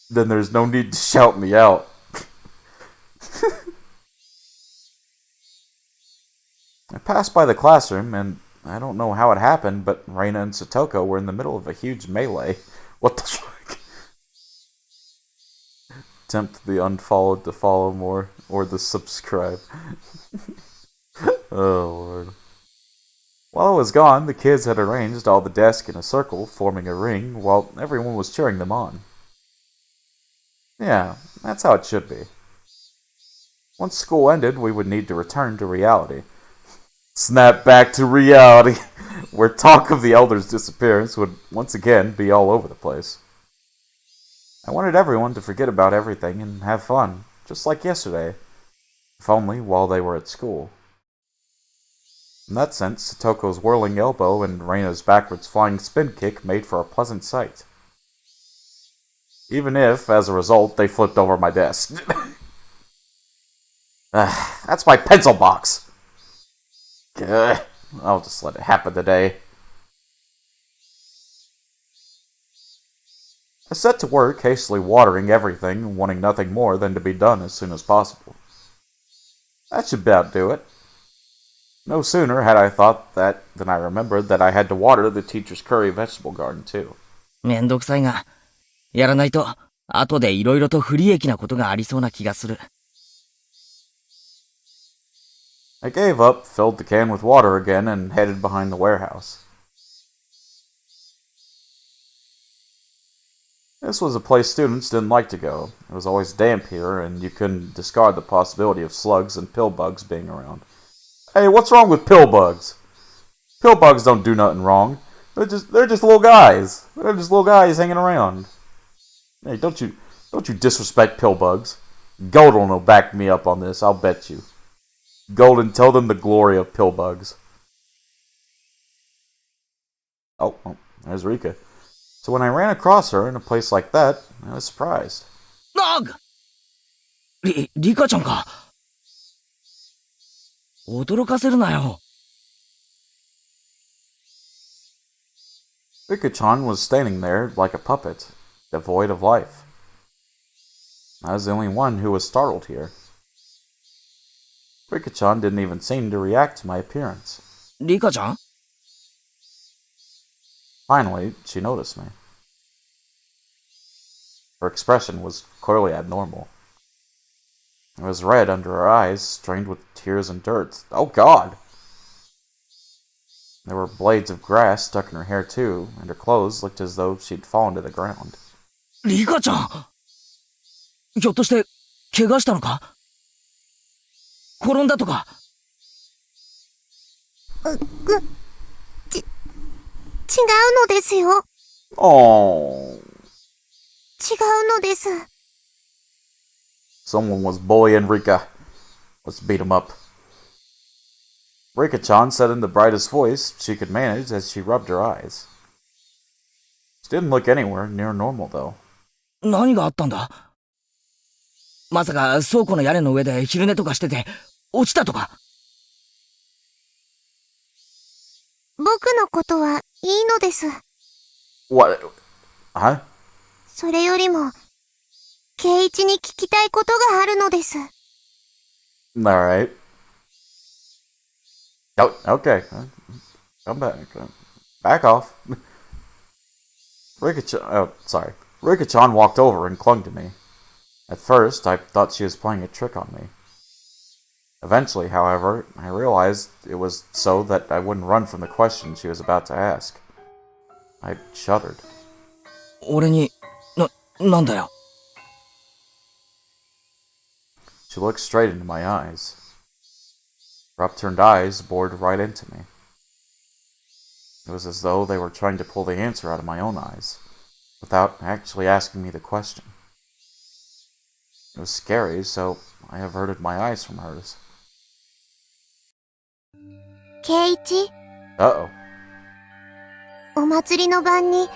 then there's no need to shout me out. I passed by the classroom, and I don't know how it happened, but Reina and Satoko were in the middle of a huge melee. What the fuck? Tempt the unfollowed to follow more, or the subscribe. Oh, Lord. While I was gone, the kids had arranged all the desks in a circle, forming a ring, while everyone was cheering them on. Yeah, that's how it should be. Once school ended, we would need to return to reality. Snap back to reality, where talk of the Elder's disappearance would once again be all over the place. I wanted everyone to forget about everything and have fun, just like yesterday, if only while they were at school. In that sense, Satoko's whirling elbow and Reina's backwards flying spin kick made for a pleasant sight. Even if, as a result, they flipped over my desk. That's my pencil box! I'll just let it happen today. I set to work, hastily watering everything, wanting nothing more than to be done as soon as possible. That should about do it. No sooner had I thought that than I remembered that I had to water the teacher's curry vegetable garden too. めんどくさいが、やらないと、後で色々と不利益なことがありそうな気がする。I gave up, filled the can with water again, and headed behind the warehouse. This was a place students didn't like to go. It was always damp here, and you couldn't discard the possibility of slugs and pill bugs being around. Hey, what's wrong with pill bugs? Pill bugs don't do nothing wrong. They're just little guys. They're just little guys hanging around. Hey, don't you disrespect pill bugs. Golden will back me up on this, I'll bet you. Golden, tell them the glory of pill bugs. Oh, there's Rika. So when I ran across her in a place like that, I was surprised. Nog! リカちゃんか。驚かせるなよ。Rika-chan was standing there like a puppet, devoid of life. I was the only one who was startled here. Rika-chan didn't even seem to react to my appearance. リカちゃん? Finally, she noticed me. Her expression was clearly abnormal. It was red under her eyes, strained with tears and dirt. Oh God! There were blades of grass stuck in her hair too, and her clothes looked as though she'd fallen to the ground. リカちゃん! ひょっとして、怪我したのか? 転んだとか? 違うのですよ。Oh. 違うのです。Someone was bullying Rika. Let's beat him up. Rika-chan said in the brightest voice she could manage as she rubbed her eyes. She didn't look anywhere near normal, though. 何があったんだ? まさか倉庫の屋根の上で昼寝とかしてて落ちたとか? 僕のことはいいのです。What? Huh? それよりも、圭一に聞きたいことがあるのです。Alright. Oh, okay. Come back. Back off. Rika-chan walked over and clung to me. At first, I thought she was playing a trick on me. Eventually, however, I realized it was so that I wouldn't run from the question she was about to ask. I shuddered. 俺に、なんだよ? She looked straight into my eyes. Her upturned eyes bored right into me. It was as though they were trying to pull the answer out of my own eyes, without actually asking me the question. It was scary, so I averted my eyes from hers. 圭一、Uh-oh. お祭りの晩に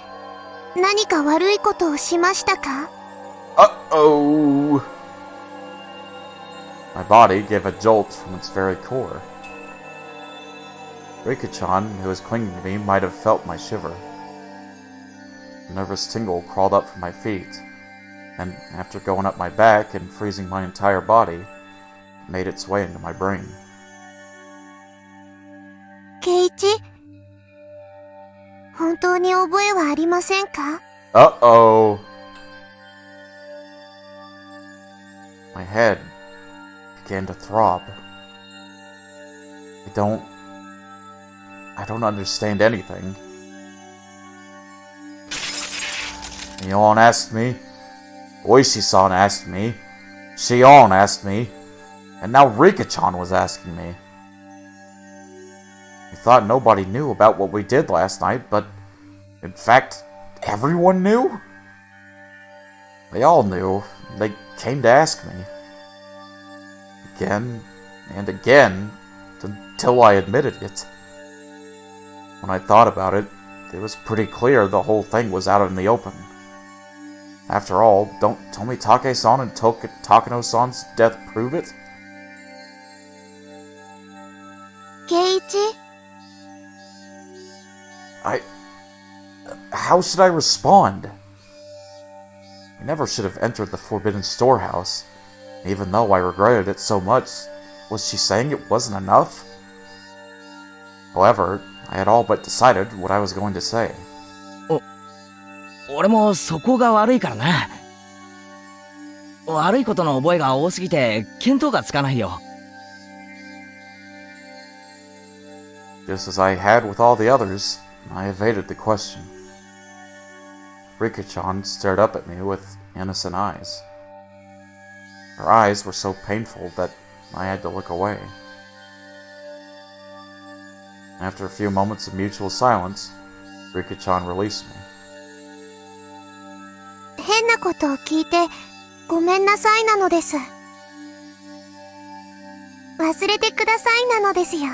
何か悪いことをしましたか？ Uh-oh! My body gave a jolt from its very core. Rika-chan, who was clinging to me, might have felt my shiver. A nervous tingle crawled up from my feet, and after going up my back and freezing my entire body, it made its way into my brain. 圭一、本当に覚えはありませんか？ Uh-oh! My head began to throb. I don't understand anything. Mion asked me, Oishi-san asked me, Shion asked me, and now Rika-chan was asking me. We thought nobody knew about what we did last night, but in fact, everyone knew? They all knew. They came to ask me. Again and again, until I admitted it. When I thought about it, it was pretty clear the whole thing was out in the open. After all, don't Tomitake-san and Takano-san's death prove it? 圭一、 How should I respond? I never should have entered the Forbidden Storehouse. Even though I regretted it so much, was she saying it wasn't enough? However, I had all but decided what I was going to say. 俺もそこが悪いからな。悪いことの覚えが多すぎて見当がつかないよ。Just as I had with all the others, I evaded the question. Rika-chan stared up at me with innocent eyes. Her eyes were so painful that I had to look away. After a few moments of mutual silence, Rika-chan released me. 変なことを聞いてごめんなさいなのです。忘れてくださいなのですよ。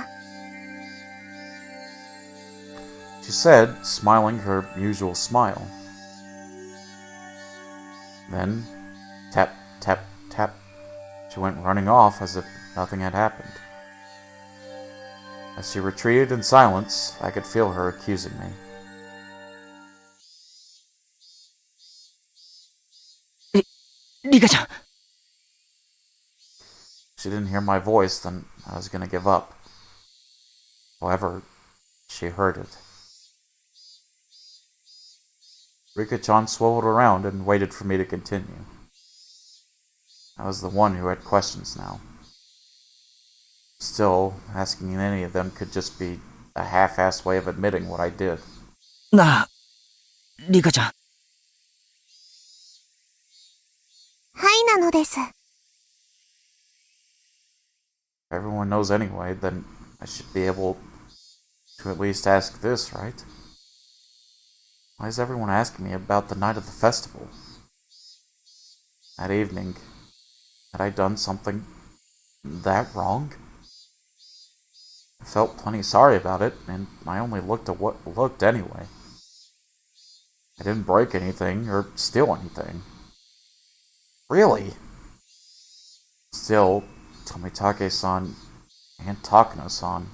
She said, smiling her usual smile. Then, tap, tap, tap, she went running off as if nothing had happened. As she retreated in silence, I could feel her accusing me. リカちゃん。 She didn't hear my voice, then I was going to give up. However, she heard it. Rika-chan swiveled around and waited for me to continue. I was the one who had questions now. Still, asking any of them could just be a half-assed way of admitting what I did. なあ、リカちゃん。はいなのです。If everyone knows anyway, then I should be able to at least ask this, right? Why is everyone asking me about the night of the festival? That evening, had I done something that wrong? I felt plenty sorry about it, and I only looked at what looked anyway. I didn't break anything or steal anything. Really? Still, Tomitake-san and Takano-san,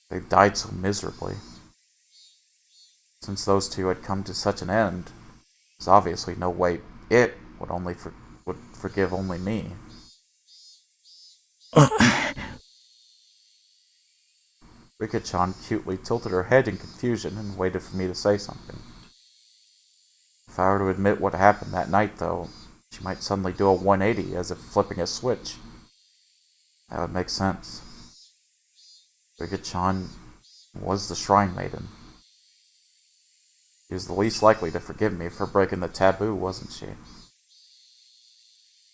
they died so miserably. Since those two had come to such an end, there's obviously no way it would forgive only me. Rika-chan cutely tilted her head in confusion and waited for me to say something. If I were to admit what happened that night, though, she might suddenly do a 180 as if flipping a switch. That would make sense. Rika-chan was the Shrine Maiden. She was the least likely to forgive me for breaking the taboo, wasn't she?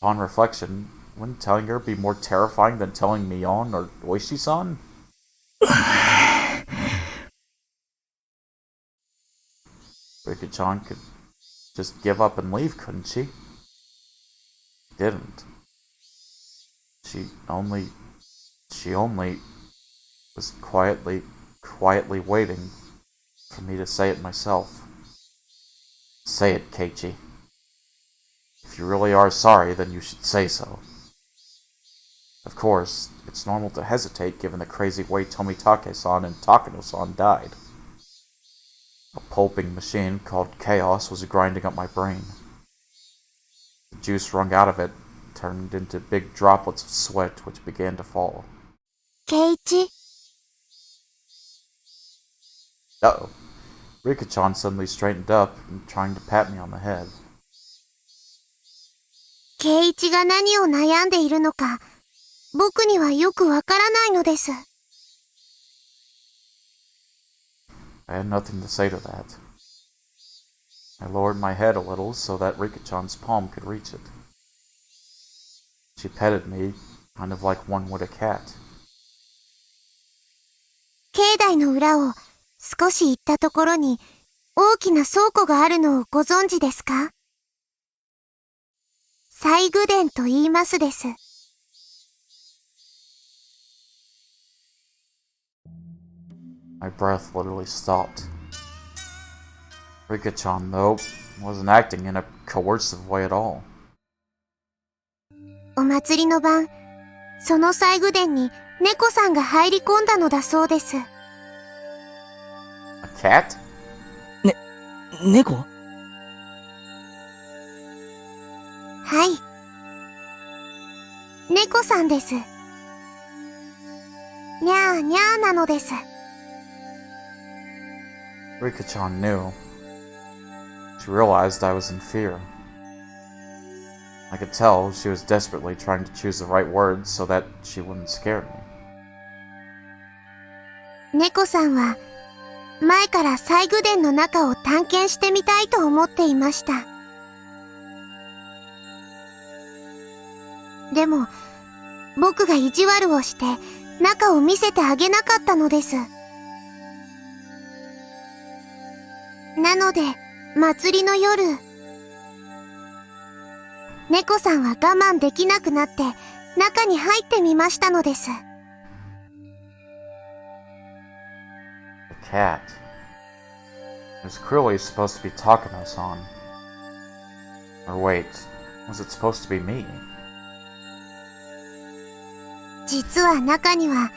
Upon reflection, wouldn't telling her be more terrifying than telling Mion or Oishi-san? Rika-chan could just give up and leave, couldn't she? She didn't. She only... was quietly waiting for me to say it myself. Say it, Keiichi. If you really are sorry, then you should say so. Of course, it's normal to hesitate given the crazy way Tomitake-san and Takano-san died. A pulping machine called Chaos was grinding up my brain. The juice wrung out of it turned into big droplets of sweat which began to fall. Keiichi, Uh-oh. Rika-chan suddenly straightened up and trying to pat me on the head. ケイイチが何を悩んでいるのか、僕にはよくわからないのです。I had nothing to say to that. I lowered my head a little so that Rika-chan's palm could reach it. She petted me, kind of like one would a cat. 境内の裏を少し行ったところに大きな倉庫があるのをご存知ですか？西宮殿と言いますです。My breath literally stopped. Rika-chan, though, wasn't acting in a coercive way at all. お祭りの晩、その西宮殿に猫さんが入り込んだのだそうです。A cat? 猫？はい。猫さんです。にゃーにゃーなのです。Rika-chan knew. She realized I was in fear. I could tell she was desperately trying to choose the right words so that she wouldn't scare me. 猫さんは前から西宮殿の中を探検してみたいと思っていました。でも僕が意地悪をして中を見せてあげなかったのです。なので祭りの夜、猫さんは我慢できなくなって中に入ってみましたのです。The cat. It was clearly supposed to be Takano-san. Or wait, was it supposed to be me? 実は中には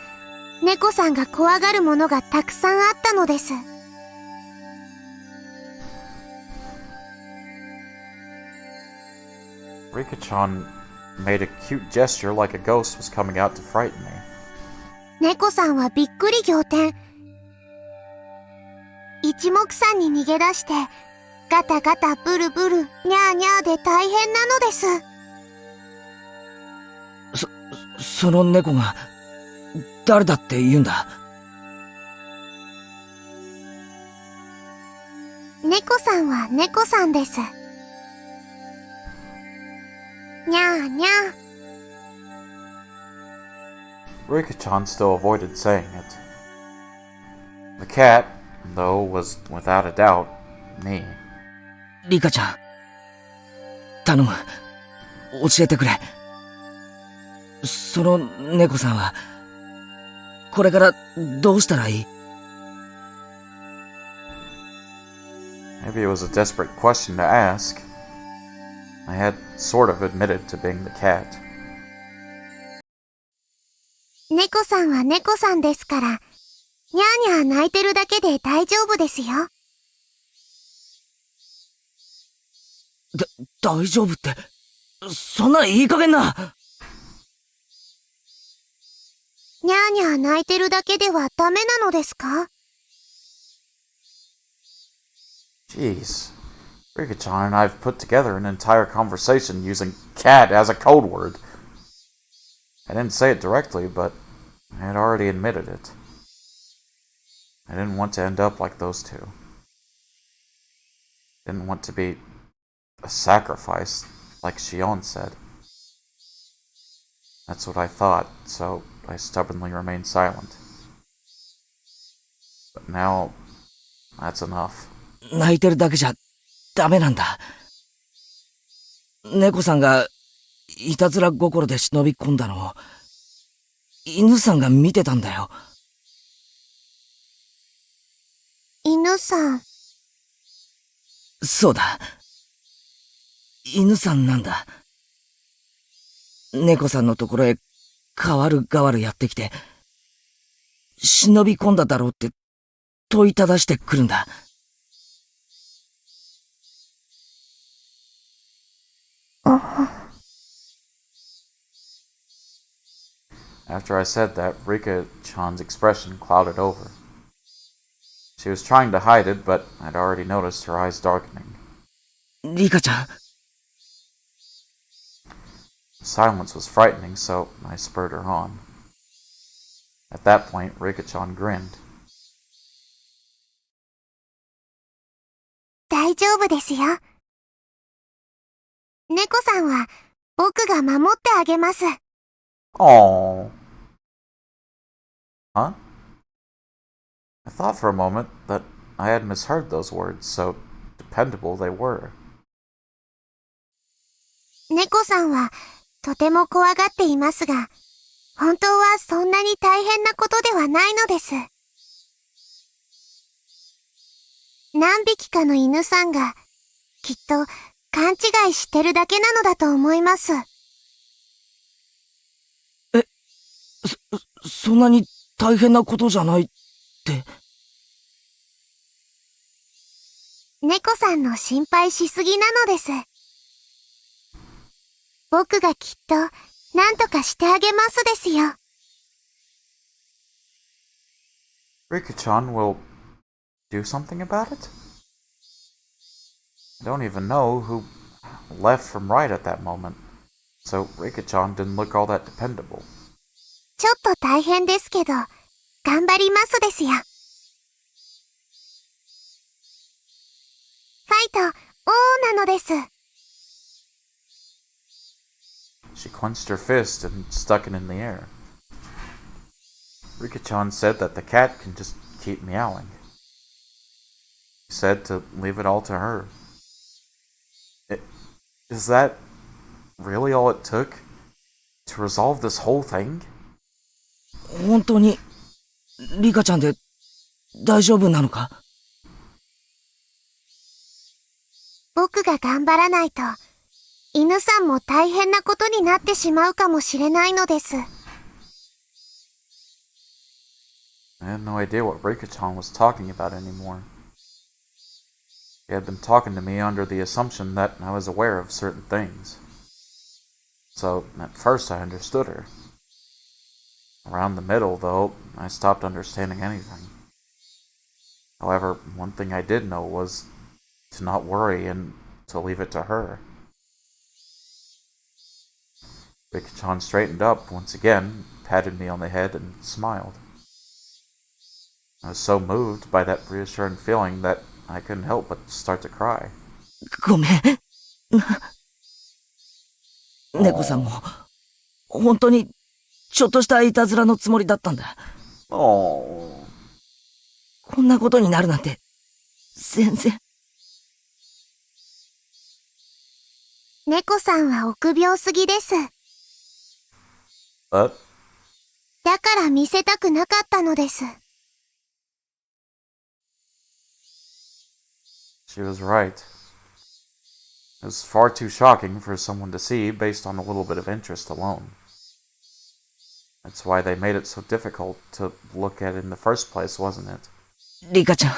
猫さんが怖がるものがたくさんあったのです。Rika-chan made a cute gesture like a ghost was coming out to frighten me. 猫さんはびっくり仰天。一目散に逃げ出してガタガタブルブルニャーニャーで大変なのです。その猫が誰だって言うんだ？猫さんは猫さんです。にゃーにゃー。 Rika-chan still avoided saying it. The cat, though, was without a doubt me. リカちゃん、頼む、教えてくれ。その猫さんはこれからどうしたらいい？ Maybe it was a desperate question to ask. I had sort of admitted to being the cat. 猫さんは猫さんですから、にゃーにゃー泣いてるだけで大丈夫ですよ。大丈夫って、そんないい加減な。にゃーにゃー泣いてるだけではダメなのですか？ Jeez. Rika-chan and I have put together an entire conversation using cat as a code word. I didn't say it directly, but I had already admitted it. I didn't want to end up like those two. Didn't want to be a sacrifice, like Shion said. That's what I thought, so I stubbornly remained silent. But now, that's enough. 泣いてるだけじゃダメなんだ。猫さんがいたずら心で忍び込んだのを犬さんが見てたんだよ。犬さん。そうだ。犬さんなんだ。猫さんのところへ代わる代わるやってきて、忍び込んだだろうって問いただしてくるんだ。After I said that, Rika-chan's expression clouded over. She was trying to hide it, but I'd already noticed her eyes darkening. リカちゃん。The silence was frightening, so I spurred her on. At that point, Rika-chan grinned. 大丈夫ですよ。猫さんは僕が守ってあげます。Aww. Huh? I thought for a moment that I had misheard those words, so dependable they were. 猫さんはとても怖がっていますが、本当はそんなに大変なことではないのです。何匹かの犬さんがきっと勘違いしてるだけなのだと思います。そんなに大変なことじゃないって。猫さんの心配しすぎなのです。僕がきっと何とかしてあげますですよ。Rika-chan will do something about it? I don't even know who left from right at that moment, so Rika-chan didn't look all that dependable. ちょっと大変ですけど、頑張りますですよ。ファイト、オーなのです。She clenched her fist and stuck it in the air. Rika-chan said that the cat can just keep meowing. He said to leave it all to her. Is that really all it took to resolve this whole thing? 本当に、リカちゃんで大丈夫なのか？僕が頑張らないと、犬さんも大変なことになってしまうかもしれないのです。I had no idea what Rika-chan was talking about anymore. She had been talking to me under the assumption that I was aware of certain things. So, at first I understood her. Around the middle, though, I stopped understanding anything. However, one thing I did know was to not worry and to leave it to her. Rika-chan straightened up once again, patted me on the head, and smiled. I was so moved by that reassuring feeling that I couldn't help but start to cry. ごめん。猫さんも、本当に、ちょっとしたいたずらのつもりだったんだ。Oh. こんなことになるなんて、全然。猫さんは臆病すぎです。But だから見せたくなかったのです。she was right. It was far too shocking for someone to see based on a little bit of interest alone. That's why they made it so difficult to look at in the first place, wasn't it? リカちゃん。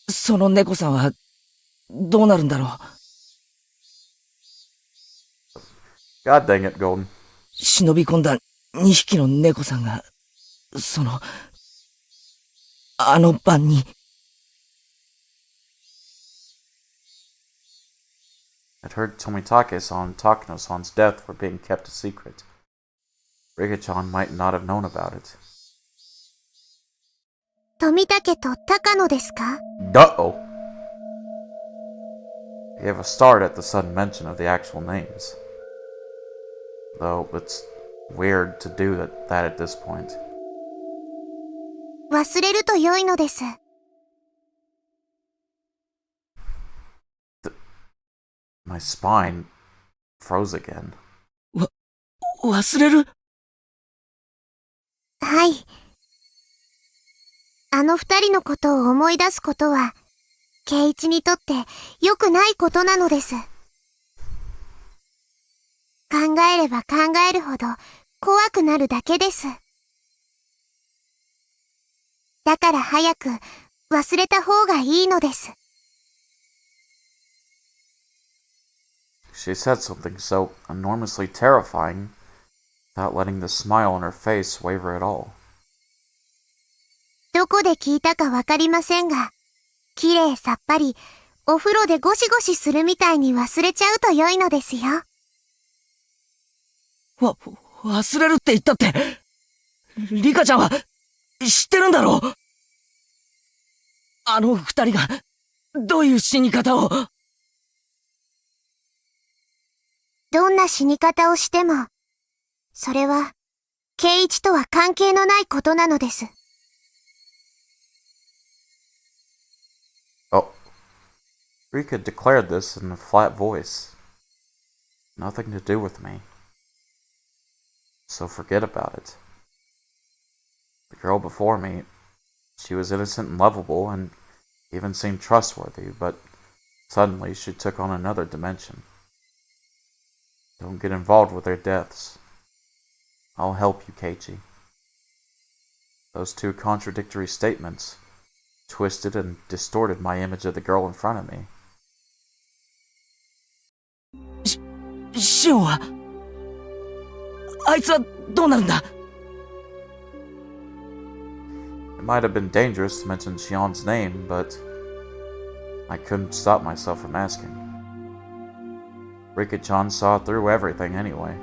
その猫さんは、どうなるんだろう。God dang it, Golden. 忍び込んだ2匹の猫さんが、あの晩に。I'd heard Tomitake-san and Takano-san's death were being kept a secret. Rika-chan might not have known about it. 富武と高野ですか？ Uh-oh. I gave a start at the sudden mention of the actual names. Though it's weird to do that at this point. 忘れると良いのです。My spine froze again. 忘れる？はい。あの二人のことを思い出すことは、圭一にとって良くないことなのです。考えれば考えるほど怖くなるだけです。だから早く忘れた方がいいのです。She said something so enormously terrifying without letting the smile on her face waver at all. どこで聞いたかわかりませんが、きれいさっぱりお風呂でゴシゴシするみたいに忘れちゃうと良いのですよ。忘れるって言ったって、リカちゃんは知ってるんだろう。あの二人がどういう死に方を。どんな死に方をしても、それは圭一とは関係のないことなのです。Oh, Rika declared this in a flat voice. Nothing to do with me. So forget about it. The girl before me, she was innocent and lovable and even seemed trustworthy, but suddenly she took on another dimension. Don't get involved with their deaths. I'll help you, Keiichi. Those two contradictory statements twisted and distorted my image of the girl in front of me. シオンは、あいつはどうなるんだ? It might have been dangerous to mention Shion's name, but I couldn't stop myself from asking. Rika-chan saw through everything anyway.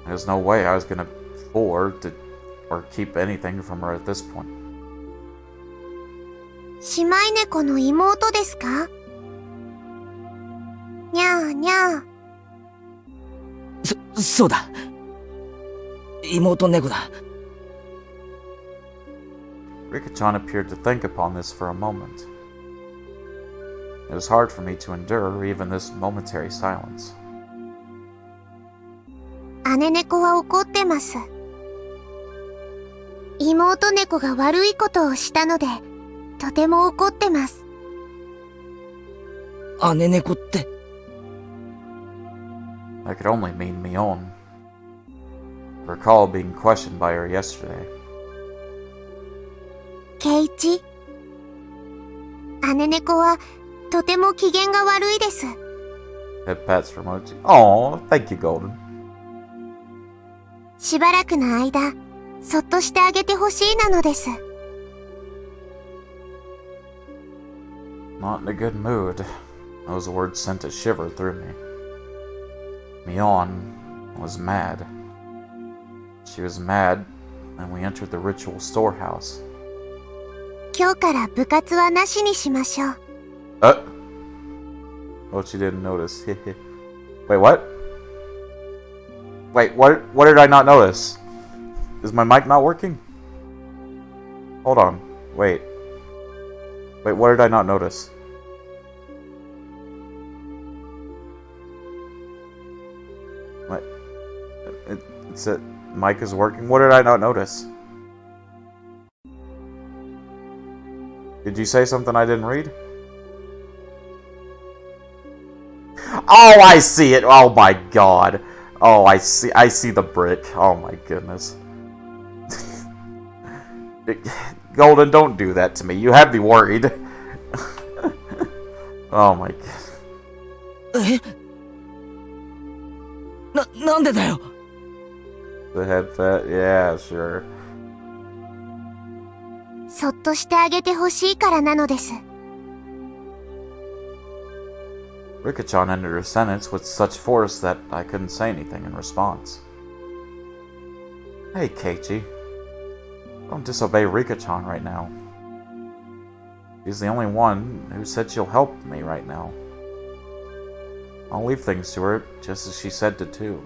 There's no way I was gonna fool her or keep anything from her at this point. 姉妹猫の妹ですか？にゃーにゃー。そうだ。妹猫だ。Rika-chan appeared to think upon this for a moment. It was hard for me to endure even this momentary silence. 姉猫は怒ってます。妹猫が悪いことをしたので、とても怒ってます。姉猫って。That could only mean Mion. I recall being questioned by her yesterday. 圭一、姉猫はとても機嫌が悪いです。Head pats for Mochi. Aw, thank you, Golden. しばらくの間、そっとしてあげてほしいなのです。Not in a good mood. Those words sent a shiver through me. Mion was mad. She was mad, and we entered the ritual storehouse. 今日から部活はなしにしましょう。Oh, she didn't notice. Wait, what? Wait, what did I not notice? Is my mic not working? Hold on. Wait, what did I not notice? What? It said mic is working. What did I not notice? Did you say something I didn't read? Oh, I see it. Oh my god. Oh, I see the brick. Oh my goodness. Golden, don't do that to me. You had me worried. Oh my god. なんでだよ。 The headset? Yeah, sure. そっとしてあげてほしいからなのです。Rika-chan ended her sentence with such force that I couldn't say anything in response. Hey, Keiichi. Don't disobey Rika-chan right now. She's the only one who said she'll help me right now. I'll leave things to her just as she said to.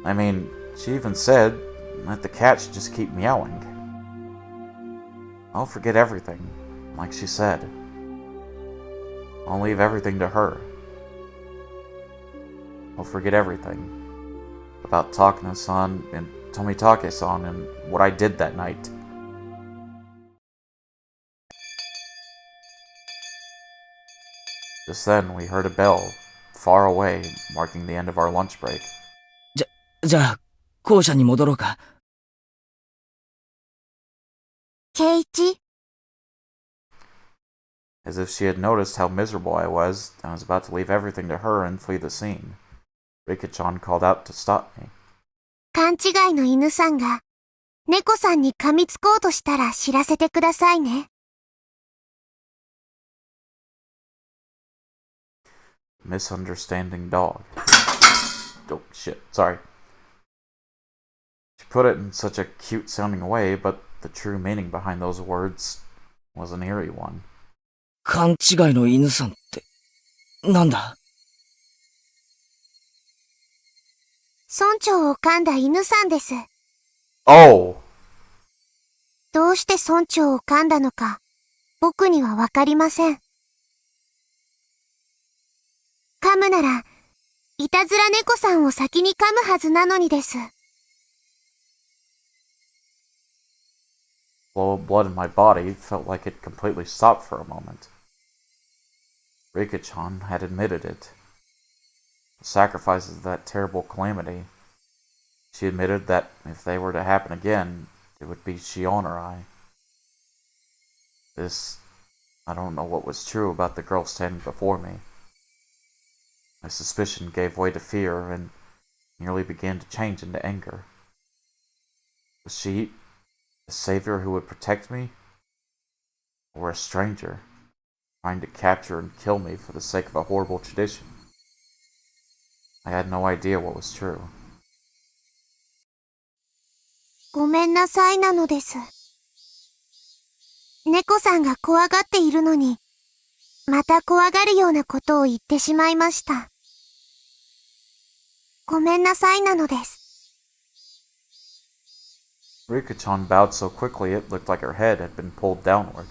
I mean, she even said that the cat should just keep meowing. I'll forget everything, like she said. I'll leave everything to her. I'll forget everything about Takana-san and Tomitake-san and what I did that night. Just then, we heard a bell, far away, marking the end of our lunch break. じゃあ、校舎に戻ろうか。ケイチ、As if she had noticed how miserable I was about to leave everything to her and flee the scene. Rika-chan called out to stop me. 勘違いの犬さんが猫さんに噛みつこうとしたら知らせてくださいね。Misunderstanding dog. Oh, shit. Sorry. She put it in such a cute sounding way, but the true meaning behind those words was an eerie one. 勘違いの犬さんって、なんだ？村長を噛んだ犬さんです。Oh! どうして村長を噛んだのか、僕にはわかりません。噛むなら、いたずら猫さんを先に噛むはずなのにです。Flow of blood in my body felt like it completely stopped for a moment. Rika-chan had admitted it. The sacrifices of that terrible calamity. She admitted that if they were to happen again, it would be Shion or I. I don't know what was true about the girl standing before me. My suspicion gave way to fear and nearly began to change into anger. Was she a savior who would protect me? Or a stranger, trying to capture and kill me for the sake of a horrible tradition? I had no idea what was true. ごめんなさいなのです。猫さんが怖がっているのに、また怖がるようなことを言ってしまいました。ごめんなさいなのです。Rika-chan bowed so quickly it looked like her head had been pulled downward.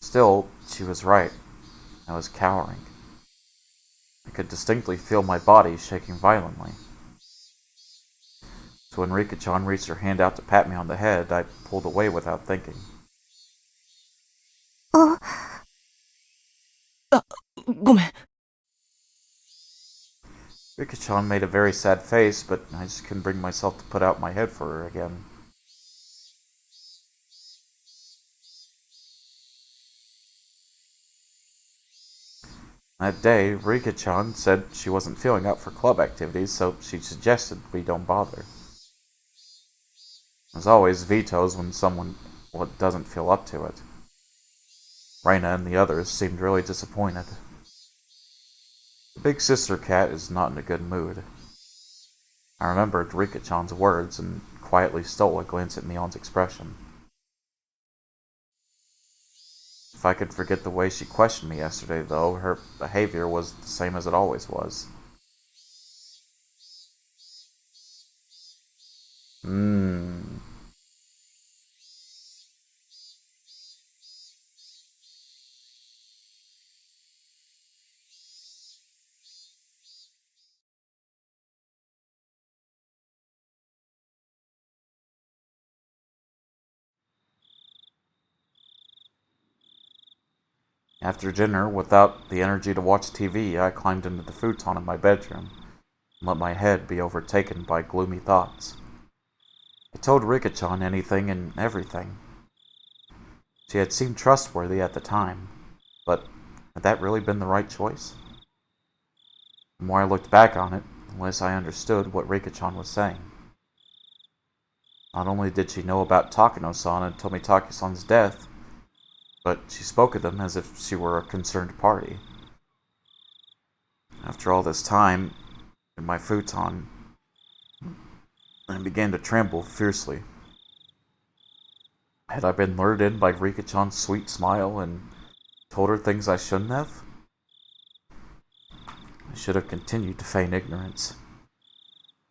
Still, she was right. I was cowering. I could distinctly feel my body shaking violently. So when Rika-chan reached her hand out to pat me on the head, I pulled away without thinking. ごめん。Rika-chan made a very sad face, but I just couldn't bring myself to put out my head for her again. That day, Rika-chan said she wasn't feeling up for club activities, so she suggested we don't bother. As always, vetoes when someone doesn't feel up to it. Reina and the others seemed really disappointed. The big sister cat is not in a good mood. I remembered Rika-chan's words and quietly stole a glance at Mion's expression. If I could forget the way she questioned me yesterday, though, her behavior was the same as it always was. After dinner, without the energy to watch TV, I climbed into the futon in my bedroom and let my head be overtaken by gloomy thoughts. I told Rika-chan anything and everything. She had seemed trustworthy at the time, but had that really been the right choice? The more I looked back on it, the less I understood what Rika-chan was saying. Not only did she know about Takano-san and Tomitake-san's death, but she spoke of them as if she were a concerned party. After all this time, in my futon, I began to tremble fiercely. Had I been lured in by Rika-chan's sweet smile and told her things I shouldn't have? I should have continued to feign ignorance.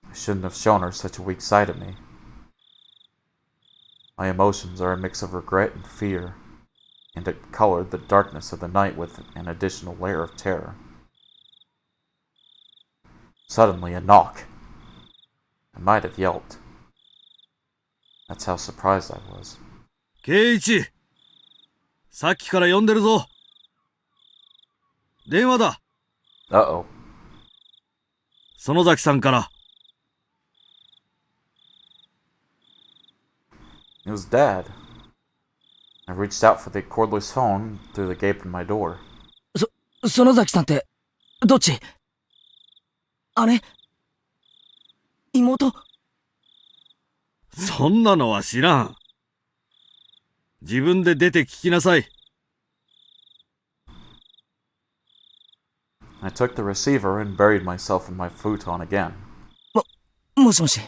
I shouldn't have shown her such a weak side of me. My emotions are a mix of regret and fear, and it colored the darkness of the night with an additional layer of terror. Suddenly, a knock. I might have yelped. That's how surprised I was. 圭一、さっきから呼んでるぞ。電話だ。Uh-oh. 園崎さんから。It was Dad. I reached out for the cordless phone through the gap in my door. 園崎さんって、どっち？姉？妹？そんなのは知らん。自分で出て聞きなさい。I took the receiver and buried myself in my futon again. もしもし。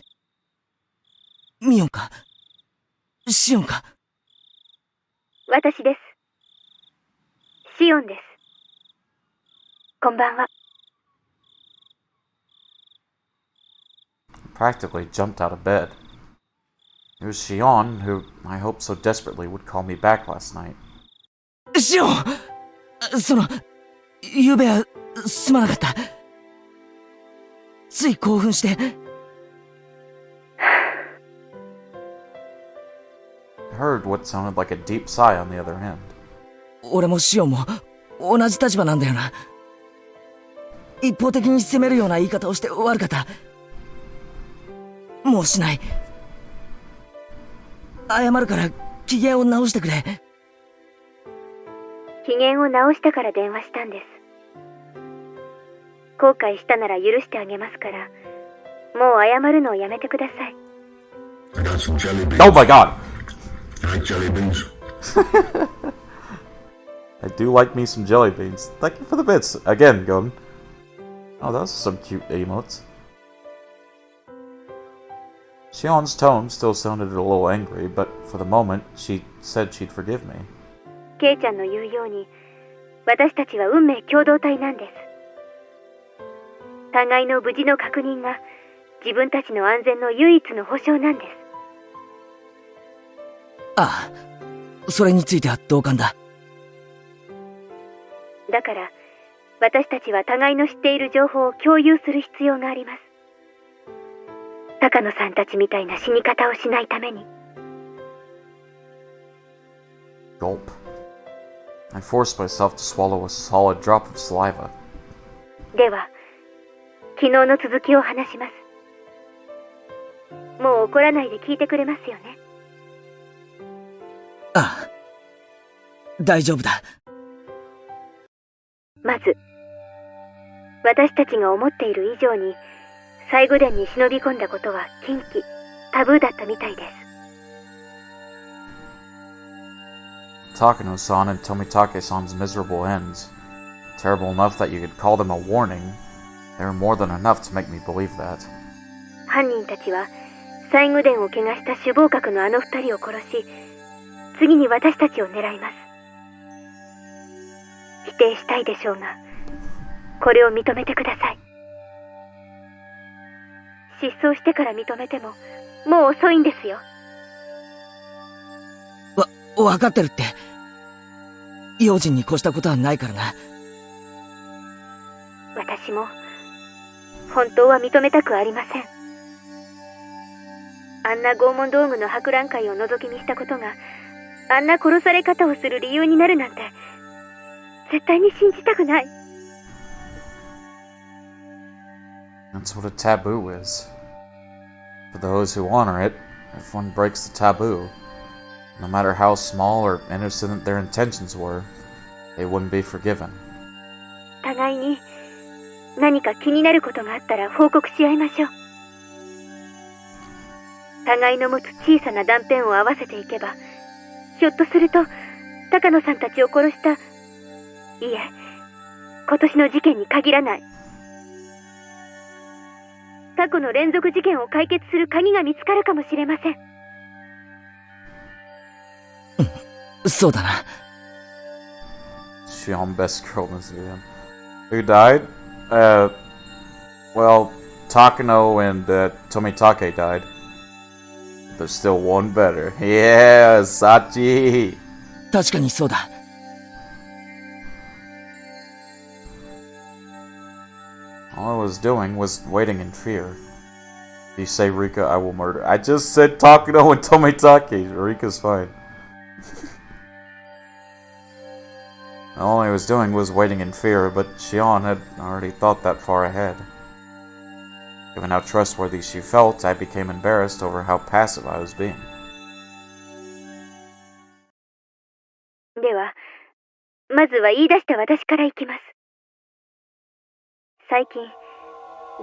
ミオンか？シオンか？私です。シオンです。こんばんは。I practically jumped out of bed. It was Shion, who I hoped so desperately would call me back last night. シオン！ゆうべは、すまなかった。つい興奮して。I heard what sounded like a deep sigh on the other end. 俺もシオンも、同じ立場なんだよな。一方的に責めるような言い方をして悪かった。もうしない。謝るから機嫌を直してくれ。機嫌を直したから電話したんです。後悔したなら許してあげますから、もう謝るのをやめてください。I got some jelly beans. Oh my god! I like jelly beans. I do like me some jelly beans. Thank you for the bits. Again, Gun. Oh, those are some cute emotes. Shion's tone still sounded a little angry, but for the moment, she said she'd forgive me. ケイちゃんの言うように、私たちは運命共同体なんです。互いの無事の確認が自分たちの安全の唯一の保証なんです。ああ、それについては同感だ。だから、私たちは互いの知っている情報を共有する必要があります。高野さんたちみたいな死に方をしないために。Gulp. I forced myself to swallow a solid drop of saliva. では、昨日の続きを話します。もう怒らないで聞いてくれますよね。ああ、大丈夫だ。まず、私たちが思っている以上に、最後殿に忍び込んだことは禁忌、タブーだったみたいです。Takano-san and Tomitake-san's miserable ends, terrible enough that you could call them a warning, they were more than enough to make me believe that. 犯人たちは、最後殿を怪我した首謀格のあの二人を殺し、次に私たちを狙います。否定したいでしょうが、これを認めてください。失踪してから認めても、もう遅いんですよ。わかってるって。用心に越したことはないからな。私も、本当は認めたくありません。あんな拷問道具の博覧会を覗き見したことが、あんな殺され方をする理由になるなんて、絶対に信じたくない。That's what a taboo is. For those who honor it, if one breaks the taboo, no matter how small or innocent their intentions were, they wouldn't be forgiven. 互いに何か気になることがあったら報告し合いましょう。互いの持つ小さな断片を合わせていけば、ひょっとすると高野さんたちを殺した、いえ、今年の事件に限らない。過去の連続事件を解決する鍵が見つかるかもしれません。そうだな。Shion, best girl in this video. Who died? Well, Takano and Tomitake died. There's still one better. Yeah, Sachi! 確かにそうだ。All I was doing was waiting in fear. If you say Rika, I will murder. I just said Takuno and Tomitake. Rika's fine. All I was doing was waiting in fear, but Shion had already thought that far ahead. Given how trustworthy she felt, I became embarrassed over how passive I was being. では、まずは言い出した私からいきます。最近、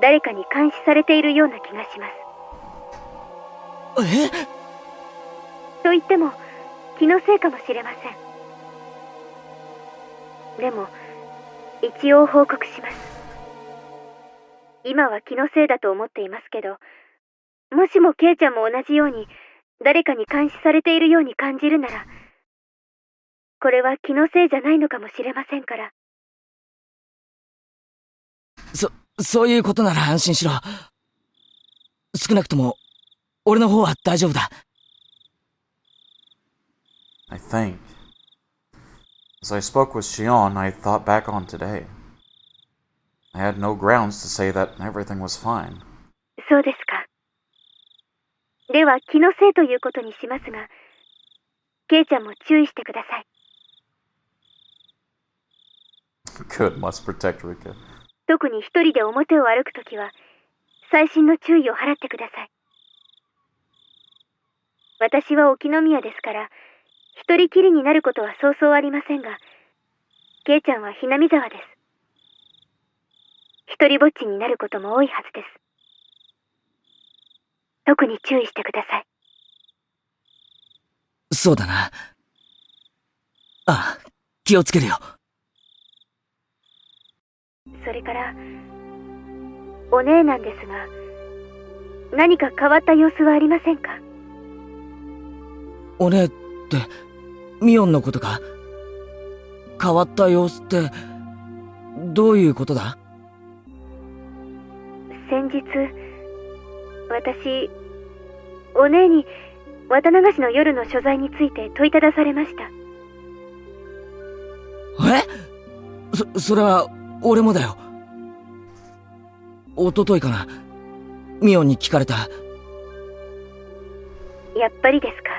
誰かに監視されているような気がします。え？と言っても、気のせいかもしれません。でも、一応報告します。今は気のせいだと思っていますけど、もしもケイちゃんも同じように誰かに監視されているように感じるなら、これは気のせいじゃないのかもしれませんから。そういうことなら安心しろ。少なくとも、俺の方は大丈夫だ。I think. As I spoke with Shion, I thought back on today. I had no grounds to say that everything was fine. そうですか。では気のせいということにしますが、ケイちゃんも注意してください。Good, must protect Rika. 特に一人で表を歩くときは、細心の注意を払ってください。私は沖宮ですから、一人きりになることはそうそうありませんが、ケイちゃんはひなみ沢です。一人ぼっちになることも多いはずです。特に注意してください。そうだな。ああ、気をつけるよ。それから、お姉なんですが、何か変わった様子はありませんか？お姉って、ミオンのことか？変わった様子って、どういうことだ？先日、私、お姉に綿流しの夜の所在について問いただされました。それは、俺もだよ。一昨日かな。ミオンに聞かれた。やっぱりですか。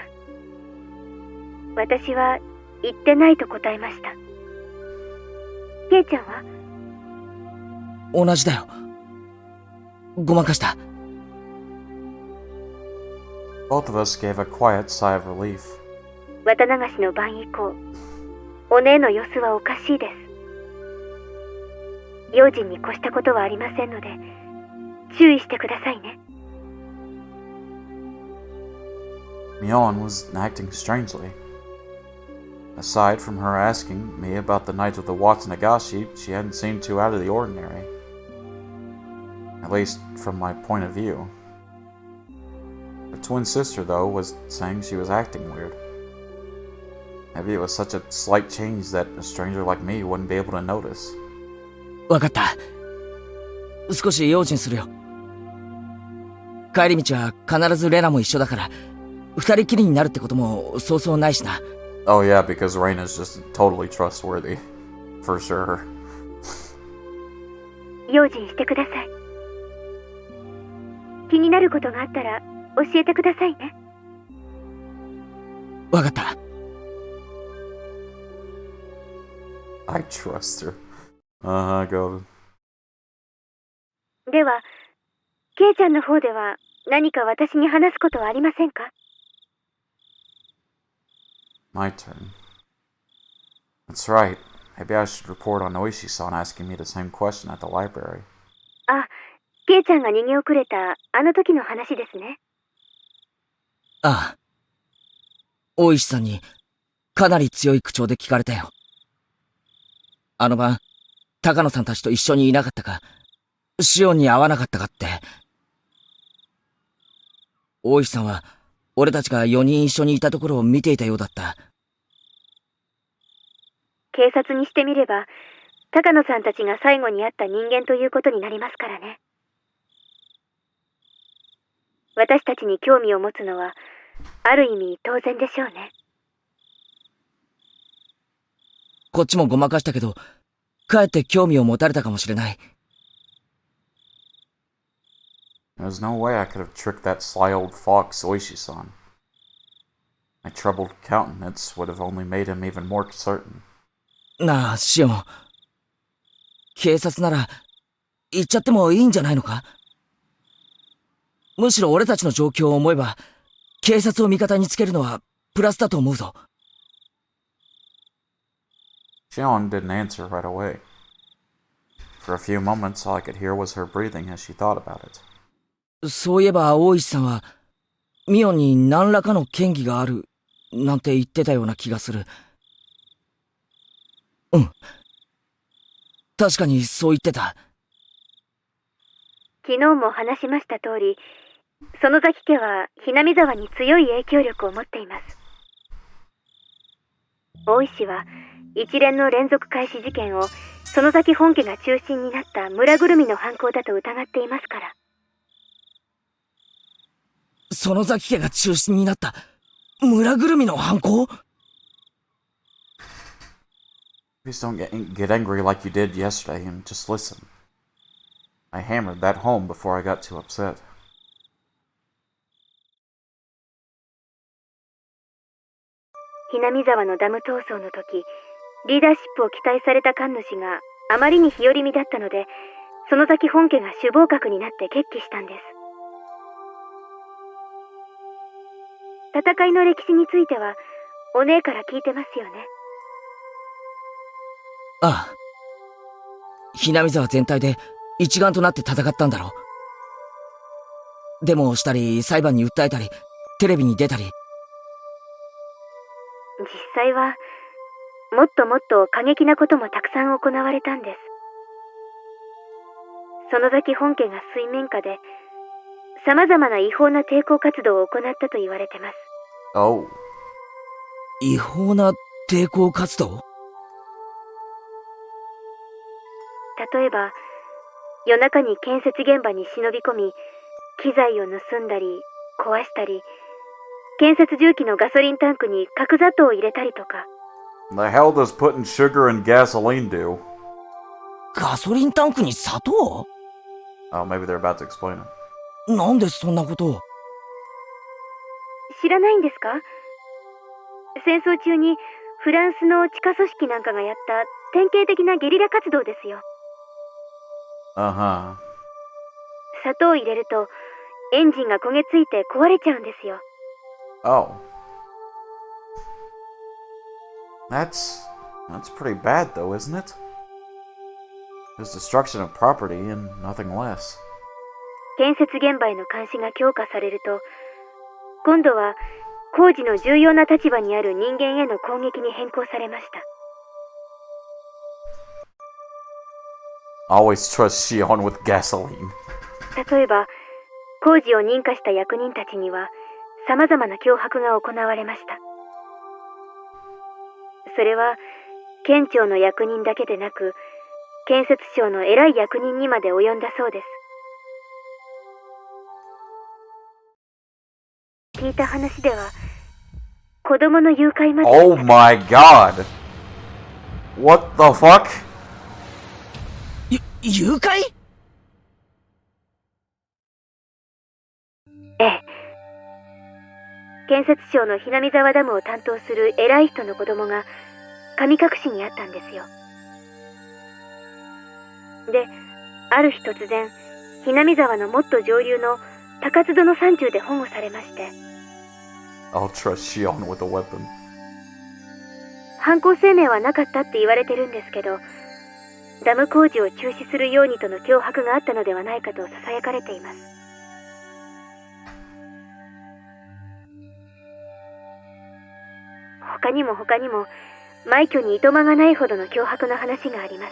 私は言ってないと答えました。ケイちゃんは？同じだよ。ごまかした。Both of us gave a quiet sigh of relief. 綿流しの晩以降、お姉の様子はおかしいです。用心に越したことはありませんので、注意してくださいね。Mion was acting strangely. Aside from her asking me about the night of the Watsunagashi, she hadn't seemed too out of the ordinary. At least from my point of view. Her twin sister, though, was saying she was acting weird. Maybe it was such a slight change that a stranger like me wouldn't be able to notice. わかった。少し用心するよ。帰り道は必ずレナも一緒だから、二人きりになるってこともそうそうないしな。Oh yeah, because Reina's just totally trustworthy. For sure. 用心してください。気になることがあったら教えてくださいね。わかった。I trust her. Go. では、ケイちゃんの方では何か私に話すことはありませんか？ My turn. That's right. Maybe I should report on Oishi-san asking me the same question at the library. あ、ケイちゃんが逃げ遅れたあの時の話ですね。ああ。大石さんにかなり強い口調で聞かれたよ。あの晩、高野さんたちと一緒にいなかったか、シオンに会わなかったかって。大石さんは、俺たちが4人一緒にいたところを見ていたようだった。警察にしてみれば、高野さんたちが最後に会った人間ということになりますからね。私たちに興味を持つのは、ある意味当然でしょうね。こっちもごまかしたけど、かえって興味を持たれたかもしれない。There's no way I could have tricked that sly old fox, Oishi-san. My troubled countenance would have only made him even more certain. なあ、シオン。警察なら、行っちゃってもいいんじゃないのか？むしろ俺たちの状況を思えば、警察を味方につけるのはプラスだと思うぞ。Shion didn't answer right away. For a few moments, all I could hear was her breathing as she thought about it. そういえば、大石さんは、ミオンに何らかの嫌疑がある、なんて言ってたような気がする。うん。確かにそう言ってた。昨日も話しました通り、園崎家はひなみ沢に強い影響力を持っています。大石は一連の連続開始事件を園崎本家が中心になった村ぐるみの犯行だと疑っていますから。園崎家が中心になった村ぐるみの犯行？ Please don't get angry like you did yesterday and just listen. I hammered that home before I got too upset. ひなみ沢のダム闘争の時、リーダーシップを期待された神主があまりに日和見だったので、園崎本家が首謀格になって決起したんです。戦いの歴史については、お姉から聞いてますよね。ああ。ひなみ沢全体で一丸となって戦ったんだろう。デモをしたり、裁判に訴えたり、テレビに出たり。実際は、もっともっと過激なこともたくさん行われたんです。園崎本家が水面下で、様々な違法な抵抗活動を行ったと言われてます。Oh. 違法な抵抗活動？例えば、夜中に建設現場に忍び込み、機材を盗んだり、壊したり、建設重機のガソリンタンクに角砂糖を入れたりとか。The hell does putting sugar in gasoline do? ガソリンタンクに砂糖？ Oh, maybe they're about to explain it. なんでそんなことを？知らないんですか？戦争中にフランスの地下組織なんかがやった典型的なゲリラ活動ですよ。Uh-huh. 砂糖を入れるとエンジンが焦げついて壊れちゃうんですよ。Oh. That's pretty bad though, isn't it? There's destruction of property and nothing less. 建設現場への監視が強化されると、今度は工事の重要な立場にある人間への攻撃に変更されました。Always trust Shion with gasoline. 例えば、工事を認可した役人たちには様々な脅迫が行われました。それは県庁の役人だけでなく、建設省の偉い役人にまで及んだそうです。聞いた話では、子供の誘拐まで。Oh my god! What the fuck? 誘拐？ええ。建設省のひなみ沢ダムを担当する偉い人の子供が神隠しにあったんですよ。で、ある日突然、ひなみ沢のもっと上流の高津戸の山中で保護されまして。I'll trust Shion with a weapon. 犯行声明はなかったって言われてるんですけど、ダム工事を中止するようにとの脅迫があったのではないかと囁かれています。他にも枚挙にいとまがないほどの脅迫の話がありま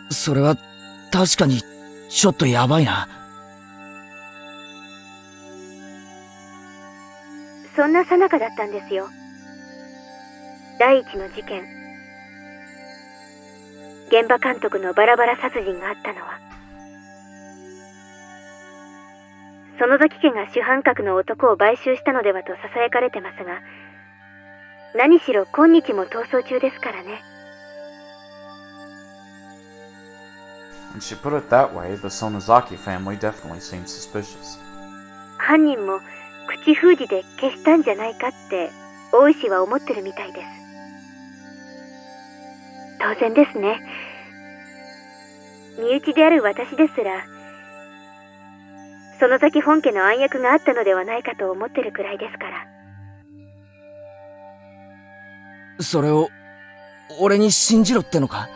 す。それは確かにちょっとやばいな。そんな最中だったんですよ。第一の事件。現場監督のバラバラ殺人があったのは。園崎家が主犯格の男を買収したのではと囁かれてますが、何しろ今日も逃走中ですからね。When she put it that way, the Sonozaki family definitely seemed suspicious. 犯人も口封じで消したんじゃないかって大石は思ってるみたいです。当然ですね。身内である私ですら、園崎本家の暗躍があったのではないかと思ってるくらいですから。それを、俺に信じろってのか？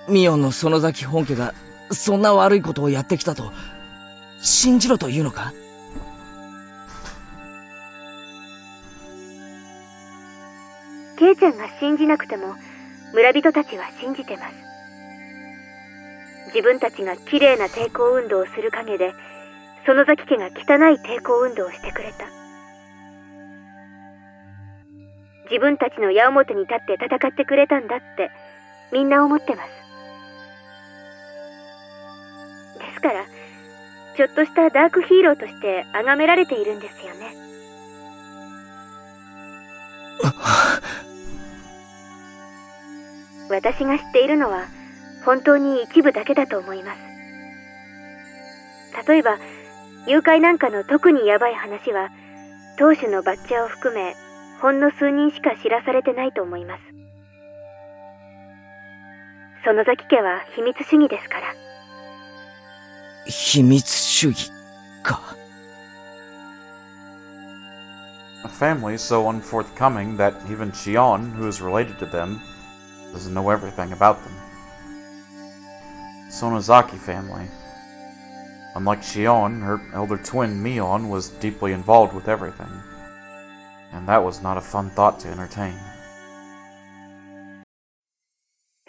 ミオンの園崎本家が、そんな悪いことをやってきたと、信じろというのか？ケイちゃんが信じなくても、村人たちは信じてます。自分たちが綺麗な抵抗運動をする陰で、園崎家が汚い抵抗運動をしてくれた。自分たちの矢面に立って戦ってくれたんだってみんな思ってます。ですからちょっとしたダークヒーローとして崇められているんですよね。私が知っているのは本当に一部だけだと思います。例えば誘拐なんかの特にヤバい話は当主のバッチャーを含めほんの数人しか知らされてないと思います。園崎家は秘密主義ですから。秘密主義か。A family so unforthcoming that even Shion, who is related to them, doesn't know everything about them. Sonozaki family. Unlike Shion, her elder twin Mion was deeply involved with everything. And that was not a fun thought to entertain.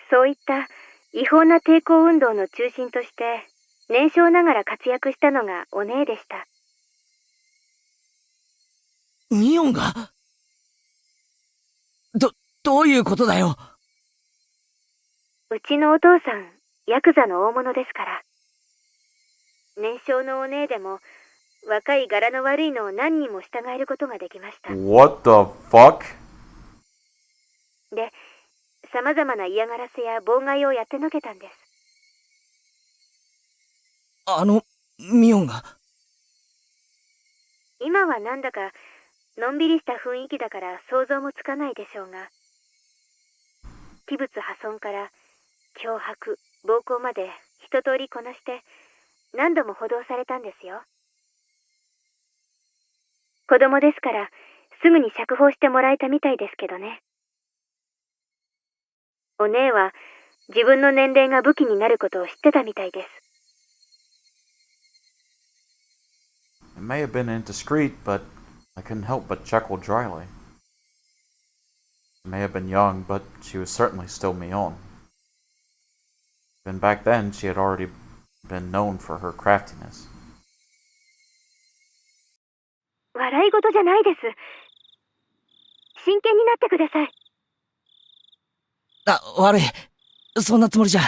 そういった違法な抵抗運動の中心として年少ながら活躍したのがお姉でした。ミオンが？どういうことだよ。うちのお父さん、ヤクザの大物ですから。年少のお姉でも若い柄の悪いのを何人も従えることができました。What the fuck? で、様々な嫌がらせや妨害をやってのけたんです。ミオンが？今はなんだかのんびりした雰囲気だから想像もつかないでしょうが、器物破損から脅迫、暴行まで一通りこなして何度も補導されたんですよ。子供ですからすぐに釈放してもらえたみたいですけどね。お姉は自分の年齢が武器になることを知ってたみたいです。It may have been indiscreet, but I couldn't help but chuckle dryly. She may have been young, but she was certainly still Mion. Even back then, she had already been known for her craftiness. 笑い事じゃないです。真剣になってください。悪い。そんなつもりじゃ。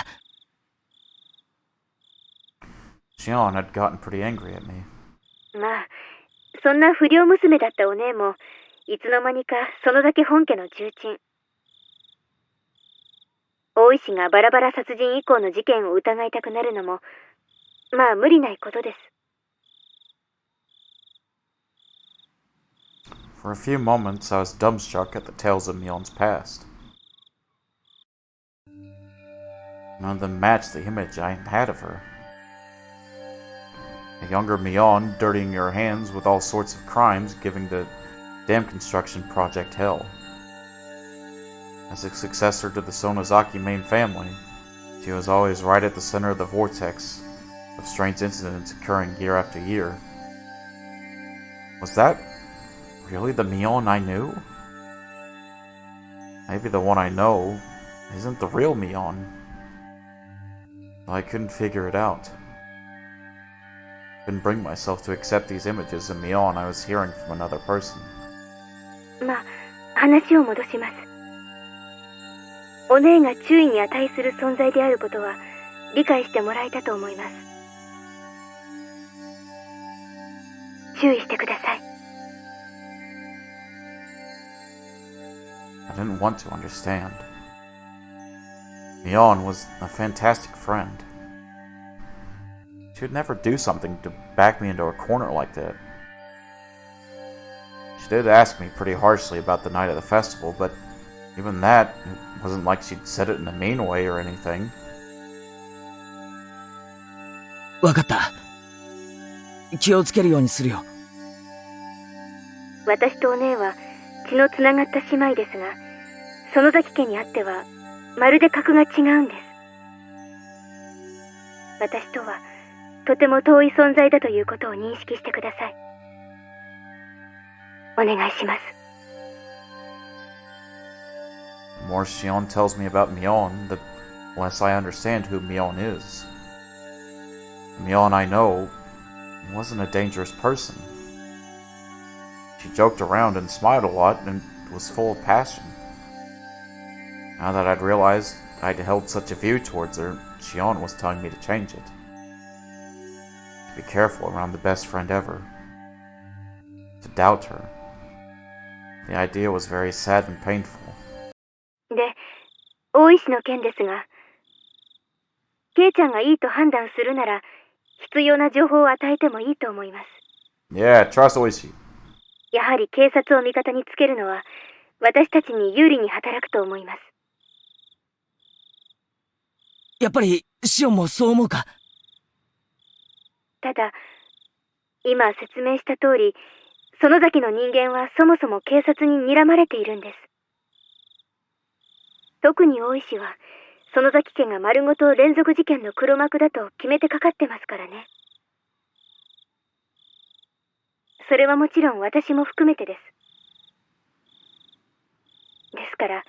Shion had gotten pretty angry at me. まあ、そんな不良娘だったお姉も、いつの間にか園崎本家の重鎮。大石がバラバラ殺人以降の事件を疑いたくなるのも、まあ無理ないことです。For a few moments, I was dumbstruck at the tales of Mion's past. None of them matched the image I had of her. A younger Mion dirtying her hands with all sorts of crimes, giving the dam construction project hell. As a successor to the Sonozaki main family, she was always right at the center of the vortex of strange incidents occurring year after year. Was that really the Mion I knew? Maybe the one I know isn't the real Mion. I couldn't figure it out. Couldn't bring myself to accept these images of Mion I was hearing from another person. まあ、話を戻します。お姉が注意に値する存在であることは理解してもらえたと思います。注意してください。I didn't want to understand. Mion was a fantastic friend. She would never do something to back me into a corner like that. She did ask me pretty harshly about the night of the festival, but even that, it wasn't like she'd said it in a mean way or anything. わかった。気をつけるようにするよ。私とお姉は血のつながった姉妹ですが、園崎家にあってはまるで格が違うんです。私とはとても遠い存在だということを認識してください。お願いします。The more Shion tells me about Mion, the less I understand who Mion is. The Mion I know wasn't a dangerous person. She joked around and smiled a lot and was full of passion. Now that I'd realized I'd held such a view towards her, Shion was telling me to change it. To be careful around the best friend ever. To doubt her. The idea was very sad and painful. で、大石の件ですが、ケイちゃんがいいと判断するなら、必要な情報を与えてもいいと思います。Yeah, trust Oishi. やはり警察を味方につけるのは、私たちに有利に働くと思います。やっぱりシオンもそう思うか？ただ、今説明した通り、園崎の人間はそもそも警察に睨まれているんです。特に大石は、園崎家が丸ごと連続事件の黒幕だと決めてかかってますからね。それはもちろん私も含めてです。ですから、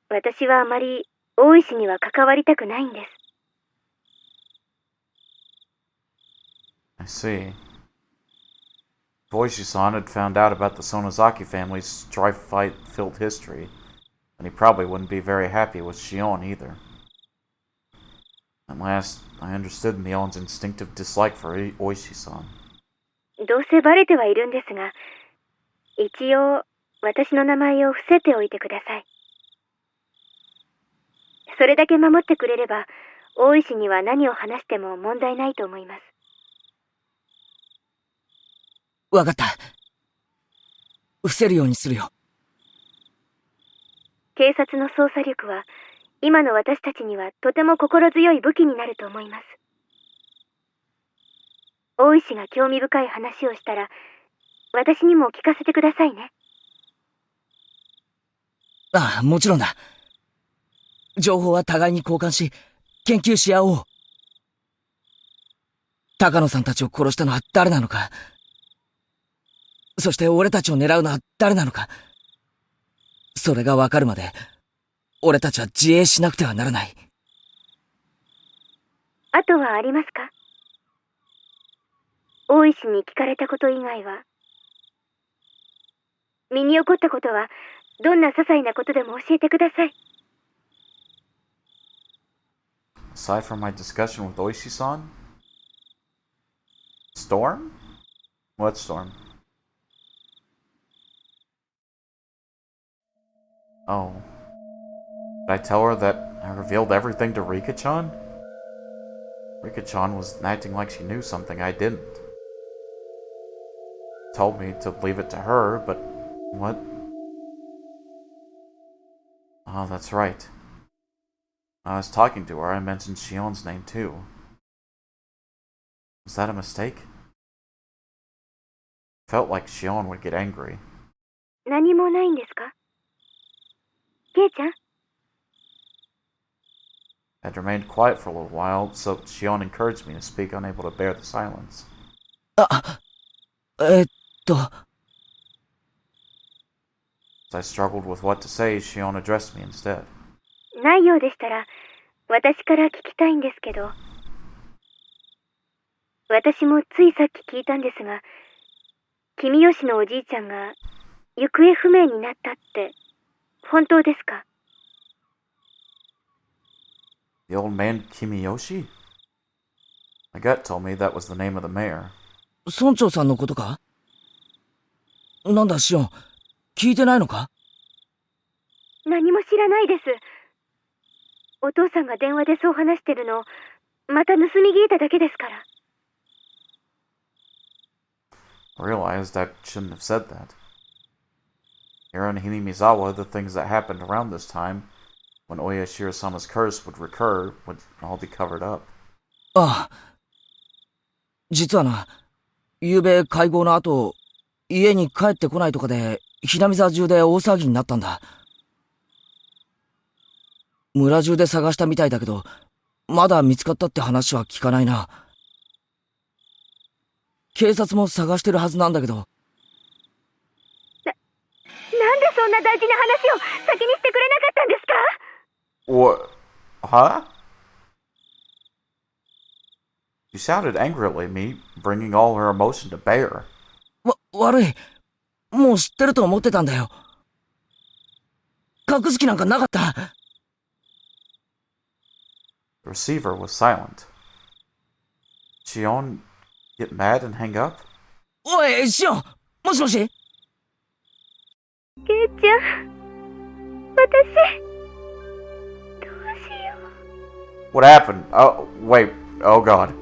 私はあまり大石には関わりたくないんです。I see. Boishi-san had found out about the Sonozaki family's strife-fight-filled history, and he probably wouldn't be very happy with Shion either. At last, I understood Mion's instinctive dislike for Oishi-san. どうせバレてはいるんですが、一応私の名前を伏せておいてください。それだけ守ってくれれば、大石には何を話しても問題ないと思います。わかった。伏せるようにするよ。警察の捜査力は、今の私たちにはとても心強い武器になると思います。大石が興味深い話をしたら、私にも聞かせてくださいね。ああ、もちろんだ。情報は互いに交換し、研究し合おう。高野さんたちを殺したのは誰なのか。そして俺たちを狙うのは誰なのか。それがわかるまで、俺たちは自衛しなくてはならない。あとはありますか？大石に聞かれたこと以外は。身に起こったことは、どんな些細なことでも教えてください。Aside from my discussion with Oishi-san? Storm? What storm? Oh. Did I tell her that I revealed everything to Rika-chan? Rika-chan was acting like she knew something I didn't. Told me to leave it to her, but what? Oh, that's right. When I was talking to her, I mentioned Shion's name too. Was that a mistake? Felt like Shion would get angry. 何もないんですか？ケイちゃん？ I'd remained quiet for a little while, so Shion encouraged me to speak, unable to bear the silence. あ、As I struggled with what to say, Shion addressed me instead. ないようでしたら、私から聞きたいんですけど。私もついさっき聞いたんですが、君吉のおじいちゃんが行方不明になったって、本当ですか？ The old man Kimiyoshi? My gut told me that was the name of the mayor. 村長さんのことか？なんだシオン、聞いてないのか？何も知らないです。お父さんが電話でそう話してるの、また盗み聞いただけですから。Realized I shouldn't have said that. Here in Hinamizawa, the things that happened around this time, when Oyashiro-sama's curse would recur, would all be covered up. ああ。実はな、昨べ会合の後、家に帰ってこないとかで、ひなみ沢中で大騒ぎになったんだ。村中で探したみたいだけど、まだ見つかったって話は聞かないな。警察も探してるはずなんだけど。なんでそんな大事な話を先にしてくれなかったんですか？ What? Huh? She shouted angrily at me, bringing all her emotion to bear. 悪い。もう知ってると思ってたんだよ。隠す気なんかなかった。The receiver was silent. Shion get mad and hang up? おい、シオン！もしもし？ケイちゃん、私、どうしよう。What happened? Oh, wait. Oh god.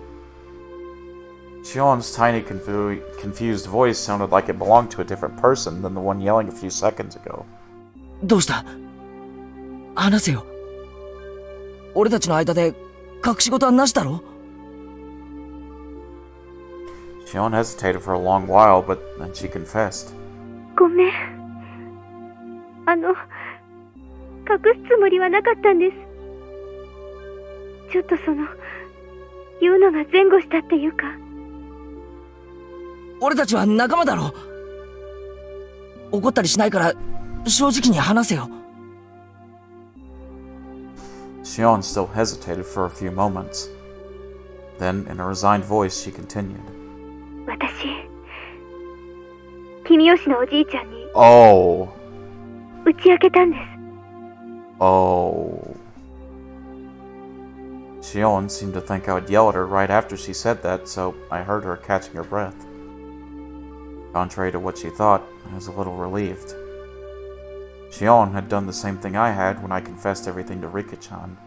Shion's tiny, confused voice sounded like it belonged to a different person than the one yelling a few seconds ago. どうした？話せよ。俺たちの間で隠し事はなしだろ？ Shion hesitated for a long while, but then she confessed. ごめん。隠すつもりはなかったんです。ちょっと言うのが前後したっていうか。俺たちは仲間だろ。怒ったりしないから正直に話せよ。Shion still hesitated for a few moments. Then, in a resigned voice, she continued. 私、君吉のおじいちゃんに Oh. 打ち明けたんです。Oh. Shion seemed to think I would yell at her right after she said that, so I heard her catching her breath. Contrary to what she thought, I was a little relieved. Shion had done the same thing I had when I confessed everything to Rika-chan.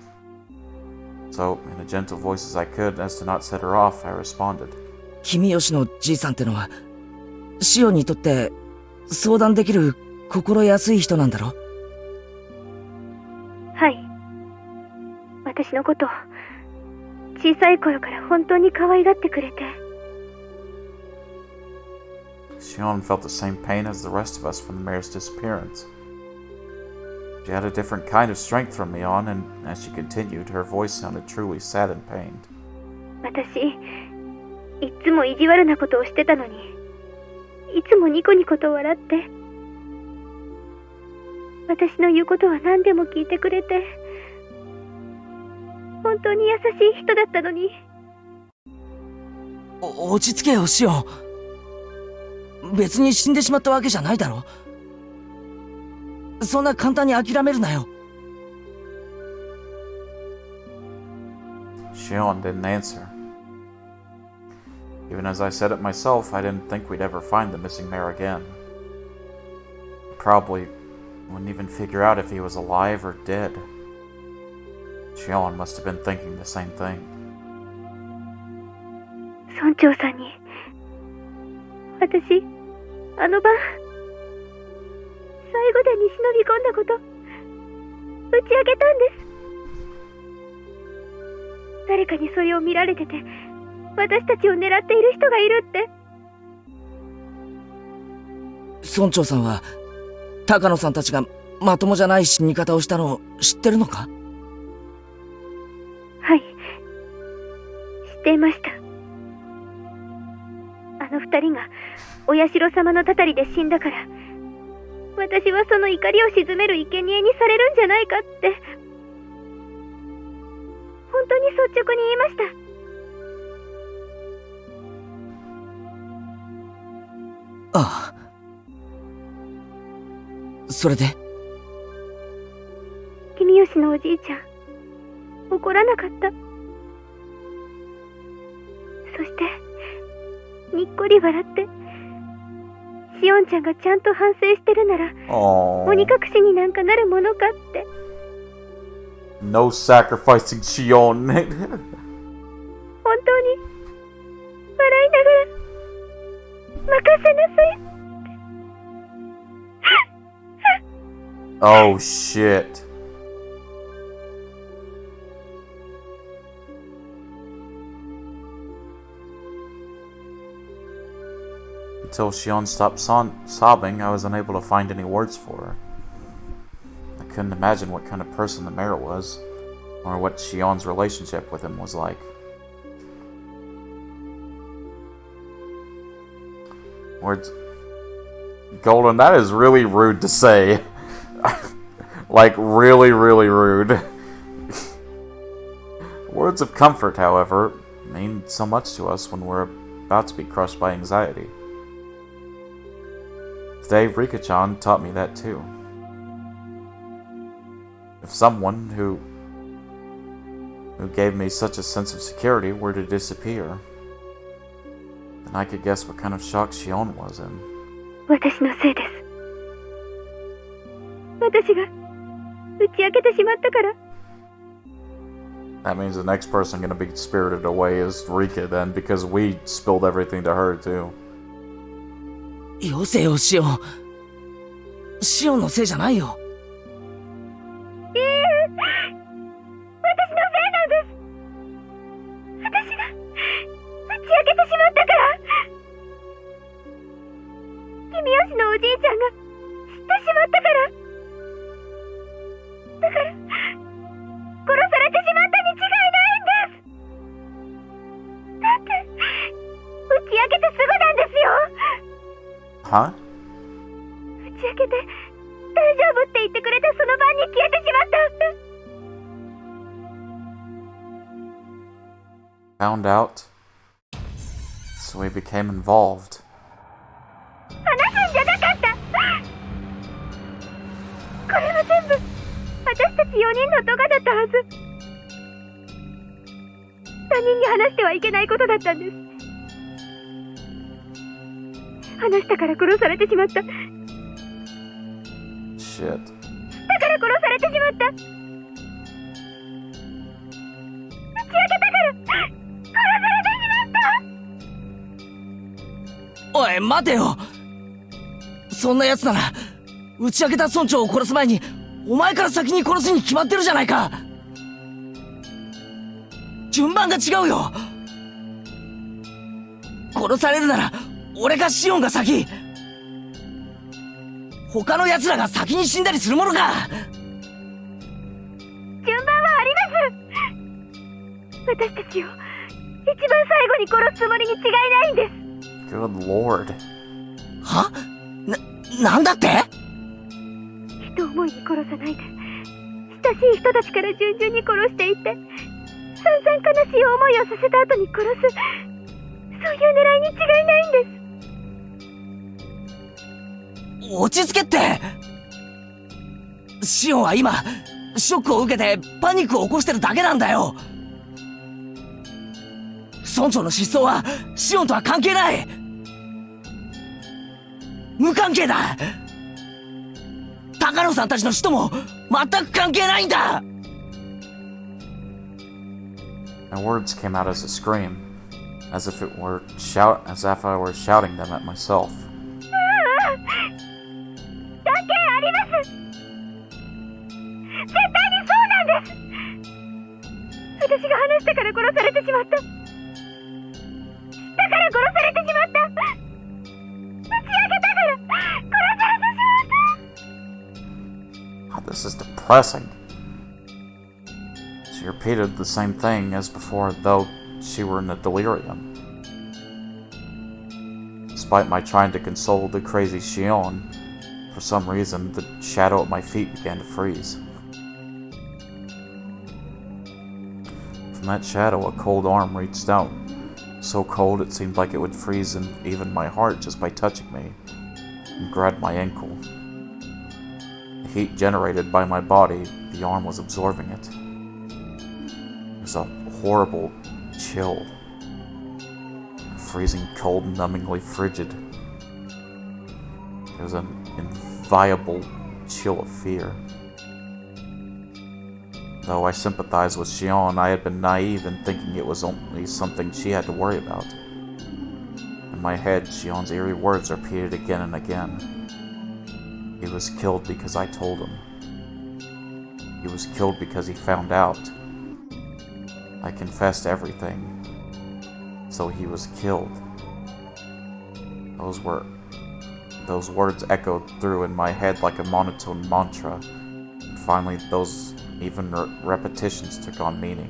So, in a gentle voice as I could, as to not set her off, I responded. 君吉のじいさんってのは、シオンにとって相談できる心安い人なんだろ？はい。私のことを小さい頃から本当に可愛がってくれて。Shion felt the same pain as the rest of us from the mayor's disappearance. She had a different kind of strength from me on, and as she continued, her voice sounded truly sad and pained. 私、いつも意地悪なことをしてたのに、いつもニコニコと笑って、私の言うことは何でも聞いてくれて、本当に優しい人だったのに。落ち着けよ、シオン。別に死んでしまったわけじゃないだろ。そんな簡単に諦めるなよ。Shion didn't answer. Even as I said it myself, I didn't think we'd ever find the missing mayor again. Probably wouldn't even figure out if he was alive or dead. Shion must have been thinking the same thing. 村長さんに、私、あの晩、最後でに忍び込んだこと、打ち明けたんです。誰かにそれを見られてて、私たちを狙っている人がいるって。村長さんは、高野さんたちがまともじゃない死に方をしたのを知ってるのか？はい、知っていました。あの二人がお社様のたたりで死んだから、私はその怒りを鎮める生贄にされるんじゃないかって、本当に率直に言いました。ああ。それで？君吉のおじいちゃん、怒らなかった。そして、にっこり笑って、しおんちゃんがちゃんと反省してるなら、鬼隠しになんかなるものかって。No sacrificing Shion. 本当に笑いながら任せなさい。Oh shit. Until Shion stopped sobbing, I was unable to find any words for her. I couldn't imagine what kind of person the mayor was, or what Shion's relationship with him was like. Words... Golden, that is really rude to say. Like, really, really rude. Words of comfort, however, mean so much to us when we're about to be crushed by anxiety. Today, Rika-chan taught me that too. If someone who gave me such a sense of security were to disappear, then I could guess what kind of shock Shion was in. 私のせいです。私が打ち明けてしまったから。That means the next person gonna be spirited away is Rika then, because we spilled everything to her too. よせよ、シオン。シオンのせいじゃないよ。私のせいなんです。私が打ち明けてしまったから。君吉のおじいちゃんが知ってしまったから。だから殺されてしまったに違いないんです。だって打ち明けてすぐなんですよ。Huh? 打ち明けて大丈夫って言ってくれたその晩に消えてしまった。Found out, so we became involved. 話すんじゃなかった。これは全部私たち4人の咎だったはず。他人に話してはいけないことだったんです。話したから殺されてしまった。Shit. だから殺されてしまった。打ち明けたから殺されてしまった。おい、待てよ。そんな奴なら打ち明けた村長を殺す前にお前から先に殺すに決まってるじゃないか。順番が違うよ。殺されるなら俺かシオンが先。他の奴らが先に死んだりするものか。順番はあります。私たちを一番最後に殺すつもりに違いないんです。 Good lord. は？なんだって？人思いに殺さないで、親しい人たちから順々に殺していって、散々悲しい思いをさせた後に殺す、そういう狙いに違いないんです。落ち着けって。シオンは今ショックを受けてパニックを起こしてるだけなんだよ。村長の失踪はシオンとは関係ない。無関係だ。高野さんたちの死とも全く関係ないんだ。 My words came out as a scream, as if I were shouting them at myself. 関係あります。絶対にそうなんです。私が話したから殺されてしまった。だから殺されてしまった。打ち明けたから殺されてしまった。 God, this is depressing. She repeated the same thing as before, though she were in a delirium. Despite my trying to console the crazy Shion, for some reason, the shadow at my feet began to freeze. From that shadow, a cold arm reached out. So cold it seemed like it would freeze even my heart just by touching me, and grabbed my ankle. The heat generated by my body, the arm was absorbing it. It was a horrible chill. Freezing cold, numbingly frigid. It was an inviolable chill of fear. Though I sympathized with Shion, I had been naive in thinking it was only something she had to worry about. In my head, Shion's eerie words repeated again and again. He was killed because I told him. He was killed because he found out. I confessed everything. So he was killed. Those words echoed through in my head like a monotone mantra. And finally, those even repetitions took on meaning.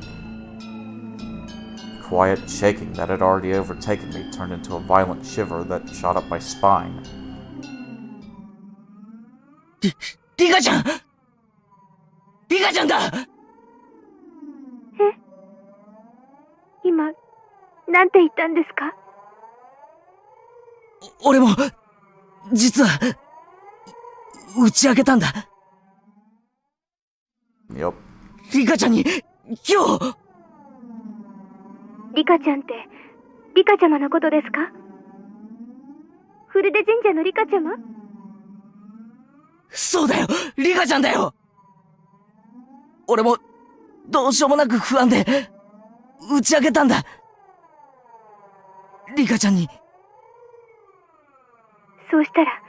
The quiet shaking that had already overtaken me turned into a violent shiver that shot up my spine. リカちゃんリカちゃんだ今、なんて言ったんですか？俺も、実は、打ち明けたんだ。Yup. リカちゃんに、今日リカちゃんって、リカちゃまのことですか？フルデ神社のリカちゃま？そうだよリカちゃんだよ俺も、どうしようもなく不安で、打ち明けたんだ。リカちゃんに。そうしたら、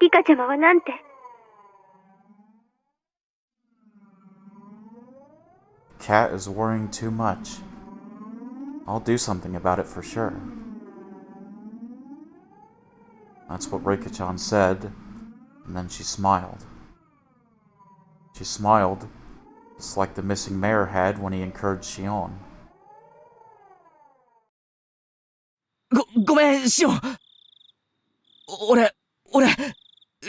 リカちゃまはなんて？Cat is worrying too much. I'll do something about it for sure. That's what Rika-chan said, and then she smiled. She smiled, just like the missing mayor had when he encouraged Shion. ごめん、シオン。俺、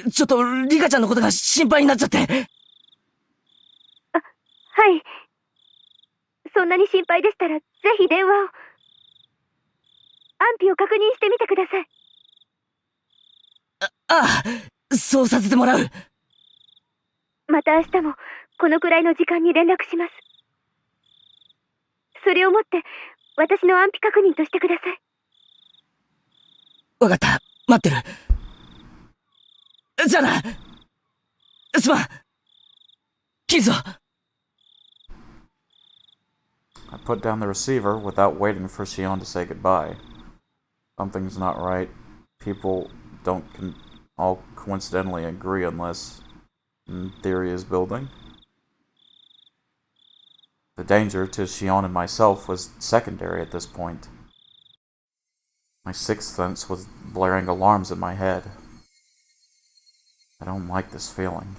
ちょっとリカちゃんのことが心配になっちゃって。はい。そんなに心配でしたら、ぜひ電話を。安否を確認してみてください。ああ、そうさせてもらう。また明日も、このくらいの時間に連絡します。それをもって、私の安否確認としてください。わかった、待ってる。じゃあな。すまん。切るぞ。I put down the receiver without waiting for Shion to say goodbye. Something's not right. People don't all coincidentally agree unless theory is building. The danger to Shion and myself was secondary at this point. My sixth sense was blaring alarms in my head. I don't like this feeling.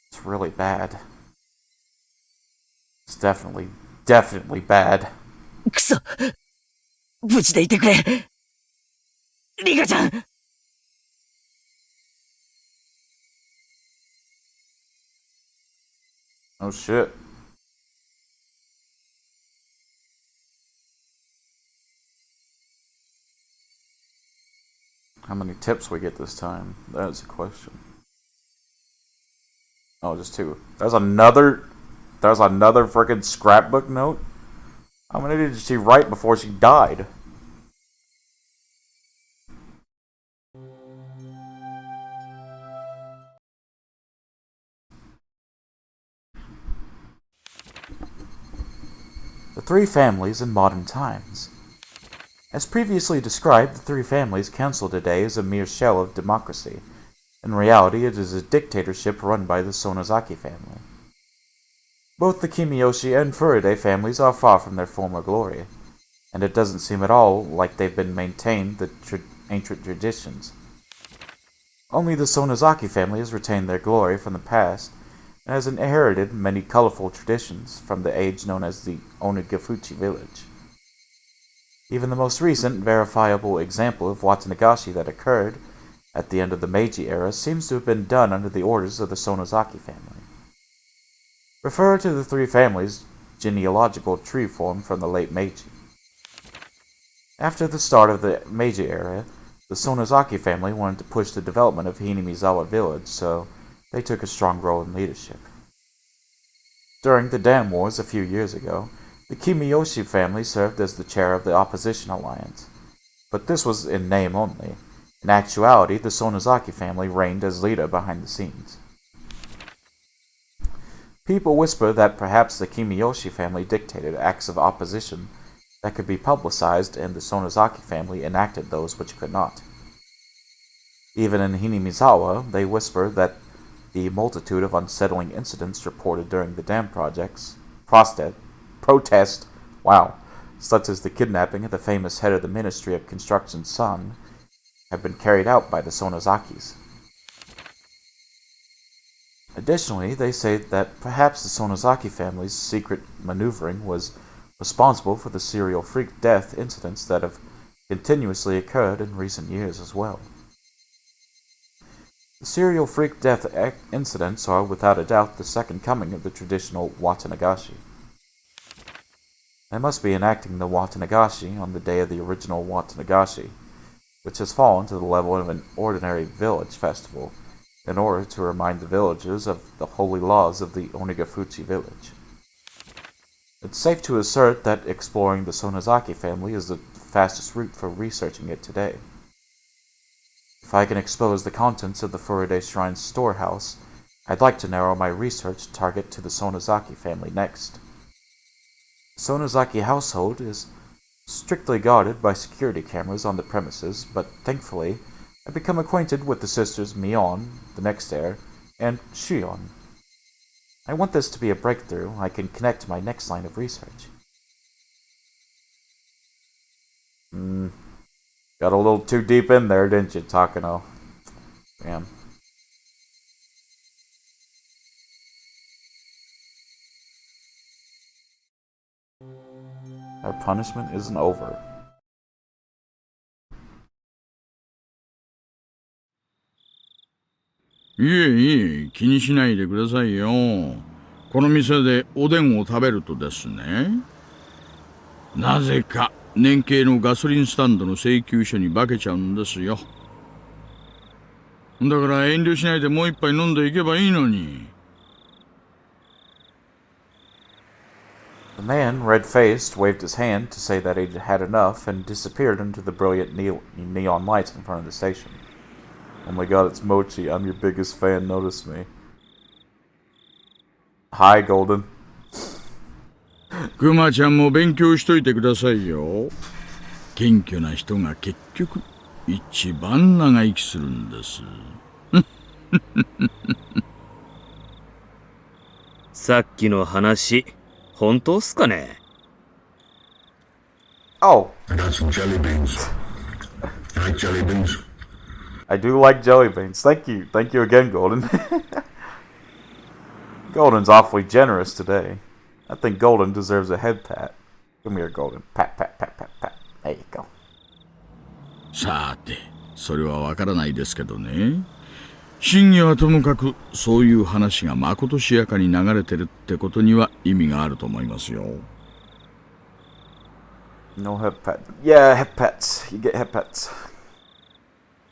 It's really bad. It's definitely bad. くそ無事でいてくれリカちゃん Oh shit. How many tips we get this time? That is a question. Oh, just 2. There's another freaking scrapbook note? How many did she write before she died? The three families in modern times. As previously described, the three families council today is a mere shell of democracy. In reality, it is a dictatorship run by the Sonozaki family. Both the Kimiyoshi and Furude families are far from their former glory, and it doesn't seem at all like they've been maintained the ancient traditions. Only the Sonozaki family has retained their glory from the past and has inherited many colorful traditions from the age known as the Onigafuchi village. Even the most recent verifiable example of Watanagashi that occurred at the end of the Meiji era seems to have been done under the orders of the Sonozaki family. Refer to the three families' genealogical tree formed from the late Meiji. After the start of the Meiji era, the Sonozaki family wanted to push the development of Hinamizawa village, so they took a strong role in leadership. During the Dam Wars a few years ago, the Kimiyoshi family served as the chair of the opposition alliance, but this was in name only. In actuality, the Sonozaki family reigned as leader behind the scenes. People whisper that perhaps the Kimiyoshi family dictated acts of opposition that could be publicized, and the Sonozaki family enacted those which could not. Even in Hinamizawa, they whisper that the multitude of unsettling incidents reported during the dam protest, such as the kidnapping of the famous head of the Ministry of Construction's son, have been carried out by the Sonozakis. Additionally, they say that perhaps the Sonozaki family's secret maneuvering was responsible for the serial freak death incidents that have continuously occurred in recent years as well. The serial freak death incidents are without a doubt the second coming of the traditional Watanagashi. They must be enacting the Watanagashi on the day of the original Watanagashi, which has fallen to the level of an ordinary village festival, in order to remind the villagers of the holy laws of the Onigafuchi village. It's safe to assert that exploring the Sonozaki family is the fastest route for researching it today. If I can expose the contents of the Furude Shrine's storehouse, I'd like to narrow my research target to the Sonozaki family next. The Sonozaki household is strictly guarded by security cameras on the premises, but thankfully, I've become acquainted with the sisters Mion, the next heir, and Shion. I want this to be a breakthrough I can connect to my next line of research. Got a little too deep in there, didn't you, Takano? Damn. Our punishment isn't over.気にしないでくださいよ。この店でおでんを食べるとですね、なぜか年計のガソリンスタンドの請求書に化けちゃうんですよ。だから遠慮しないでもう一杯飲んでいけばいいのに。The man, red-faced, waved his hand to say that he'd had enough and disappeared into the brilliant neon lights in front of the station. Oh my god, it's Mochi. I'm your biggest fan. Notice me. Hi, Golden. クマちゃんも勉強しといてくださいよ。謙虚な人が結局一番長生きするんです。さっきの話、本当っすかね？ Oh. I got some jelly beans. You like jelly beans? I do like jelly beans. Thank you. Thank you again, Golden. Golden's awfully generous today. I think Golden deserves a head pat. Come here, Golden. Pat, pat, pat, pat, pat. There you go. さて、それはわからないですけどね。真偽はともかく、そういう話がまことしやかに流れてるってことには意味があると思いますよ。No head pat. Yeah, head pats. You get head pats.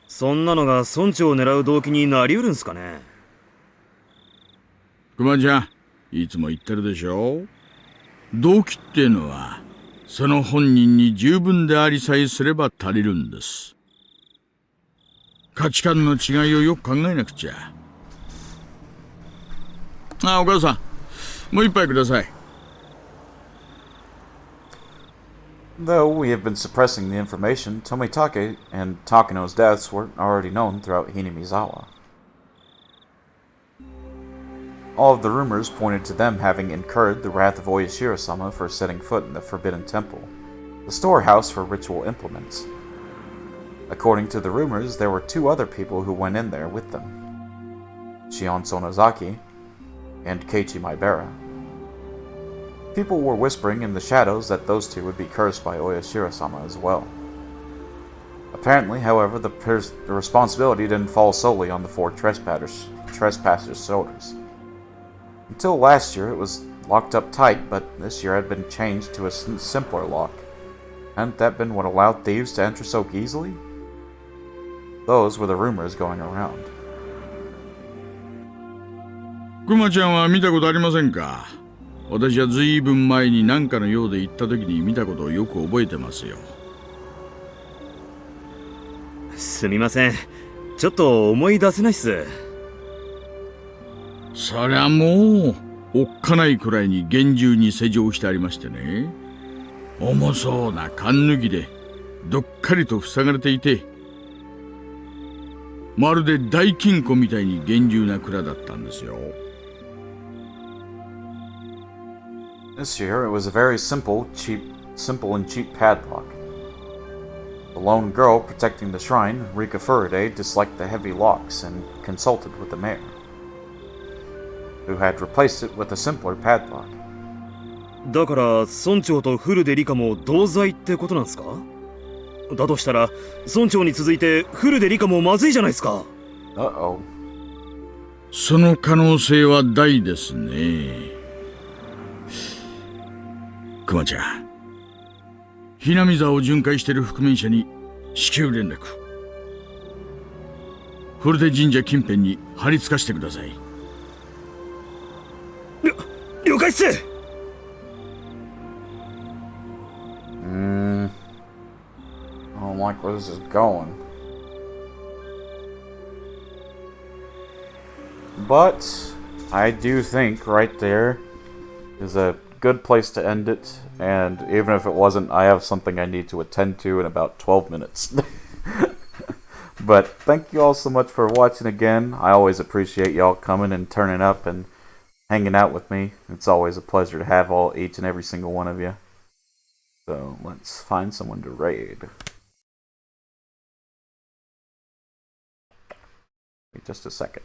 そんなのが村長を狙う動機になりうるんすかね？クマちゃん、いつも言ってるでしょ。動機っていうのは、その本人に十分でありさえすれば足りるんです。価値観の違いをよく考えなくちゃ。お母さん、もう一杯ください。Though we have been suppressing the information, Tomitake and Takano's deaths were already known throughout Hinamizawa. All of the rumors pointed to them having incurred the wrath of Oyashiro-sama for setting foot in the Forbidden Temple, the storehouse for ritual implements. According to the rumors, there were two other people who went in there with them, Shion Sonozaki and Keiichi Maibara. People were whispering in the shadows that those two would be cursed by Oyashiro-sama as well. Apparently, however, the responsibility didn't fall solely on the four trespassers' shoulders. Until last year, it was locked up tight, but this year had been changed to a simpler lock. Hadn't that been what allowed thieves to enter so easily? Those were the rumors going around. クマちゃんは見たことありませんか？私はずいぶん前に何かのようで行った時に見たことをよく覚えてますよ。すみません。ちょっと思い出せないっす。そりゃもうおっかないくらいに厳重に施錠してありましてね、重そうな缶抜きでどっかりと塞がれていて、まるで大金庫みたいに厳重な蔵だったんですよ。This year, it was a very simple and cheap padlock. The lone girl protecting the shrine, Rika Furaday, disliked the heavy locks and consulted with the mayor, who had replaced it with a simpler padlock. だから村長とフルデリカも同罪ってことなんですか？だとしたら村長に続いてフルデリカもまずいじゃないですか。Uh-oh. その可能性は大ですね。クマちゃん、ひなみ座を巡回している覆面者に至急連絡。フルデ神社近辺に張り付かしてください。了解っす。I don't like where this is going. But I do think right there is a good place to end it, and even if it wasn't, I have something I need to attend to in about 12 minutes. But thank you all so much for watching again. I always appreciate y'all coming and turning up and hanging out with me. It's always a pleasure to have each and every single one of you. So let's find someone to raid. Wait just a second.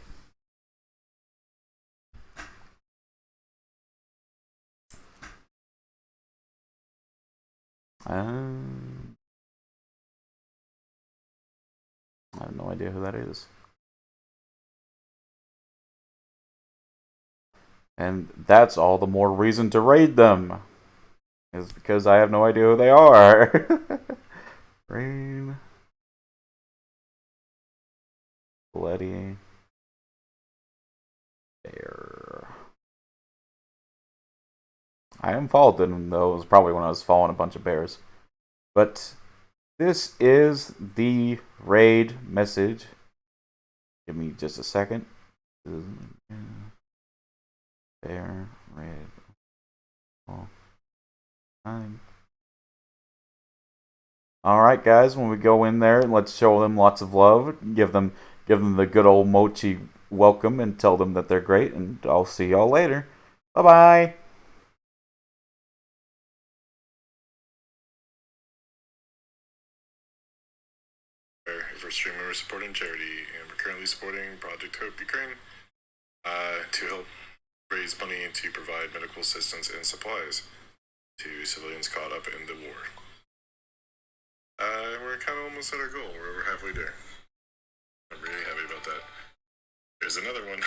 I have no idea who that is. And that's all the more reason to raid them. Is because I have no idea who they are. Rain. Bloody Bear. I unfollowed them, though. It was probably when I was following a bunch of bears. But this is the raid message. Give me just a second. Bear, raid. Oh. Alright, guys, when we go in there, let's show them lots of love. Give them the good old mochi welcome and tell them that they're great. And I'll see y'all later. Bye-bye. For stream member supporting charity, and we're currently supporting Project Hope Ukraine to help raise money to provide medical assistance and supplies to civilians caught up in the war. We're kind of almost at our goal. We're halfway there. I'm really happy about that. There's another one.